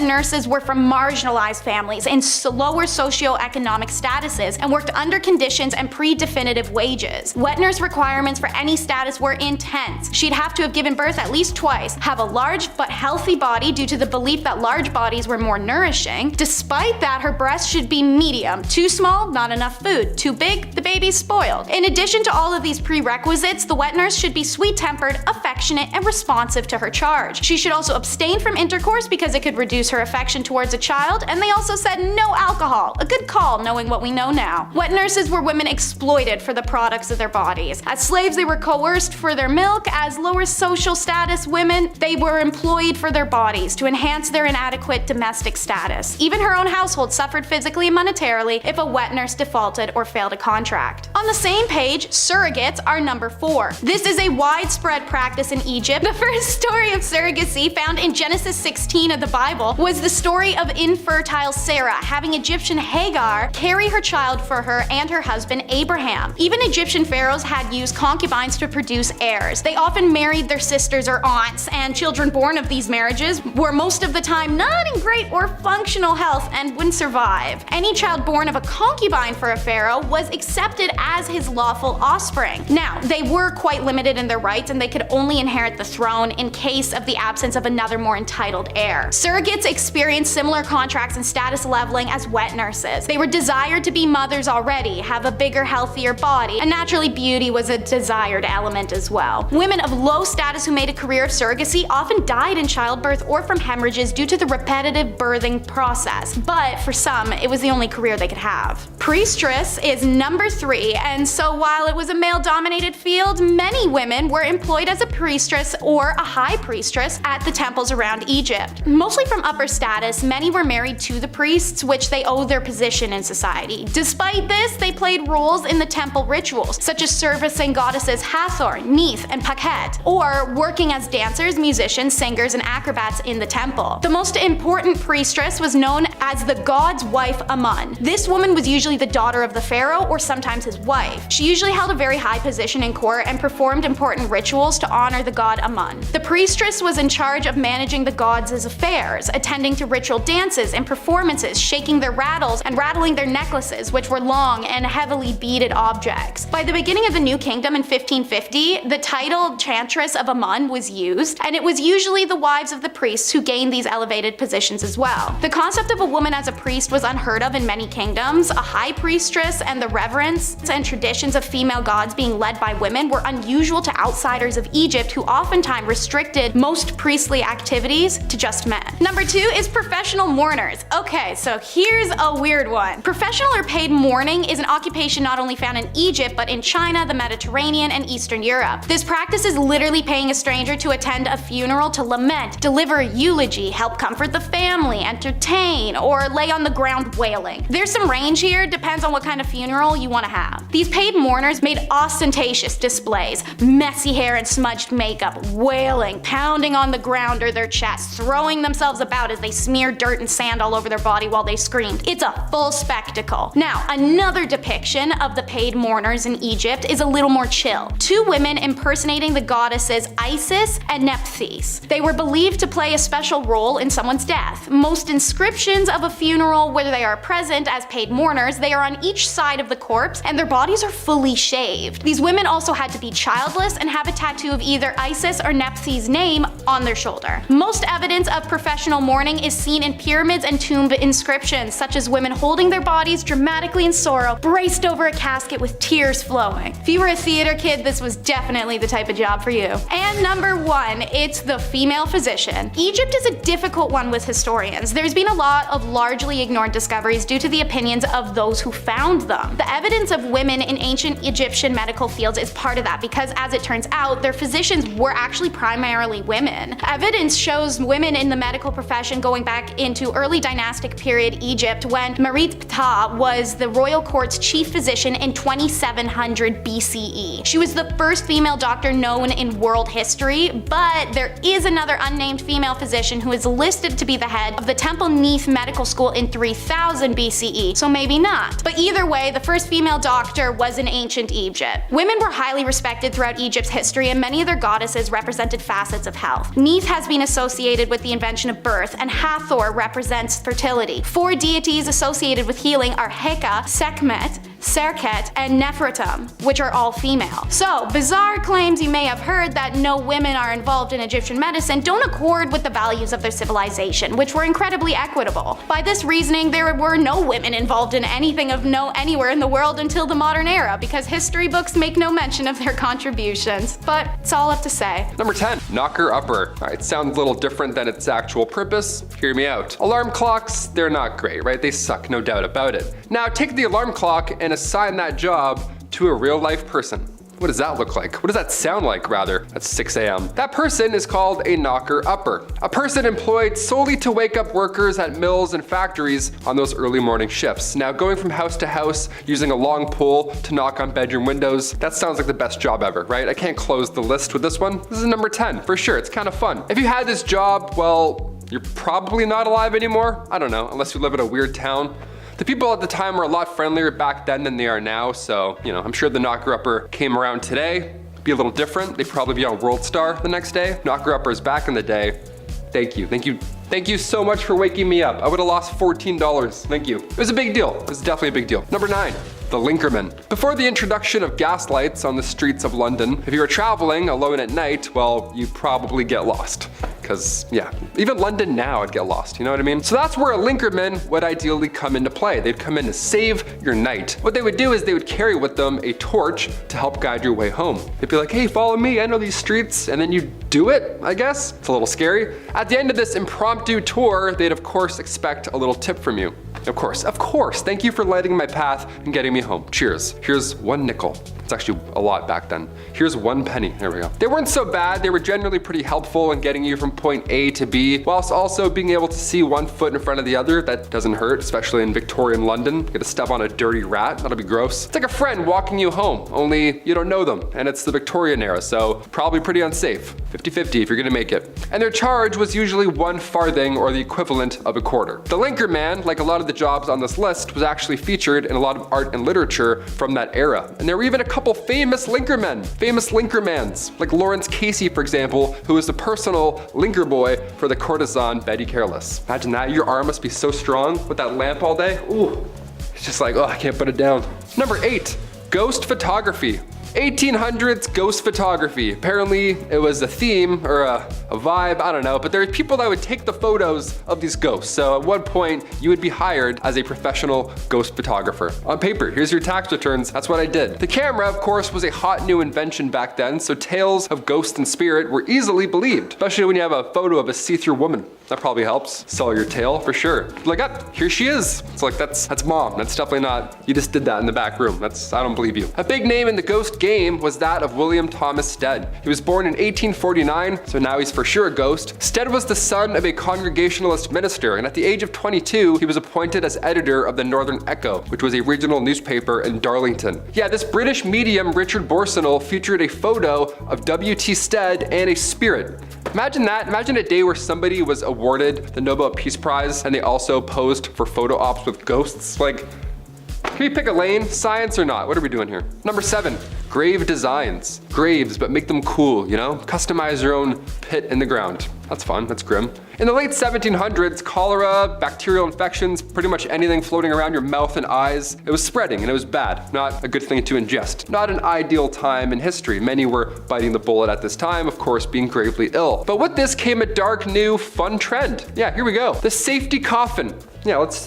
nurses were from marginalized families in lower socioeconomic statuses and worked under conditions and pre-definitive wages. Wet nurse requirements for any status were intense. She'd have to have given birth at least twice, have a large but healthy body due to the belief that large bodies were more nourishing. Despite that, her breasts should be medium. Too small, not enough food. Too big, the baby's spoiled. In addition to all of these prerequisites, the wet nurse should be sweet-tempered, affectionate, and responsive to her charge. She should also abstain from intercourse because it could reduce her affection towards a child, and they also said no alcohol. A good call, knowing what we know now. Wet nurses were women exploited for the products of their bodies. As slaves, they were coerced for their milk. As lower social status women, they were employed for their bodies to enhance their inadequate domestic status. Even her own household suffered physically and monetarily if a wet nurse defaulted or failed a contract. On the same page, surrogates are number 4. This is a widespread practice in Egypt. The first story of surrogacy found in Genesis 16 of the Bible was the story of infertile Sarah having Egyptian Hagar carry her child for her and her husband Abraham. Even Egyptian pharaohs had used concubines to produce heirs. They often married their sisters or aunts, and children born of these marriages were most of the time not in great or functional health and wouldn't survive. Any child born of a concubine for a pharaoh was accepted as his lawful offspring. Now, they were quite limited in their rights, and they could only inherit the throne in case of the absence of another more entitled heir. Surrogates experienced similar contracts and status leveling as wet nurses. They were desired to be mothers already, have a bigger, healthier body, and naturally beauty was a desired element as well. Women of low status who made a career of surrogacy often died in childbirth or from hemorrhages due to the repetitive birthing process, but for some, it was the only career they could have. Priestess is number 3, and so while it was a male-dominated field, many women were employed as a priestess or a high priestess at the temples around Egypt. Mostly from upper status, many were married to the priests, which they owed their position in society. Despite this, they played roles in the temple rituals, such as servicing goddesses Hathor, Neith, and Pakhet, or working as dancers, musicians, singers, and acrobats in the temple. The most important priestess was known as the god's wife Amun. This woman was usually the daughter of the pharaoh or sometimes his wife. She usually held a very high position in court and performed important rituals to honor honor the god Amun. The priestess was in charge of managing the gods' affairs, attending to ritual dances and performances, shaking their rattles and rattling their necklaces, which were long and heavily beaded objects. By the beginning of the New Kingdom in 1550, the title Chantress of Amun was used, and it was usually the wives of the priests who gained these elevated positions as well. The concept of a woman as a priest was unheard of in many kingdoms. A high priestess and the reverence and traditions of female gods being led by women were unusual to outsiders of Egypt, who oftentimes restricted most priestly activities to just men. Number 2 is professional mourners. Okay, so here's a weird one. Professional or paid mourning is an occupation not only found in Egypt, but in China, the Mediterranean, and Eastern Europe. This practice is literally paying a stranger to attend a funeral to lament, deliver a eulogy, help comfort the family, entertain, or lay on the ground wailing. There's some range here, depends on what kind of funeral you want to have. These paid mourners made ostentatious displays, messy hair and smudged makeup, wailing, pounding on the ground or their chests, throwing themselves about as they smeared dirt and sand all over their body while they screamed. It's a full spectacle. Now, another depiction of the paid mourners in Egypt is a little more chill. 2 women impersonating the goddesses Isis and Nephthys. They were believed to play a special role in someone's death. Most inscriptions of a funeral where they are present as paid mourners, they are on each side of the corpse and their bodies are fully shaved. These women also had to be childless and have a tattoo of either Isis or Nephthys' name on their shoulder. Most evidence of professional mourning is seen in pyramids and tomb inscriptions, such as women holding their bodies dramatically in sorrow, braced over a casket with tears flowing. If you were a theater kid, this was definitely the type of job for you. And number 1, it's the female physician. Egypt is a difficult one with historians. There's been a lot of largely ignored discoveries due to the opinions of those who found them. The evidence of women in ancient Egyptian medical fields is part of that because, as it turns out, their physicians were actually primarily women. Evidence shows women in the medical profession going back into early dynastic period Egypt, when Merit Ptah was the royal court's chief physician in 2700 BCE. She was the first female doctor known in world history, but there is another unnamed female physician who is listed to be the head of the Temple Neith Medical School in 3000 BCE, so maybe not. But either way, the first female doctor was in ancient Egypt. Women were highly respected throughout Egypt's history, and many of their goddesses represented facets of health. Neith has been associated with the invention of birth, and Hathor represents fertility. 4 deities associated with healing are Heka, Sekhmet, Serket, and Nefertum, which are all female. So, bizarre claims you may have heard that no women are involved in Egyptian medicine don't accord with the values of their civilization, which were incredibly equitable. By this reasoning, there were no women involved in anything of note anywhere in the world until the modern era, because history books make no mention of their contributions. But it's all up to say. Number 10, knocker upper. Alright, sounds a little different than its actual purpose. Hear me out. Alarm clocks, they're not great, right? They suck, no doubt about it. Now take the alarm clock and assign that job to a real life person. What does that look like? What does that sound like, rather, at 6 a.m.? That person is called a knocker upper, a person employed solely to wake up workers at mills and factories on those early morning shifts. Now, going from house to house using a long pole to knock on bedroom windows, that sounds like the best job ever, right? I can't close the list with this one. This is number 10, for sure. It's kind of fun. If you had this job, well, you're probably not alive anymore. I don't know, unless you live in a weird town. The people at the time were a lot friendlier back then than they are now, so, I'm sure the knocker-upper came around today. Be a little different. They'd probably be on World Star the next day. Knocker-uppers back in the day. Thank you so much for waking me up. I would have lost $14. Thank you. It was a big deal. It was definitely a big deal. Number 9. The linkerman. Before the introduction of gas lights on the streets of London, if you were traveling alone at night, well, you'd probably get lost. Because, yeah, even London now I'd get lost, you know what I mean? So that's where a linkerman would ideally come into play. They'd come in to save your night. What they would do is they would carry with them a torch to help guide your way home. They'd be like, hey, follow me, I know these streets, and then you do it, I guess. It's a little scary. At the end of this impromptu tour, they'd of course expect a little tip from you. Of course, thank you for lighting my path and getting me home. Cheers. Here's 1 nickel. It's actually a lot back then. Here's 1 penny. There we go. They weren't so bad. They were generally pretty helpful in getting you from point A to B, whilst also being able to see 1 foot in front of the other. That doesn't hurt, especially in Victorian London. You get to step on a dirty rat. That'll be gross. It's like a friend walking you home, only you don't know them, and it's the Victorian era, so probably pretty unsafe. 50-50 if you're gonna make it. And their charge was usually 1 farthing, or the equivalent of a quarter. The linkerman, like a lot of the jobs on this list, was actually featured in a lot of art and literature from that era. And there were even a couple couple famous linkermen, famous linkermans, like Lawrence Casey, for example, who was the personal linker boy for the courtesan Betty Careless. Imagine that, your arm must be so strong with that lamp all day. Ooh, it's just like, oh, I can't put it down. Number 8, ghost photography. 1800s ghost photography. Apparently it was a theme or a vibe, I don't know, but there are people that would take the photos of these ghosts. So at one point you would be hired as a professional ghost photographer. On paper, here's your tax returns, that's what I did. The camera, of course, was a hot new invention back then, so tales of ghost and spirit were easily believed, especially when you have a photo of a see-through woman. That probably helps sell your tale for sure. Like, ah, here she is. It's like, that's mom. That's definitely not, you just did that in the back room. I don't believe you. A big name in the ghost game was that of William Thomas Stead. He was born in 1849, so now he's for sure a ghost. Stead was the son of a Congregationalist minister, and at the age of 22, he was appointed as editor of the Northern Echo, which was a regional newspaper in Darlington. Yeah, this British medium, Richard Borsonal, featured a photo of W.T. Stead and a spirit. Imagine that. Imagine a day where somebody was awarded the Nobel Peace Prize and they also posed for photo ops with ghosts. Like, can we pick a lane? Science or not? What are we doing here? Number 7, grave designs. Graves, but make them cool, you know? Customize your own pit in the ground. That's fun, that's grim. In the late 1700s, cholera, bacterial infections, pretty much anything floating around your mouth and eyes, it was spreading and it was bad. Not a good thing to ingest. Not an ideal time in history. Many were biting the bullet at this time, of course, being gravely ill. But with this came a dark, new, fun trend. Yeah, here we go. The safety coffin. Yeah, let's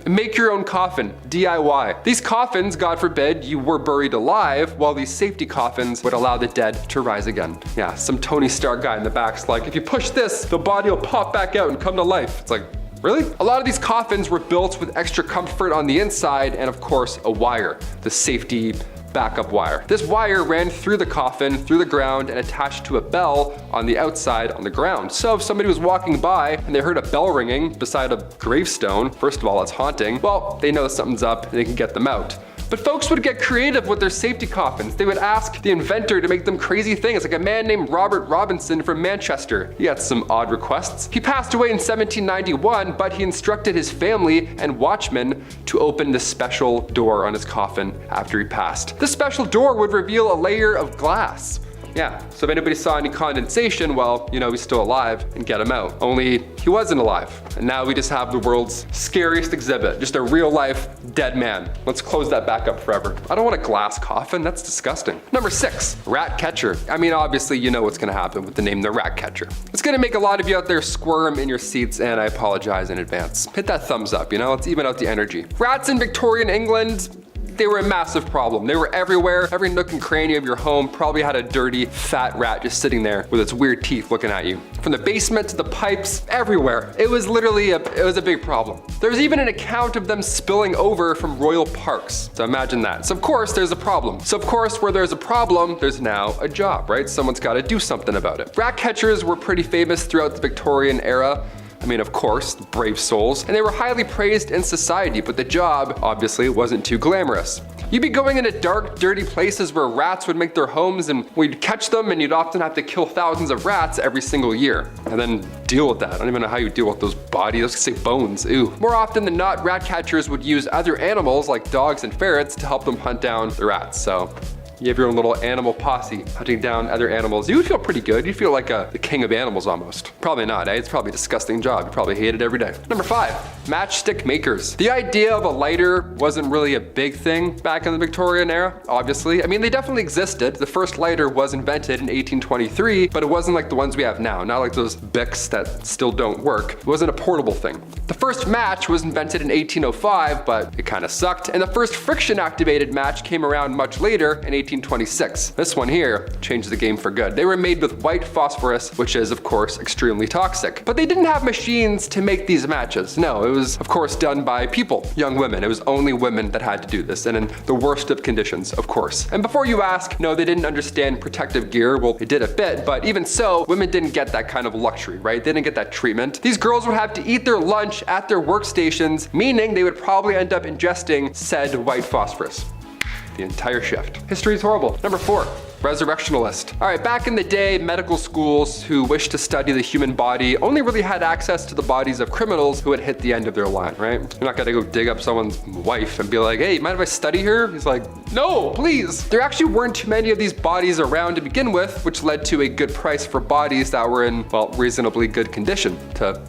make your own coffin, DIY. These coffins, God forbid, you were buried alive, while these safety coffins would allow the dead to rise again. Yeah, some Tony Stark guy in the back's like, if you push this, the body will pop back out and come to life. It's like, really? A lot of these coffins were built with extra comfort on the inside and of course a wire, the safety backup wire. This wire ran through the coffin, through the ground, and attached to a bell on the outside on the ground. So if somebody was walking by and they heard a bell ringing beside a gravestone, first of all, it's haunting, well, they know that something's up and they can get them out. But folks would get creative with their safety coffins. They would ask the inventor to make them crazy things, like a man named Robert Robinson from Manchester. He had some odd requests. He passed away in 1791, but he instructed his family and watchmen to open the special door on his coffin after he passed. The special door would reveal a layer of glass. Yeah, so if anybody saw any condensation, well, you know he's still alive and get him out. Only he wasn't alive. And now we just have the world's scariest exhibit, just a real life dead man. Let's close that back up forever. I don't want a glass coffin, that's disgusting. Number 6, rat catcher. I mean, obviously you know what's gonna happen with the name the rat catcher. It's gonna make a lot of you out there squirm in your seats, and I apologize in advance. Hit that thumbs up, you know, let's even out the energy. Rats in Victorian England, they were a massive problem. They were everywhere. Every nook and cranny of your home probably had a dirty, fat rat just sitting there with its weird teeth looking at you. From the basement to the pipes, everywhere. It was literally a big problem. There was even an account of them spilling over from royal parks. So imagine that. So of course there's a problem. So of course where there's a problem, there's now a job, right? Someone's got to do something about it. Rat catchers were pretty famous throughout the Victorian era. I mean, of course, brave souls, and they were highly praised in society, but the job obviously wasn't too glamorous. You'd be going into dark, dirty places where rats would make their homes, and we'd catch them, and you'd often have to kill thousands of rats every single year, and then deal with that. I don't even know how you deal with those bodies. I was gonna say bones, ew. More often than not, rat catchers would use other animals like dogs and ferrets to help them hunt down the rats, so you have your own little animal posse hunting down other animals. You would feel pretty good. You'd feel like the king of animals almost. Probably not, eh? It's probably a disgusting job. You probably hate it every day. Number 5, matchstick makers. The idea of a lighter wasn't really a big thing back in the Victorian era, obviously. I mean, they definitely existed. The first lighter was invented in 1823, but it wasn't like the ones we have now. Not like those Bics that still don't work. It wasn't a portable thing. The first match was invented in 1805, but it kind of sucked. And the first friction-activated match came around much later in 1826. This one here changed the game for good. They were made with white phosphorus, which is of course extremely toxic. But they didn't have machines to make these matches. No, it was of course done by people, young women. It was only women that had to do this, and in the worst of conditions, of course. And before you ask, no, they didn't understand protective gear. Well, they did a bit, but even so, women didn't get that kind of luxury, right? They didn't get that treatment. These girls would have to eat their lunch at their workstations, meaning they would probably end up ingesting said white phosphorus. the entire shift. History is horrible. Number 4. Resurrectionalist. All right, back in the day, medical schools who wished to study the human body only really had access to the bodies of criminals who had hit the end of their line, right? You're not gonna go dig up someone's wife and be like, hey, mind if I study her? He's like, no, please. There actually weren't too many of these bodies around to begin with, which led to a good price for bodies that were in, well, reasonably good condition to,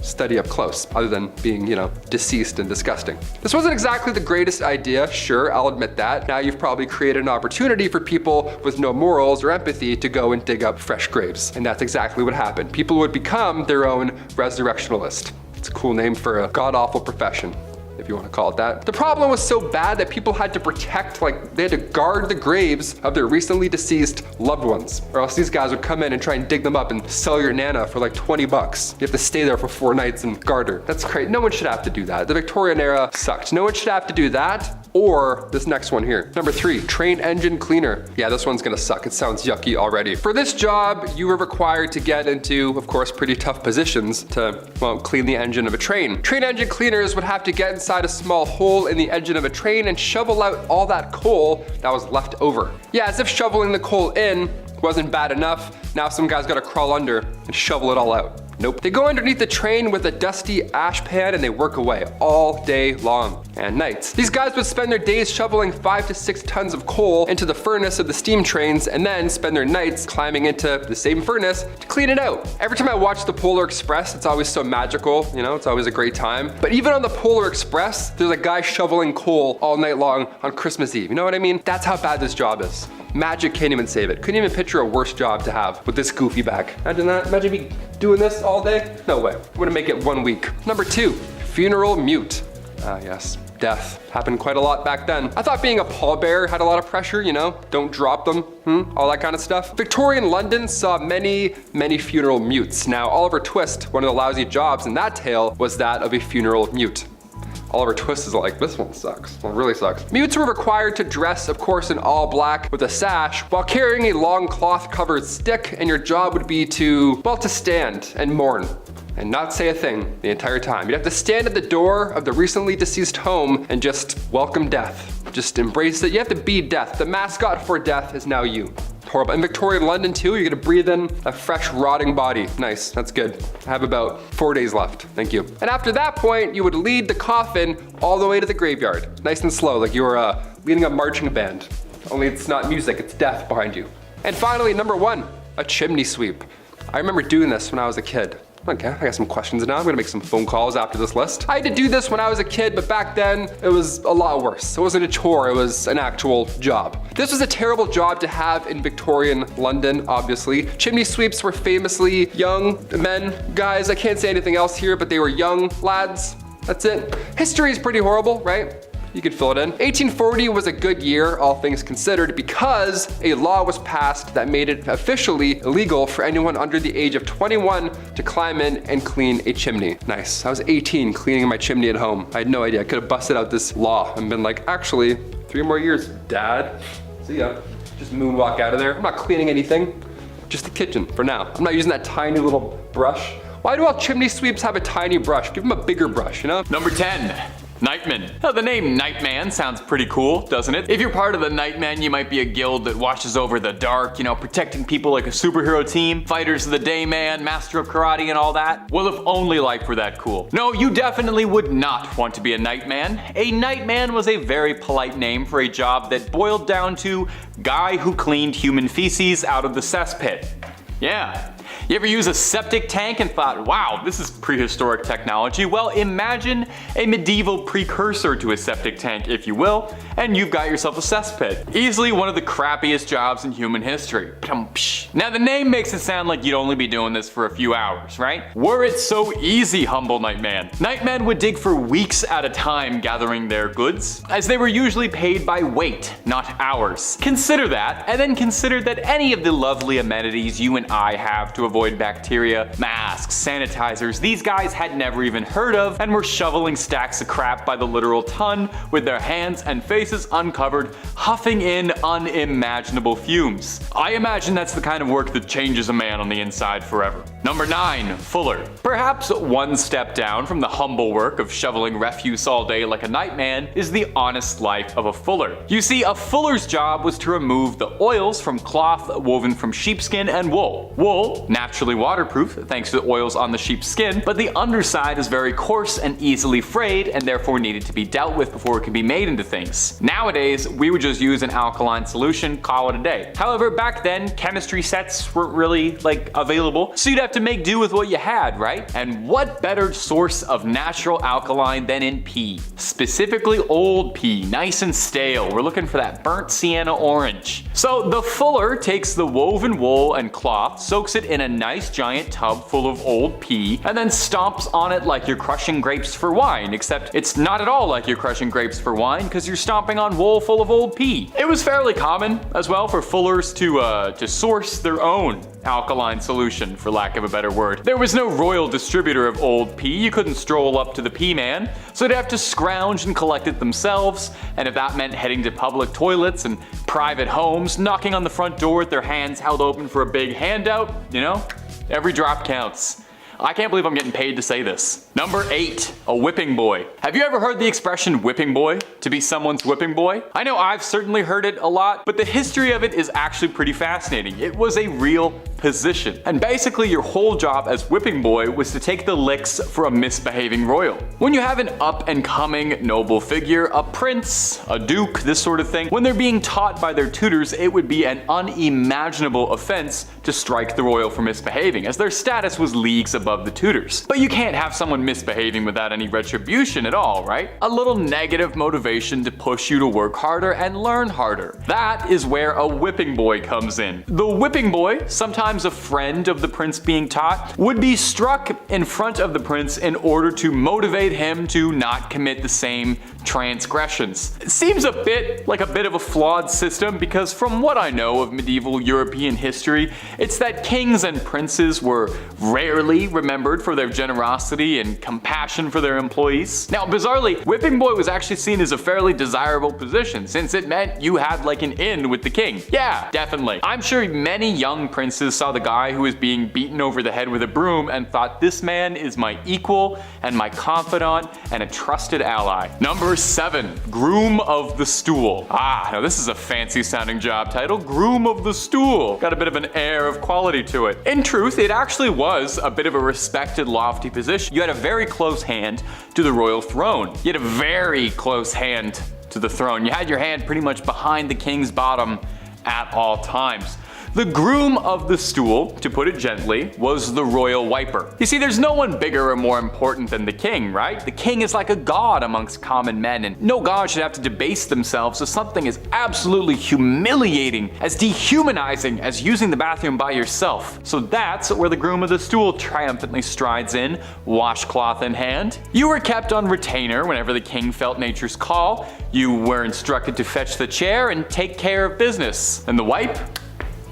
study up close, other than being, deceased and disgusting. This wasn't exactly the greatest idea, sure, I'll admit that. Now you've probably created an opportunity for people with no morals or empathy to go and dig up fresh graves. And that's exactly what happened. People would become their own resurrectionalist. It's a cool name for a god-awful profession, if you want to call it that. The problem was so bad that people had to protect, they had to guard the graves of their recently deceased loved ones, or else these guys would come in and try and dig them up and sell your nana for like 20 bucks. You have to stay there for 4 nights and guard her. That's crazy. No one should have to do that. The Victorian era sucked. No one should have to do that, or this next one here. Number 3, train engine cleaner. Yeah, this one's gonna suck. It sounds yucky already. For this job, you were required to get into, of course, pretty tough positions to, well, clean the engine of a train. Train engine cleaners would have to get inside a small hole in the engine of a train and shovel out all that coal that was left over. Yeah, as if shoveling the coal in wasn't bad enough, now some guy's gotta crawl under and shovel it all out. Nope. They go underneath the train with a dusty ash pan and they work away all day long and nights. These guys would spend their days shoveling 5 to 6 tons of coal into the furnace of the steam trains and then spend their nights climbing into the same furnace to clean it out. Every time I watch the Polar Express, it's always so magical, it's always a great time. But even on the Polar Express, there's a guy shoveling coal all night long on Christmas Eve. You know what I mean? That's how bad this job is. Magic can't even save it. Couldn't even picture a worse job to have with this goofy back. Imagine that. Imagine me doing this all day. No way. Wouldn't make it 1 week. Number 2, funeral mute. Ah, yes. Death. Happened quite a lot back then. I thought being a pallbearer had a lot of pressure, don't drop them, all that kind of stuff. Victorian London saw many, many funeral mutes. Now, Oliver Twist, one of the lousy jobs in that tale, was that of a funeral mute. Oliver Twist is like, this one sucks. Well, it really sucks. Mutes were required to dress, of course, in all black with a sash while carrying a long cloth covered stick, and your job would be to stand and mourn and not say a thing the entire time. You'd have to stand at the door of the recently deceased home and just welcome death. Just embrace it. You have to be death. The mascot for death is now you. Horrible. In Victorian London too, you're gonna breathe in a fresh rotting body. Nice, that's good. I have about 4 days left, thank you. And after that point, you would lead the coffin all the way to the graveyard. Nice and slow, like you were leading a marching band. Only it's not music, it's death behind you. And finally, number 1, a chimney sweep. I remember doing this when I was a kid. Okay, I got some questions now. I'm gonna make some phone calls after this list. I had to do this when I was a kid, but back then it was a lot worse. It wasn't a chore, it was an actual job. This was a terrible job to have in Victorian London, obviously. Chimney sweeps were famously young men, guys. I can't say anything else here, but they were young lads. That's it. History is pretty horrible, right? You could fill it in. 1840 was a good year, all things considered, because a law was passed that made it officially illegal for anyone under the age of 21 to climb in and clean a chimney. Nice. I was 18 cleaning my chimney at home. I had no idea. I could have busted out this law and been like, actually, 3 more years, Dad. See ya. Just moonwalk out of there. I'm not cleaning anything. Just the kitchen for now. I'm not using that tiny little brush. Why do all chimney sweeps have a tiny brush? Give them a bigger brush, Number 10. Nightman. Now, the name Nightman sounds pretty cool, doesn't it? If you're part of the Nightmen, you might be a guild that watches over the dark, protecting people like a superhero team, fighters of the day man, master of karate and all that. Well, if only life were that cool. No, you definitely would not want to be a Nightman. A Nightman was a very polite name for a job that boiled down to guy who cleaned human feces out of the cesspit. Yeah. You ever use a septic tank and thought, wow, this is prehistoric technology? Well, imagine a medieval precursor to a septic tank, if you will, and you've got yourself a cesspit. Easily one of the crappiest jobs in human history. Now the name makes it sound like you'd only be doing this for a few hours, right? Were it so easy, humble Nightman. Nightmen would dig for weeks at a time gathering their goods, as they were usually paid by weight, not hours. Consider that, and then consider that any of the lovely amenities you and I have to avoid bacteria, masks, sanitizers, these guys had never even heard of and were shoveling stacks of crap by the literal ton with their hands and faces uncovered, huffing in unimaginable fumes. I imagine that's the kind of work that changes a man on the inside forever. Number 9. Fuller. Perhaps one step down from the humble work of shoveling refuse all day like a nightman is the honest life of a fuller. You see, a fuller's job was to remove the oils from cloth woven from sheepskin and wool. Wool, naturally waterproof thanks to the oils on the sheep's skin, but the underside is very coarse and easily frayed and therefore needed to be dealt with before it could be made into things. Nowadays, we would just use an alkaline solution, call it a day. However, back then, chemistry sets weren't really available, so you'd have to make do with what you had, right? And what better source of natural alkaline than in pea? Specifically old pea, nice and stale. We're looking for that burnt sienna orange. So the fuller takes the woven wool and cloth, soaks it in a nice giant tub full of old pea, and then stomps on it like you're crushing grapes for wine, except it's not at all like you're crushing grapes for wine because you're stomping on wool full of old pea. It was fairly common as well for fullers to source their own alkaline solution, for lack of a better word. There was no royal distributor of old pea. You couldn't stroll up to the pea man, so they'd have to scrounge and collect it themselves, and if that meant heading to public toilets and private homes, knocking on the front door with their hands held open for a big handout, you know, every drop counts. I can't believe I'm getting paid to say this. Number 8, a whipping boy. Have you ever heard the expression whipping boy? To be someone's whipping boy? I know I've certainly heard it a lot, but the history of it is actually pretty fascinating. It was a real position. And basically your whole job as whipping boy was to take the licks for a misbehaving royal. When you have an up and coming noble figure, a prince, a duke, this sort of thing, when they're being taught by their tutors, it would be an unimaginable offense to strike the royal for misbehaving, as their status was leagues above the tutors. But you can't have someone misbehaving without any retribution at all, right? A little negative motivation to push you to work harder and learn harder. That is where a whipping boy comes in. The whipping boy, sometimes a friend of the prince being taught, would be struck in front of the prince in order to motivate him to not commit the same transgressions. It seems a bit of a flawed system because from what I know of medieval European history, it's that kings and princes were rarely remembered for their generosity and compassion for their employees. Now, bizarrely, whipping boy was actually seen as a fairly desirable position since it meant you had like an in with the king. Yeah, definitely. I'm sure many young princes saw the guy who was being beaten over the head with a broom and thought, this man is my equal and my confidant and a trusted ally. Number 7, groom of the stool. Now this is a fancy sounding job title, groom of the stool. Got a bit of an air of quality to it. In truth, it actually was a bit of a respected lofty position. You had a very close hand to the royal throne. You had a very close hand to the throne. You had your hand pretty much behind the king's bottom at all times. The groom of the stool, to put it gently, was the royal wiper. You see, there's no one bigger or more important than the king, right? The king is like a god amongst common men, and no god should have to debase themselves to something as absolutely humiliating, as dehumanizing as using the bathroom by yourself. So that's where the groom of the stool triumphantly strides in, washcloth in hand. You were kept on retainer whenever the king felt nature's call. You were instructed to fetch the chair and take care of business. And the wipe?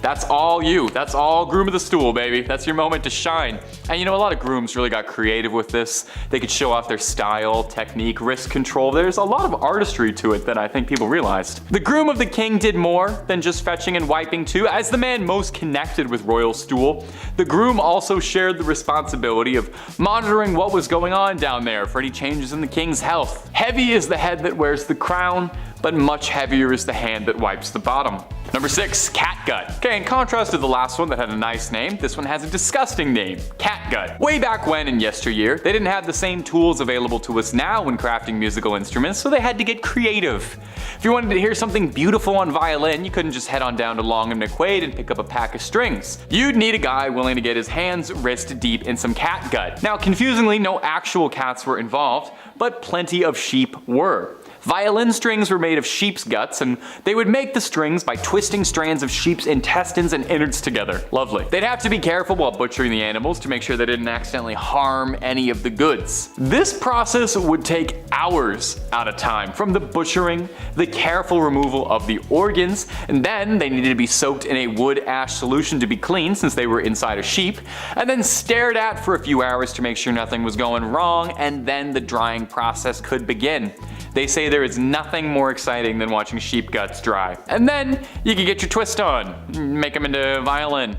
That's all you. That's all groom of the stool, baby. That's your moment to shine. And you know, a lot of grooms really got creative with this. They could show off their style, technique, wrist control. There's a lot of artistry to it that I think people realized. The groom of the king did more than just fetching and wiping too. As the man most connected with royal stool, the groom also shared the responsibility of monitoring what was going on down there for any changes in the king's health. Heavy is the head that wears the crown, but much heavier is the hand that wipes the bottom. Number 6, catgut. Okay, in contrast to the last one that had a nice name, this one has a disgusting name, catgut. Way back when in yesteryear, they didn't have the same tools available to us now when crafting musical instruments, so they had to get creative. If you wanted to hear something beautiful on violin, you couldn't just head on down to Long and McQuaid and pick up a pack of strings. You'd need a guy willing to get his hands wrist deep in some catgut. Now, confusingly, no actual cats were involved, but plenty of sheep were. Violin strings were made of sheep's guts, and they would make the strings by twisting strands of sheep's intestines and innards together. Lovely. They'd have to be careful while butchering the animals to make sure they didn't accidentally harm any of the goods. This process would take hours at a time, from the butchering, the careful removal of the organs, and then they needed to be soaked in a wood ash solution to be clean since they were inside a sheep, and then stared at for a few hours to make sure nothing was going wrong, and then the drying process could begin. They say there is nothing more exciting than watching sheep guts dry. And then you can get your twist on, make them into violin.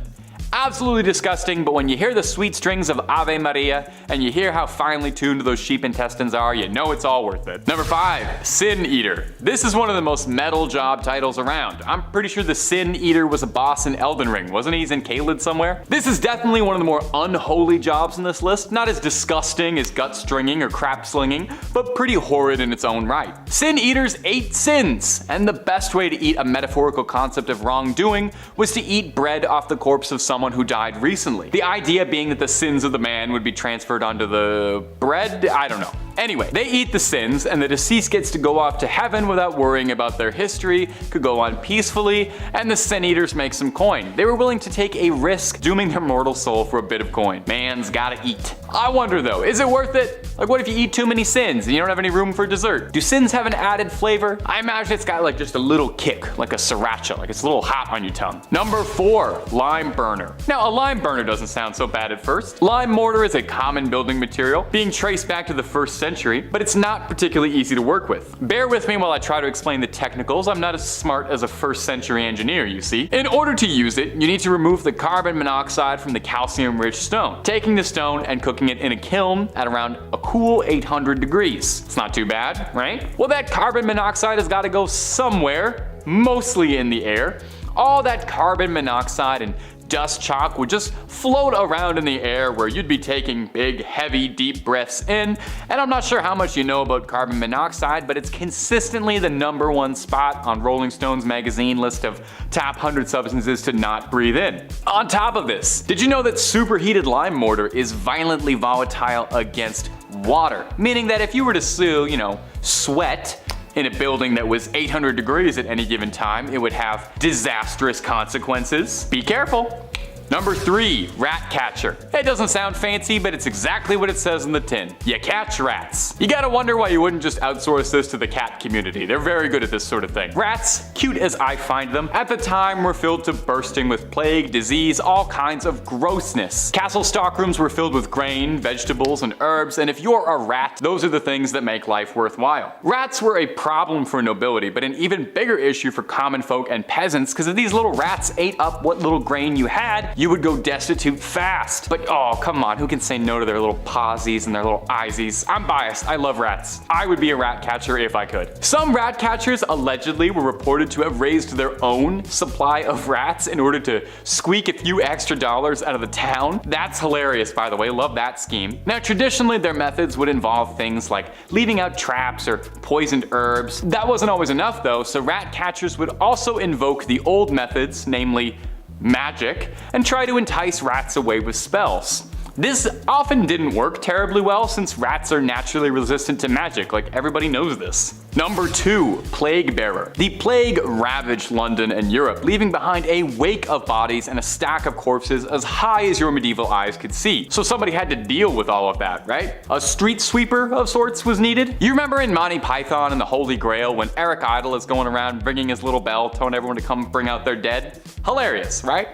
Absolutely disgusting, but when you hear the sweet strings of Ave Maria and you hear how finely tuned those sheep intestines are, you know it's all worth it. Number 5, Sin Eater. This is one of the most metal job titles around. I'm pretty sure the Sin Eater was a boss in Elden Ring, wasn't he? He's in Caelid somewhere. This is definitely one of the more unholy jobs in this list. Not as disgusting as gut stringing or crap slinging, but pretty horrid in its own right. Sin Eaters ate sins, and the best way to eat a metaphorical concept of wrongdoing was to eat bread off the corpse of someone who died recently. The idea being that the sins of the man would be transferred onto the bread? I don't know. Anyway, they eat the sins, and the deceased gets to go off to heaven without worrying about their history, could go on peacefully, and the sin eaters make some coin. They were willing to take a risk, dooming their mortal soul for a bit of coin. Man's gotta eat. I wonder though, is it worth it? Like, what if you eat too many sins and you don't have any room for dessert? Do sins have an added flavor? I imagine it's got like just a little kick, like a sriracha, like it's a little hot on your tongue. Number 4, lime burner. Now, a lime burner doesn't sound so bad at first. Lime mortar is a common building material, being traced back to the 1st century, but it's not particularly easy to work with. Bear with me while I try to explain the technicals. I'm not as smart as a 1st century engineer, you see. In order to use it, you need to remove the carbon monoxide from the calcium-rich stone, taking the stone and cooking it in a kiln at around a cool 800 degrees. It's not too bad, right? Well, that carbon monoxide has got to go somewhere, mostly in the air. All that carbon monoxide and dust chalk would just float around in the air where you'd be taking big, heavy, deep breaths in. And I'm not sure how much you know about carbon monoxide, but it's consistently the #1 spot on Rolling Stone's magazine list of top 100 substances to not breathe in. On top of this, did you know that superheated lime mortar is violently volatile against water? Meaning that if you were to sweat in a building that was 800 degrees at any given time, it would have disastrous consequences. Be careful. Number 3, rat catcher. It doesn't sound fancy, but it's exactly what it says in the tin. You catch rats. You gotta wonder why you wouldn't just outsource this to the cat community. They're very good at this sort of thing. Rats, cute as I find them, at the time were filled to bursting with plague, disease, all kinds of grossness. Castle stockrooms were filled with grain, vegetables, and herbs, and if you're a rat, those are the things that make life worthwhile. Rats were a problem for nobility, but an even bigger issue for common folk and peasants, because if these little rats ate up what little grain you had, you would go destitute fast. But oh, come on, who can say no to their little pawsies and their little eyesies? I'm biased, I love rats. I would be a rat catcher if I could. Some rat catchers allegedly were reported to have raised their own supply of rats in order to squeak a few extra dollars out of the town. That's hilarious, by the way, love that scheme. Now, traditionally their methods would involve things like leaving out traps or poisoned herbs. That wasn't always enough though, so rat catchers would also invoke the old methods, namely magic, and try to entice rats away with spells. This often didn't work terribly well since rats are naturally resistant to magic, like everybody knows this. Number 2, plague bearer. The plague ravaged London and Europe, leaving behind a wake of bodies and a stack of corpses as high as your medieval eyes could see. So somebody had to deal with all of that, right? A street sweeper of sorts was needed. You remember in Monty Python and the Holy Grail when Eric Idle is going around ringing his little bell telling everyone to come bring out their dead? Hilarious, right?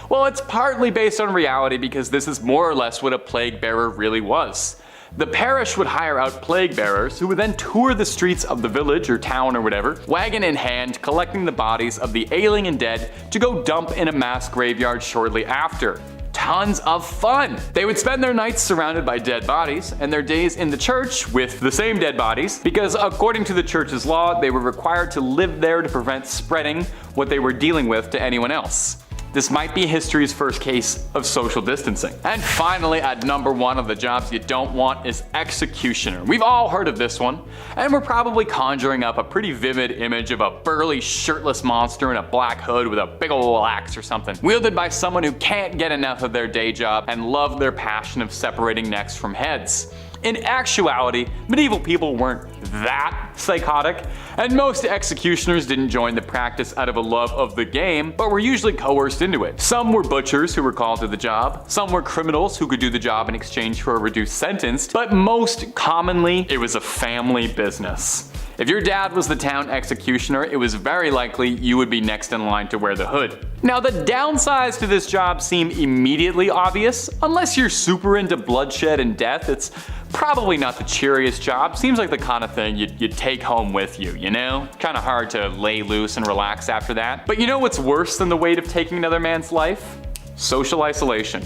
Well, it's partly based on reality because this is more or less what a plague bearer really was. The parish would hire out plague bearers who would then tour the streets of the village or town or whatever, wagon in hand, collecting the bodies of the ailing and dead to go dump in a mass graveyard shortly after. Tons of fun! They would spend their nights surrounded by dead bodies and their days in the church with the same dead bodies because according to the church's law, they were required to live there to prevent spreading what they were dealing with to anyone else. This might be history's first case of social distancing. And finally, at number 1 of the jobs you don't want is executioner. We've all heard of this one, and we're probably conjuring up a pretty vivid image of a burly, shirtless monster in a black hood with a big ol' axe or something, wielded by someone who can't get enough of their day job and love their passion of separating necks from heads. In actuality, medieval people weren't that psychotic, and most executioners didn't join the practice out of a love of the game, but were usually coerced into it. Some were butchers who were called to the job, some were criminals who could do the job in exchange for a reduced sentence, but most commonly, it was a family business. If your dad was the town executioner, it was very likely you would be next in line to wear the hood. Now, the downsides to this job seem immediately obvious. Unless you're super into bloodshed and death, it's probably not the cheeriest job. Seems like the kind of thing you'd take home with you, you know? Kinda hard to lay loose and relax after that. But you know what's worse than the weight of taking another man's life? social isolation.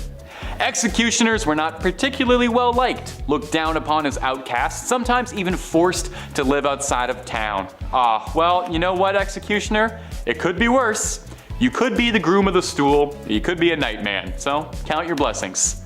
Executioners were not particularly well liked, looked down upon as outcasts, sometimes even forced to live outside of town. Well, you know what, executioner? It could be worse. You could be the groom of the stool, you could be a nightman, so count your blessings.